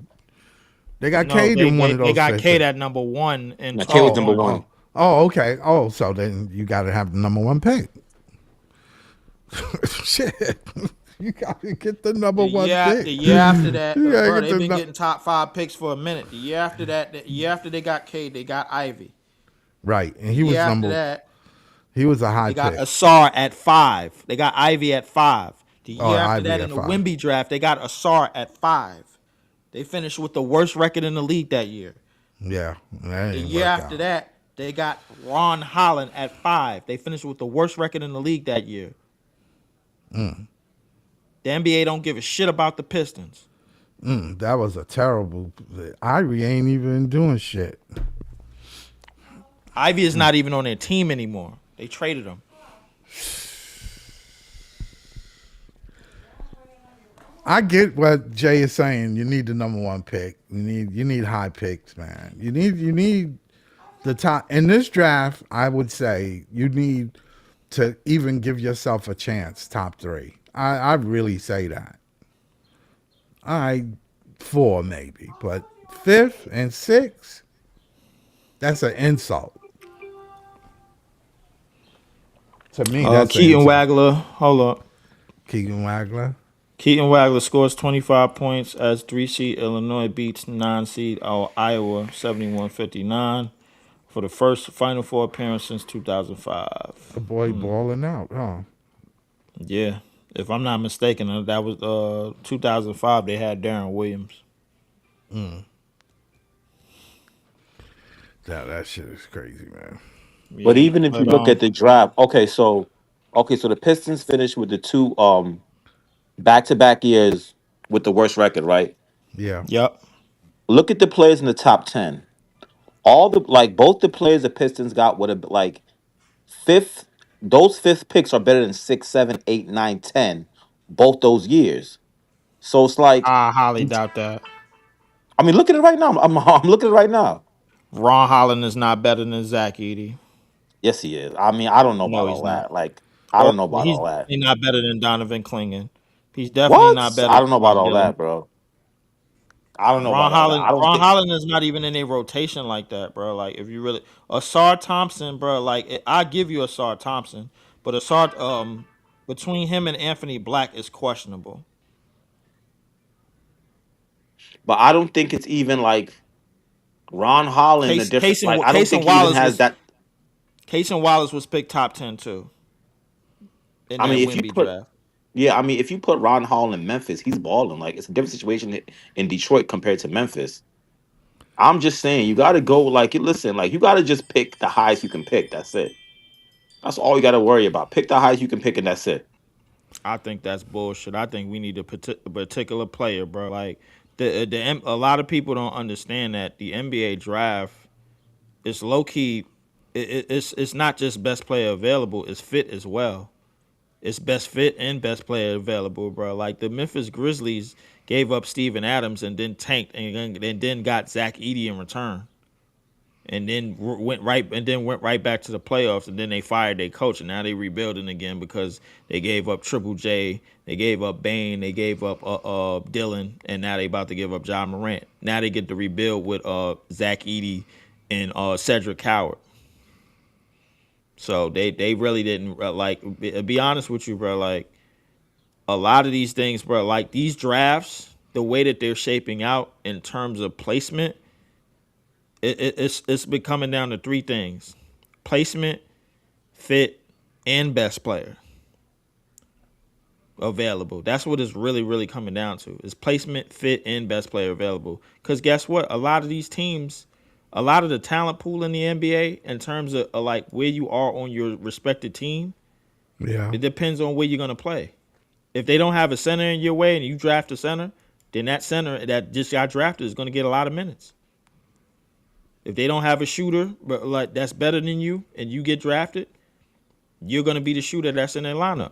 They got No, Cade in one of those. they got 5th Cade picks. at number 1 and Now, K was Oh, number oh, one. okay. Oh, so then you got to have the number 1 pick. Shit, you got to get the number 1 pick. The year after that, You gotta bro, get they've the been nu- getting top 5 picks for a minute. The year after that, the year after they got Cade, they got Ivy. Right, and he The was year after number. that, He was a high they got pick. Asar at 5. They got Ivy at 5. The year Oh, after Ivy that, at in the 5. Wimby draft, they got Asar at 5. They finished with the worst record in the league that year. Yeah, that The didn't year work after out. that, they got Ron Holland at 5. They finished with the worst record in the league that year. The NBA don't give a shit about the Pistons. That was a terrible. Ivory ain't even doing shit. Ivy is not even on their team anymore. They traded him. I get what Jay is saying. You need the number one pick. You need high picks, man. You need the top in this draft. I would say you need to even give yourself a chance. Top 3. I really say that. I 4 maybe, but 5th and 6th. That's an insult. To me, that's Keaton Wagler. Hold up. Keaton Wagler. Keaton Wagler scores 25 points as 3-seed Illinois beats 9-seed Iowa 71-59 for the first Final Four appearance since 2005. The boy balling out, huh? Yeah. If I'm not mistaken, that was 2005. They had Darren Williams. That shit is crazy, man. Yeah. But even if you look at the draft, so the Pistons finished with the 2 back-to-back years with the worst record, right? Yeah. Yep. Look at the players in the top 10. All the both the players the Pistons got would have fifth. Those fifth picks are better than 6, 7, 8, 9, 10. Both those years. So it's like I highly doubt that. I mean, look at it right now. I'm looking at it right now. Ron Holland is not better than Zach Edey. Yes, he is. I mean, I don't know No, about he's all not. that. I don't know about He's all that. definitely not better than Donovan Clingan. He's definitely What? not better. I don't know about all Dillon. that, bro. I don't know Ron about all Holland. that. I don't Ron think. Holland is not even in a rotation like that, bro. Like if you really Asar Thompson, bro. Like I give you Asar Thompson, but Asar between him and Anthony Black is questionable. But I don't think it's even Ron Holland. The difference. I don't think he even has that. Casey Wallace was picked top 10 too. In I that mean, if you Wemby put draft. yeah, I mean, if you put Ron Holland in Memphis, he's balling. It's a different situation in Detroit compared to Memphis. I'm just saying, you got to go listen, you got to just pick the highest you can pick. That's it. That's all you got to worry about. Pick the highest you can pick, and that's it. I think that's bullshit. I think we need a particular player, bro. Like a lot of people don't understand that the NBA draft is low key. It's not just best player available. It's fit as well. It's best fit and best player available, bro. Like the Memphis Grizzlies gave up Steven Adams and then tanked and then got Zach Edey in return, and then went right back to the playoffs. And then they fired their coach, and now they rebuilding again because they gave up Triple J, they gave up Bane, they gave up Dillon, and now they about to give up John Morant. Now they get to rebuild with Zach Edey and Cedric Howard. So they really didn't be honest with you, bro. Like a lot of these things, bro, like these drafts, the way that they're shaping out in terms of placement, it's been coming down to 3 things: placement, fit, and best player available. That's what it's really, really coming down to: is placement, fit, and best player available. Because guess what? A lot of these teams, a lot of the talent pool in the NBA, in terms of where you are on your respected team, it depends on where you're gonna play. If they don't have a center in your way and you draft a center, then that center that just got drafted is gonna get a lot of minutes. If they don't have a shooter but that's better than you and you get drafted, you're gonna be the shooter that's in their lineup.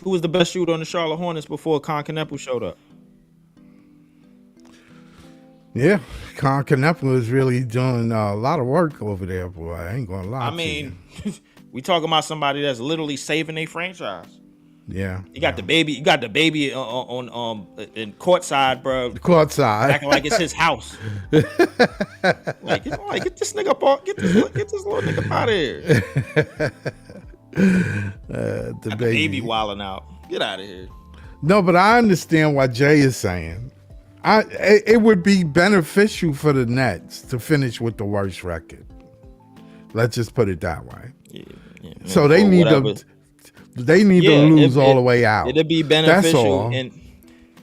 Who was the best shooter on the Charlotte Hornets before Con Canepu showed up? Yeah, Con Canepa is really doing a lot of work over there, boy. I ain't gonna lie. I mean, we talking about somebody that's literally saving a franchise. Yeah, you got the baby. You got the baby on in courtside, bro. Courtside, acting like it's his house. Get this nigga up, get this little nigga out of here. The baby wilding out. Get out of here. No, but I understand what Jay is saying. It would be beneficial for the Nets to finish with the worst record. Let's just put it that way. Yeah, so they need to lose all the way out. It'd be beneficial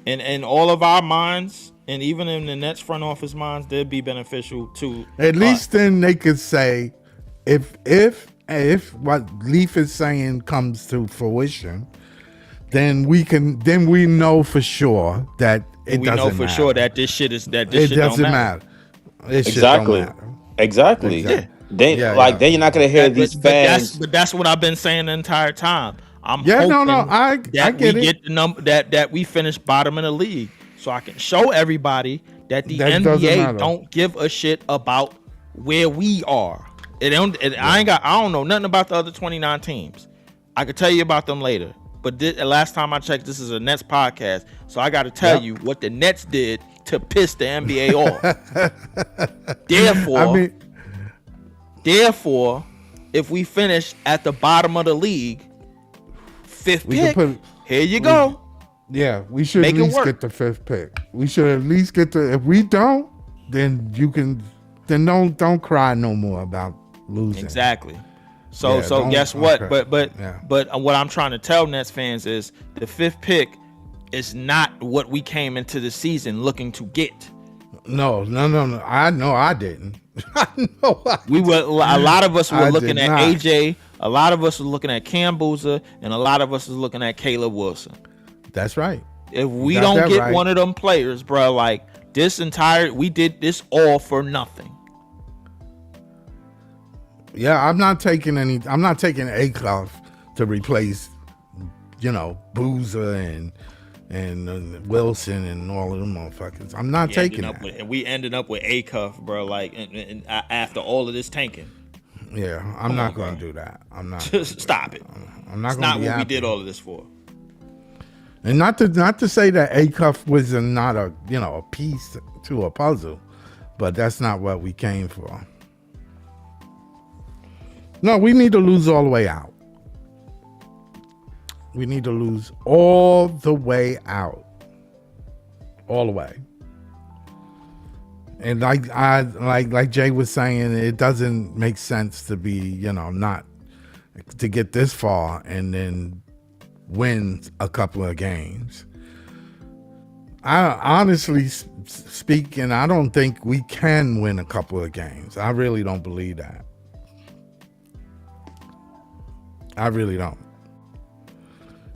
in all of our minds, and even in the Nets front office minds, it'd be beneficial to at least then they could say if what Leaf is saying comes to fruition, then we know for sure that it we doesn't know for matter. sure that this shit is that this It shit don't doesn't matter. matter. It shit Exactly. don't matter. Exactly. Exactly. Then Yeah, like yeah. then you're not gonna hear these fans. But that's what I've been saying the entire time. I'm Yeah, hoping no, I that get we it. get the number that we finish bottom in the league, so I can show everybody that the That doesn't NBA matter. don't give a shit about where we are. I don't know nothing about the other 29 teams. I could tell you about them later. But last time I checked, this is a Nets podcast, so I got to tell you what the Nets did to piss the NBA off. Therefore, if we finish at the bottom of the league, fifth We can pick, here you go. Yeah, we should Make at it least work. get the 5th pick. We should at least get the. If we don't, then don't cry no more about losing. Exactly. So Yeah, guess what? okay. But what I'm trying to tell Nets fans is the 5th pick is not what we came into the season looking to get. No. I know I didn't. I know A lot of us were I looking did at not. AJ. A lot of us were looking at Cam Boozer, and a lot of us was looking at Caleb Wilson. That's right. If we Got don't that get right. one of them players, bro, like we did this all for nothing. Yeah, I'm not taking Acuff to replace, Boozer and Wilson and all of them motherfuckers. I'm not taking that. And we ended up with Acuff, bro. Like, and after all of this tanking, Yeah, I'm not going to do that. I'm not. stop it. I'm not It's going not to be what we happy. did all of this for. And not to say that Acuff was not a piece to a puzzle, but that's not what we came for. No, we need to lose all the way out. We need to lose all the way out. All the way. And like Jay was saying, it doesn't make sense to be, not to get this far and then win a couple of games. I honestly speaking, I don't think we can win a couple of games. I really don't believe that. I really don't.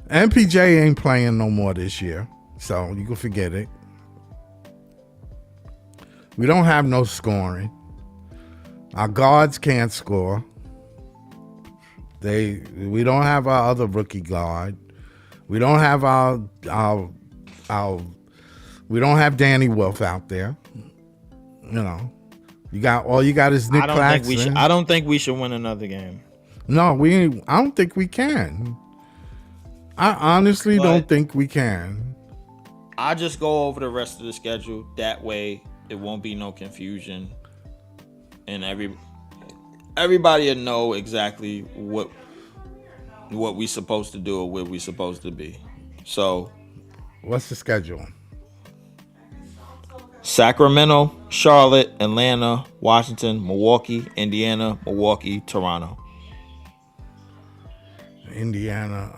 MPJ ain't playing no more this year, so you can forget it. We don't have no scoring. Our guards can't score. We don't have our other rookie guard. We don't have we don't have Danny Wolf out there. You got is Nick Claxton. I don't think we should win another game. No, I don't think we can. I honestly don't think we can. I just go over the rest of the schedule. That way, it won't be no confusion, and everybody will know exactly what we supposed to do or where we supposed to be. So, What's the schedule? Sacramento, Charlotte, Atlanta, Washington, Milwaukee, Indiana, Milwaukee, Toronto. Indiana.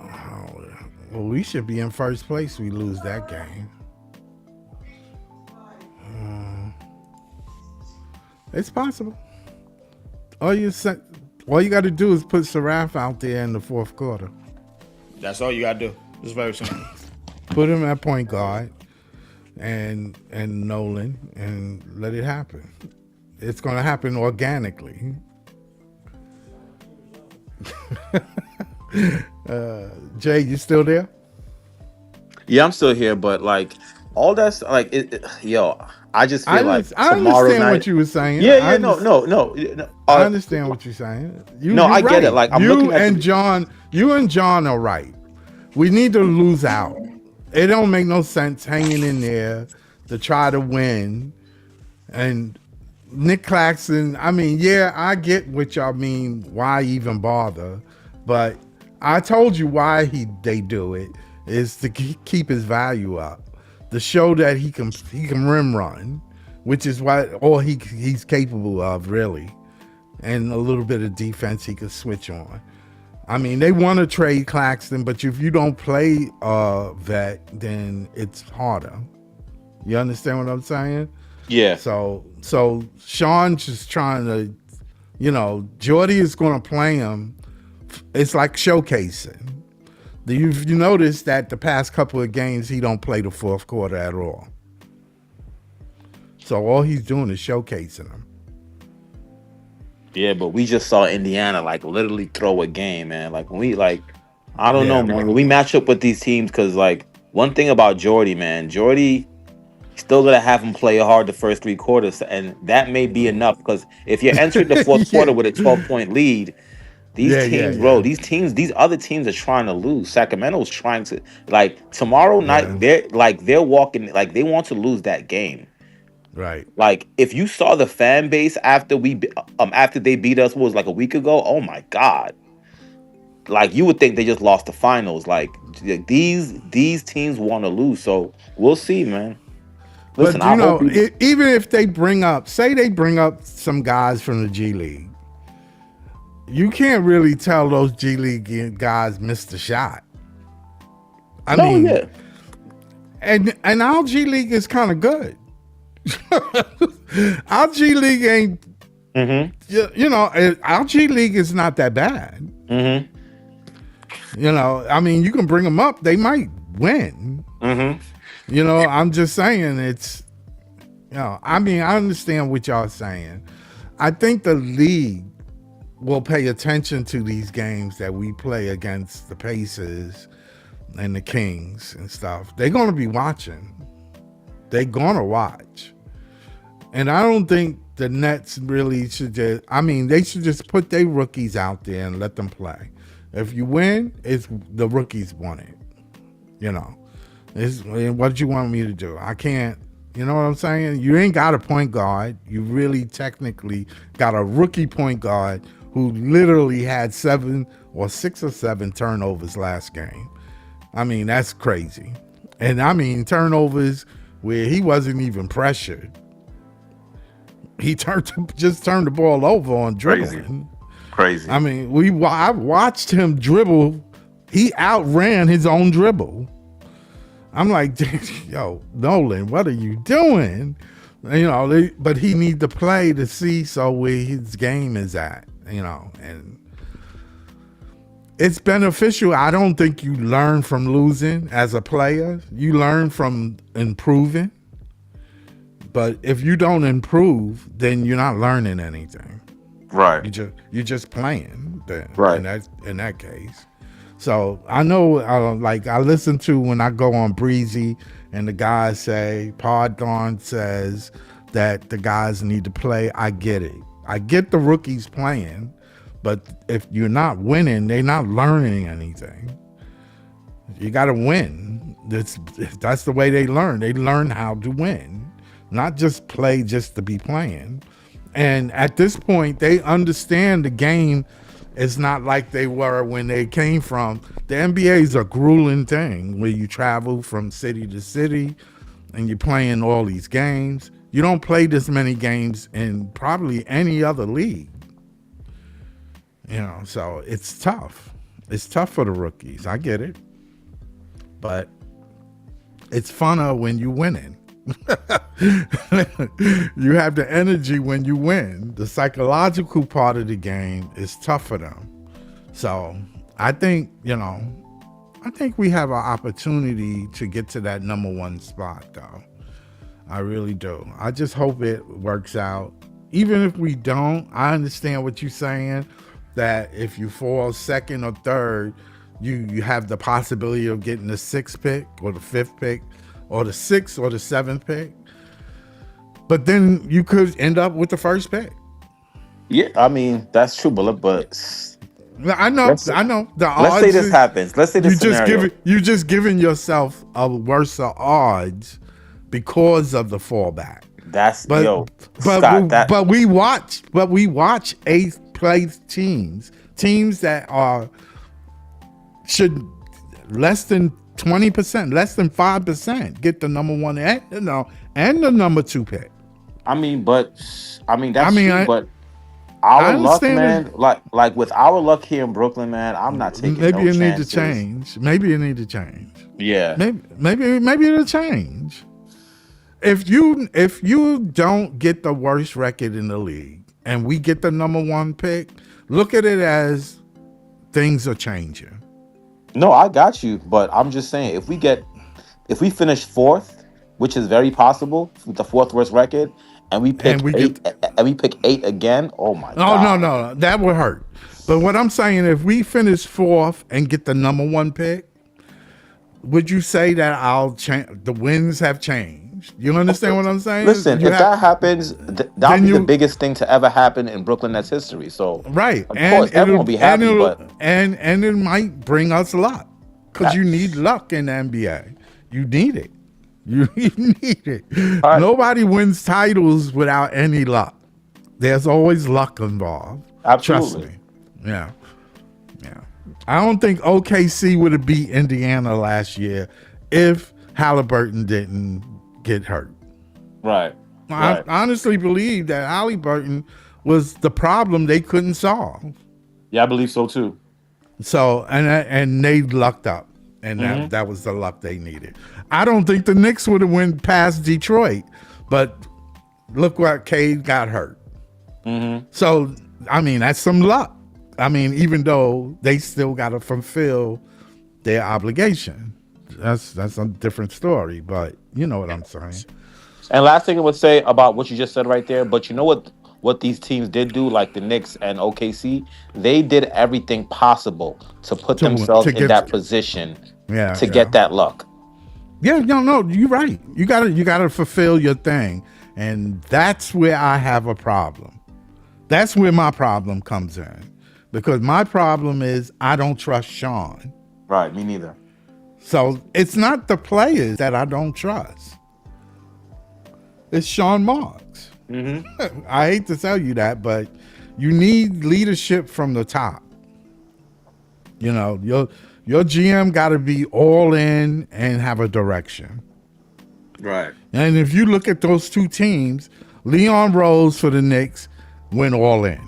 Well, we should be in first place. We lose that game. It's possible. All you got to do is put Saraf out there in the fourth quarter. That's all you gotta do. It's very simple. Put him at point guard and Nolan and let it happen. It's going to happen organically. Jay, you still there? Yeah, I'm still here, but like all that's like, I just feel like I tomorrow understand night. what you were saying. Yeah, no. I understand what you're saying. I get it. Like I'm looking at you and John are right. We need to lose out. It don't make no sense hanging in there to try to win. And Nick Claxton, I mean, yeah, I get what y'all mean. Why even bother? But I told you why they do it is to keep his value up, to show that he can rim run, which is all he's capable of, really, and a little bit of defense he could switch on. I mean, they want to trade Claxton, but if you don't play vet, then it's harder. You understand what I'm saying? Yeah. So Sean's just trying to, Jordy is going to play him. It's like showcasing. You noticed that the past couple of games he don't play the fourth quarter at all. So all he's doing is showcasing them. Yeah, but we just saw Indiana like literally throw a game, man. Like when we like, I don't know, Yeah, man. well, When we match up with these teams, because like one thing about Jordy, man, Jordy still gonna have him play hard the first 3 quarters, and that may be enough. Because if you're entering the fourth quarter yeah, with a 12-point lead, these yeah, teams, bro, yeah, these other teams are trying to lose. Sacramento's trying to like tomorrow yeah. night. They're walking like they want to lose that game. Right. Like if you saw the fan base after they beat us, what was like a week ago? Oh my god! Like you would think they just lost the finals. Like these teams want to lose, so we'll see, man. Listen, But you I hope know, we. even if they bring up some guys from the G League, you can't really tell those G League guys missed a shot. I No, mean, yeah, and our G League is kind of good. Our G League ain't, our G League is not that bad. mm-hmm, I mean, you can bring them up; they might win. mm-hmm. I'm just saying it's. I mean, I understand what y'all saying. I think the league will pay attention to these games that we play against the Pacers and the Kings and stuff. They're going to be watching. They're going to watch. And I don't think the Nets really should just, they should just put their rookies out there and let them play. If you win, it's the rookies won it. What you want me to do? I can't, you know what I'm saying? You ain't got a point guard. You really technically got a rookie point guard who literally had 6 or 7 turnovers last game. That's crazy. And turnovers where he wasn't even pressured. He just turned the ball over on dribbling. Crazy. I watched him dribble. He outran his own dribble. I'm like, yo, Nolan, what are you doing? But he need to play to see where his game is at, and it's beneficial. I don't think you learn from losing as a player. You learn from improving. But if you don't improve, then you're not learning anything. Right. You're just playing then, Right. in that case. So I know, I listen to when I go on Breezy and the guys say, Podgon says that the guys need to play. I get it. I get the rookies playing, but if you're not winning, they're not learning anything. You got to win. That's the way they learn. They learn how to win, not just play just to be playing. And at this point, they understand the game is not like they were when they came from. The NBA is a grueling thing where you travel from city to city and you're playing all these games. You don't play this many games in probably any other league. So it's tough. It's tough for the rookies. I get it. But it's funner when you winning. You have the energy when you win. The psychological part of the game is tough for them. So I think, we have an opportunity to get to that number 1 spot, though. I really do. I just hope it works out. Even if we don't, I understand what you're saying, that if you fall second or third, you have the possibility of getting the 6th pick or the 5th pick or the 6th or the 7th pick. But then you could end up with the 1st pick. Yeah, that's true, but I know. The odds. Let's say this happens. Let's say this scenario. You just giving yourself a worse odds because of the fallback. But we watch 8th place teams that should less than 20%, less than 5% get the number 1 and the number 2 pick. That's true, but our luck, man, like with our luck here in Brooklyn, man, I'm not taking Maybe no it need chances. to change. Maybe it need to change. Yeah. Maybe it'll change. If you don't get the worst record in the league and we get the number 1 pick, look at it as things are changing. No, I got you, but I'm just saying if we finish fourth, which is very possible with the fourth worst record, and we and pick we get. eight, and we pick eight again. Oh my Oh no, god! no, that would hurt. But what I'm saying, if we finish fourth and get the number one pick, would you say that I'll change? The winds have changed. You understand what I'm saying? Listen, You if have that happens, that'll then be the you biggest thing to ever happen in Brooklyn Nets history. So, right, of course, everyone will be happy. But and it might bring us luck because that, you need luck in the NBA. You need it. You need it. all right, Nobody wins titles without any luck. There's always luck involved. Trust absolutely. me. Yeah. Yeah. I don't think OKC would have beat Indiana last year if Halliburton didn't get hurt. Right, I right. honestly believe that Halliburton was the problem they couldn't solve. Yeah, I believe so too. So and they lucked up, and that was the luck they needed. I don't think the Knicks would have went past Detroit, but look what Cade got hurt. So I mean that's some luck. I mean even though they still got to fulfill their obligation, that's a different story. But you know what I'm saying. And last thing I would say about what you just said right there, but you know what these teams did do, like the Knicks and OKC, they did everything possible to put themselves To in get that position yeah to get that luck. Yeah, no, you're right. You gotta fulfill your thing, and that's where I have a problem. That's where my problem comes in, because my problem is I don't trust Sean. Right, me neither. So it's not the players that I don't trust. It's Sean Marks. I hate to tell you that, but you need leadership from the top. You know, your GM got to be all in and have a direction. Right. And if you look at those two teams, Leon Rose for the Knicks went all in.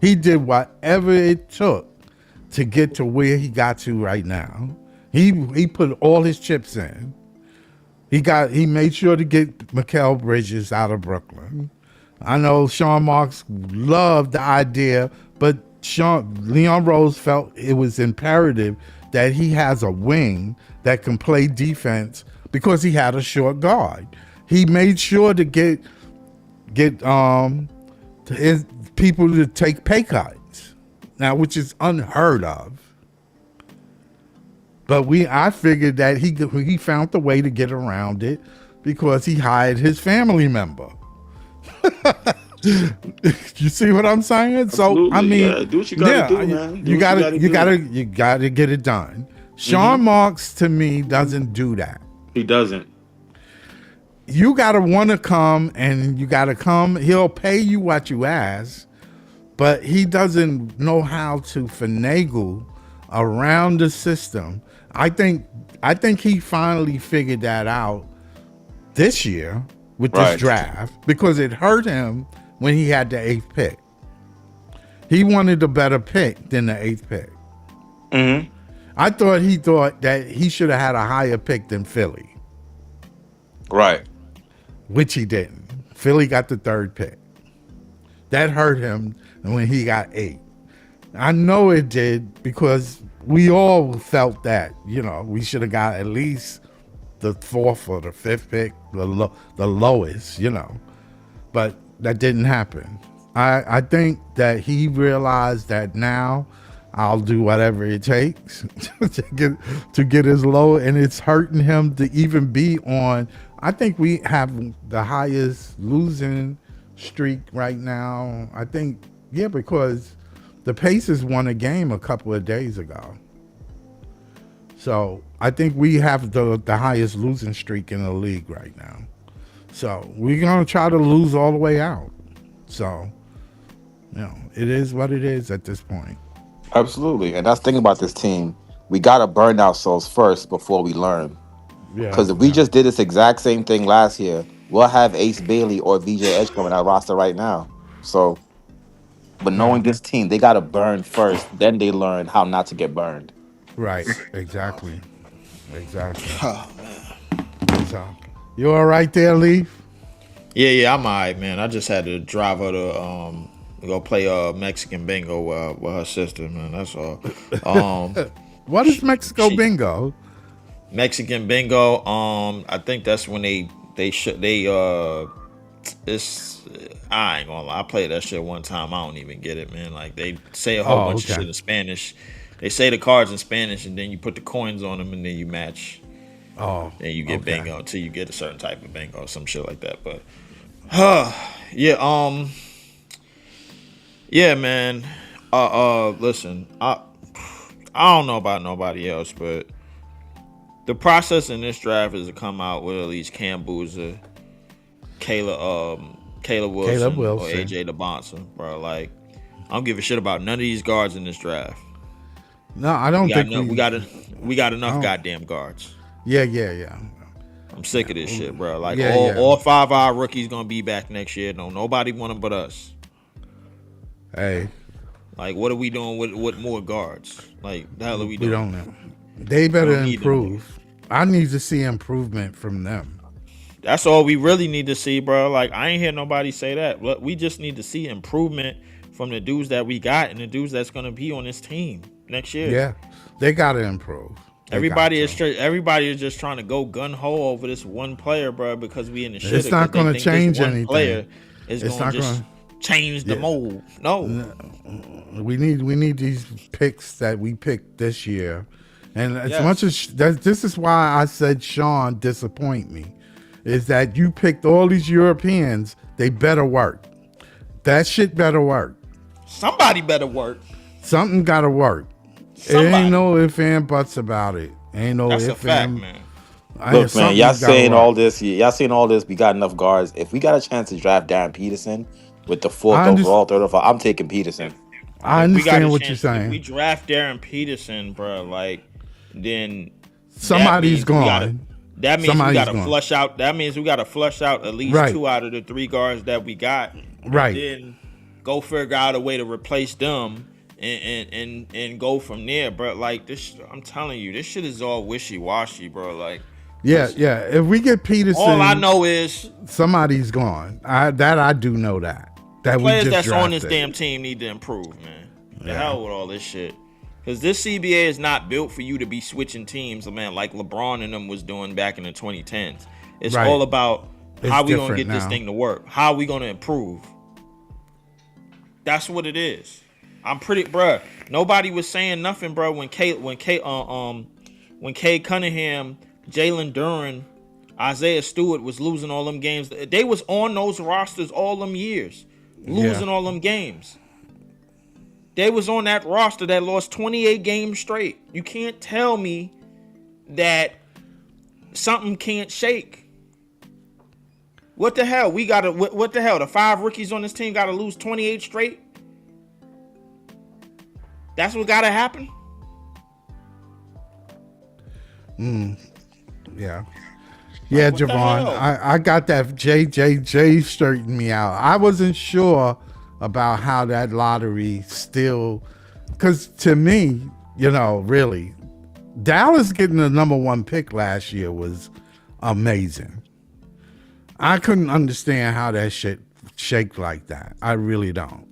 He did whatever it took to get to where he got to right now. He put all his chips in. He made sure to get Mikal Bridges out of Brooklyn. I know Sean Marks loved the idea, but Leon Rose felt it was imperative that he has a wing that can play defense because he had a short guard. He made sure to get his people to take pay cuts, now which is unheard of. But I figured that he found the way to get around it because he hired his family member. You see what I'm saying? Absolutely. So I mean, Yeah, do what you gotta do, man. You gotta get it done. Sean Marks to me doesn't do that. He doesn't. You gotta want to come, and you gotta come. He'll pay you what you ask, but he doesn't know how to finagle around the system. I think he finally figured that out this year with this draft because it hurt him when he had the 8th pick. He wanted a better pick than the 8th pick. He thought that he should have had a higher pick than Philly. Right. Which he didn't. Philly got the 3rd pick. That hurt him when he got 8. I know it did because we all felt that, we should have got at least the 4th or the 5th pick, the lowest, But that didn't happen. I think that he realized that now I'll do whatever it takes to get his low, and it's hurting him to even be on. I think we have the highest losing streak right now. I think, because the Pacers won a game a couple of days ago. So I think we have the highest losing streak in the league right now. So we're going to try to lose all the way out. So, it is what it is at this point. Absolutely. And that's the thing about this team. We got to burn ourselves first before we learn. Because if we just did this exact same thing last year, we'll have Ace Bailey or VJ Edgecombe in our roster right now. So, but knowing this team, they got to burn first. Then they learn how not to get burned. Right. Exactly. So, you all right there, Leaf? Yeah, I'm all right, man. I just had to drive her We go play Mexican bingo with her sister, man. That's all. Um, What is Mexico she bingo? Mexican bingo. I think that's when they it's I ain't gonna lie. I played that shit one time. I don't even get it, man. Like they say a whole Oh, bunch of okay. shit in Spanish. They say the cards in Spanish, and then you put the coins on them, and then you match. Oh, Then you get okay. bingo until you get a certain type of bingo or some shit like that. But yeah, yeah, man. Listen, I don't know about nobody else, but the process in this draft is to come out with at least Cam Boozer, Kayla Caleb Wilson, or Wilson. AJ DeBonsa, bro. Like, I don't give a shit about none of these guards in this draft. No, I We don't got think enough. We got enough Oh. goddamn guards. Yeah. I'm sick of this shit, bro. Like Yeah, all, yeah. all 5 of our rookies gonna be back next year. No, nobody want them but us. Hey, Like, what are we doing with more guards? Like, the hell are we we doing? don't know. They better don't need them improve. I need to see improvement from them. That's all we really need to see, bro. Like, I ain't hear nobody say that. But we just need to see improvement from the dudes that we got and the dudes that's gonna be on this team next year. Yeah, they got to improve. They Everybody got to. everybody is just trying to go gun ho over this one player, bro, because we in the shit. It's not going gonna to change one anything. Player is It's going not to just gonna- change the Yeah. mold. No. We need these picks that we picked this year, and as Yes. much as this is why I said Sean disappoint me, is that you picked all these Europeans. They better work. That shit better work. Somebody better work. Something gotta work. It Somebody. ain't no if and buts about it. Ain't no That's a if fact, and. man. Look, man, y'all saying work. all this. Y'all saying all this. We got enough guards. If we got a chance to draft Darren Peterson with the fourth I underst- overall, third overall, I'm taking Peterson. I If we got a understand what you're chance- If we saying. draft Darren Peterson, bro, like, then Somebody's that means we gotta- gone. That means Somebody's we got to gone. flush out. That means we got to flush out at least Right. 2 out of the 3 guards that we got. Right. And then go figure out a way to replace them and go from there, bro. Like this, I'm telling you, this shit is all wishy washy, bro. Like Yeah. If we get Peterson, all I know is somebody's gone. I do know that. That we players just that's on this drafted. damn team need to improve, man. The hell with all this shit. Because this CBA is not built for you to be switching teams, man, like LeBron and them was doing back in the 2010s. It's Right. all about It's how we going to different get this now. thing to work. How we going to improve. That's what it is. I'm pretty, bruh. Nobody was saying nothing, bro. When Kay Cunningham, Jalen Duren, Isaiah Stewart was losing all them games. They was on those rosters all them years, losing all them games. They was on that roster that lost 28 games straight. You can't tell me that something can't shake. What the hell? What the hell? The 5 rookies on this team got to lose 28 straight? That's what got to happen? Yeah, what the Javon. hell? I got that JJJ straightened me out. I wasn't sure about how that lottery still, because to me, really, Dallas getting the number 1 pick last year was amazing. I couldn't understand how that shit shaked like that. I really don't.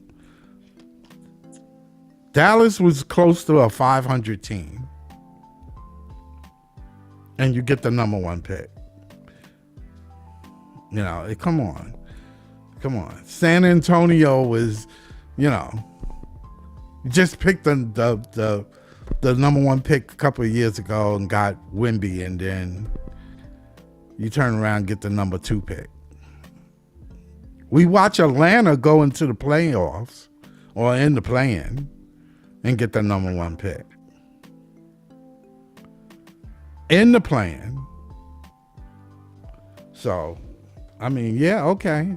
Dallas was close to a 500 team. And you get the number 1 pick. Come on. San Antonio was, just picked the number 1 pick a couple of years ago and got Wemby, and then you turn around and get the number 2 pick. We watch Atlanta go into the playoffs or in the play-in and get the number 1 pick. In the play-in. So, I mean, yeah, okay.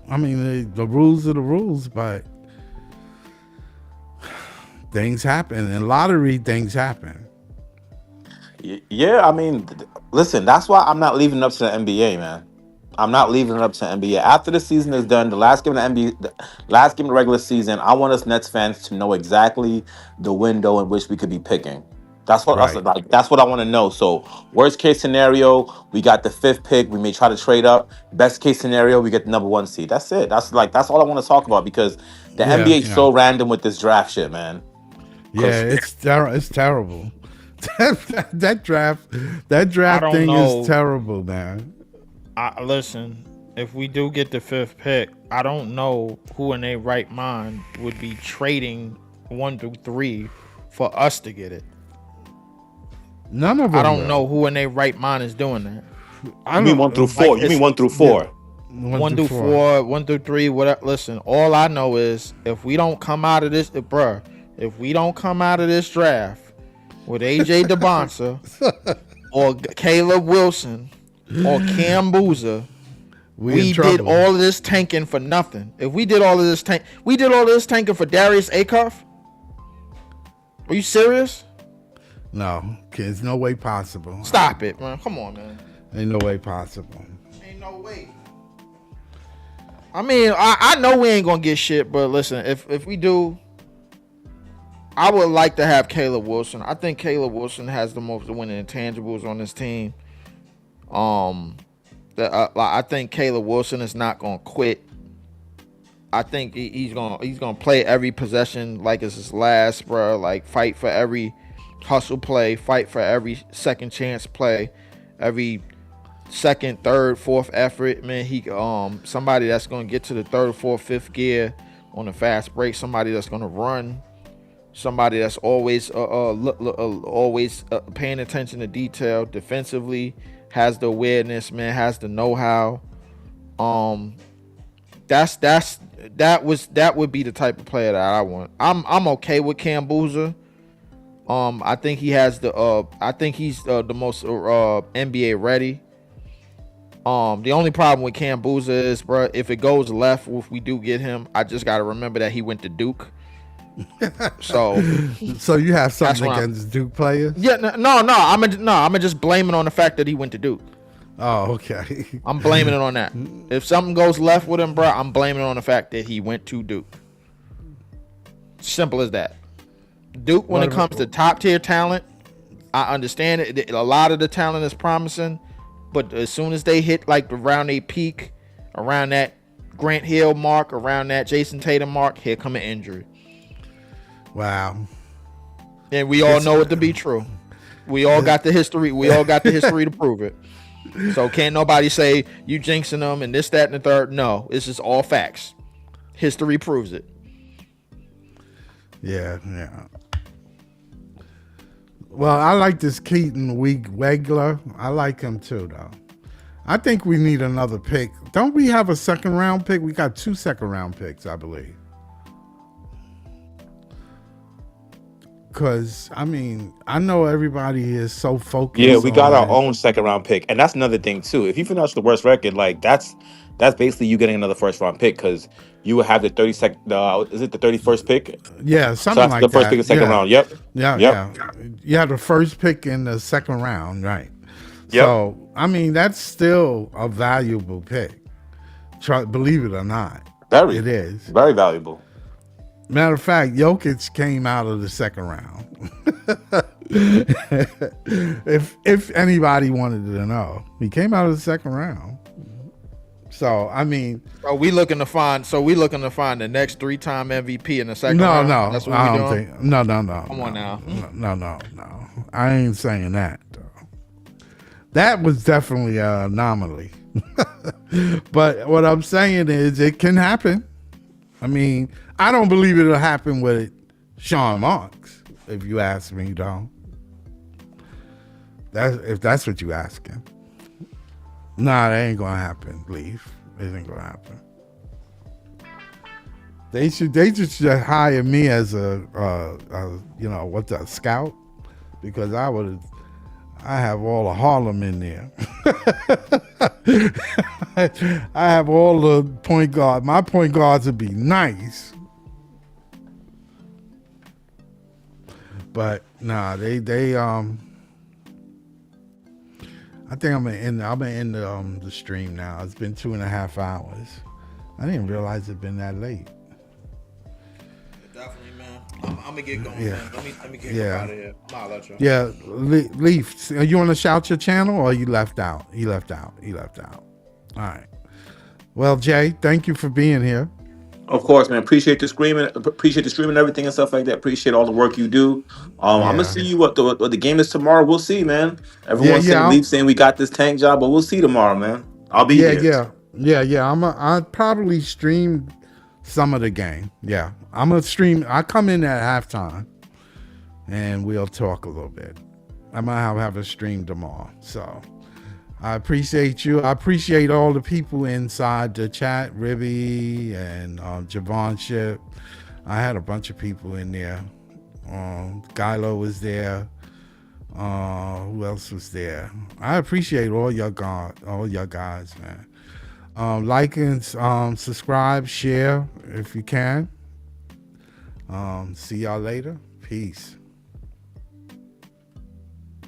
I mean, the rules are the rules, but things happen. In lottery, things happen. Yeah, I mean, listen, that's why I'm not leaving it up to the NBA, man. I'm not leaving it up to the NBA. After the season is done, the last game of the NBA, the last game of the regular season, I want us Nets fans to know exactly the window in which we could be picking. That's what Right. that's what I want to know. So worst case scenario, we got the fifth pick. We may try to trade up. Best case scenario, we get the number one seed. That's it. That's all I want to talk about because the Yeah, NBA is yeah. so random with this draft shit, man. Yeah, Because it's terrible. that draft I don't thing is know. terrible, man. Listen, if we do get the fifth pick, I don't know who in their right mind would be trading 1 through 3 for us to get it. None of them. I don't will. know who in their right mind is doing that. I you mean don't- 1 through 4? You it's- mean 1 through 4? 1 through 4, 1 through 3, whatever. Listen, all I know is if we don't come out of this, if we don't come out of this draft with AJ DeBonsa or Caleb Wilson or Cam Boozer, we in did trouble. all of this tanking for nothing. If we did all of this tanking for Darius Acuff. Are you serious? No, there's no way possible. Stop it, man. Come on, man. Ain't no way possible. Ain't no way. I mean, I know we ain't gonna get shit, but listen, if we do, I would like to have Caleb Wilson. I think Caleb Wilson has the most winning intangibles on this team. I think Caleb Wilson is not gonna quit. I think he's gonna play every possession like it's his last, bro. Like fight for every hustle play, fight for every second chance play, every second, third, fourth effort. Man, he somebody that's gonna get to the third, fourth, fifth gear on a fast break. Somebody that's gonna run. Somebody that's always paying attention to detail defensively, has the awareness, man, has the know-how. That would be the type of player that I want. I'm okay with Cam Boozer. I think he has I think he's the most NBA ready. The only problem with Cam Boozer is, bro, if it goes left, if we do get him, I just got to remember that he went to Duke. So you have something what against Duke players? yeah, no, I'm just blaming on the fact that he went to Duke. Oh, okay. I'm blaming it on that. If something goes left with him, bro, I'm blaming it on the fact that he went to Duke. Simple as that. Duke, when it comes to top tier talent, I understand it. A lot of the talent is promising, but as soon as they hit like around a peak, around that Grant Hill mark, around that Jason Tatum mark, here come an injury. Wow. And we all know it to be true. We all got the history. We all got the history to prove it. So can't nobody say you jinxing them and this, that, and the third. No, this is all facts. History proves it. Yeah. Well, I like this Keaton Wegler. I like him too, though. I think we need another pick. Don't we have a second round pick? We got 2 second round picks, I believe. Because, I mean, I know everybody is so focused. Yeah, we got our on- own second round pick, and that's another thing too. If you finish the worst record, like that's basically you getting another first round pick because you will have the 32nd. Is it the 31st pick? Yeah, So something that's like the first that. pick of second Yeah. round. Yep. Yeah, Yep. yeah. You had the first pick in the second round, right? Yep. So, I mean, that's still a valuable pick. Believe it or not. Very. It is. Very valuable. Matter of fact, Jokic came out of the second round. if anybody wanted to know, he came out of the second round. So I mean, We looking to find the next 3-time MVP in the second no, round. no, That's what I we don't doing. think. No. Come on now. No. I ain't saying that. Though. That was definitely an anomaly. But what I'm saying is, it can happen. I mean, I don't believe it'll happen with Sean Marks, if you ask me, though. If that's what you asking. Nah, that ain't gonna happen, Leaf. It ain't gonna happen. They just hire me as a scout, because I have all of Harlem in there. I have all the point guard. My point guards would be nice. But nah, they I think I'm gonna end the stream now. It's been 2.5 hours. I didn't realize it'd been that late. Definitely, man. I'm gonna get going, Yeah. man. Let me get Yeah. out of here. I'll let you. Yeah, Leaf, you want to shout your channel or you left out? He left out. All right. Well, Jay, thank you for being here. Of course, man. Appreciate the screaming, appreciate the streaming and everything and stuff like that. Appreciate all the work you do. I'm gonna Yeah. see you what the game is tomorrow. We'll see, man. Yeah, Everyone's saying yeah. Leaf saying we got this tank job, but we'll see tomorrow, man. I'll be Yeah, there. yeah. I'll probably stream some of the game. Yeah. I'm gonna stream. I come in at halftime and we'll talk a little bit. I might have a stream tomorrow. So I appreciate you. I appreciate all the people inside the chat, Ribby and Javon Ship. I had a bunch of people in there. Gylo was there. Who else was there? I appreciate all your guys, man. Like and subscribe, share if you can. See y'all later. Peace.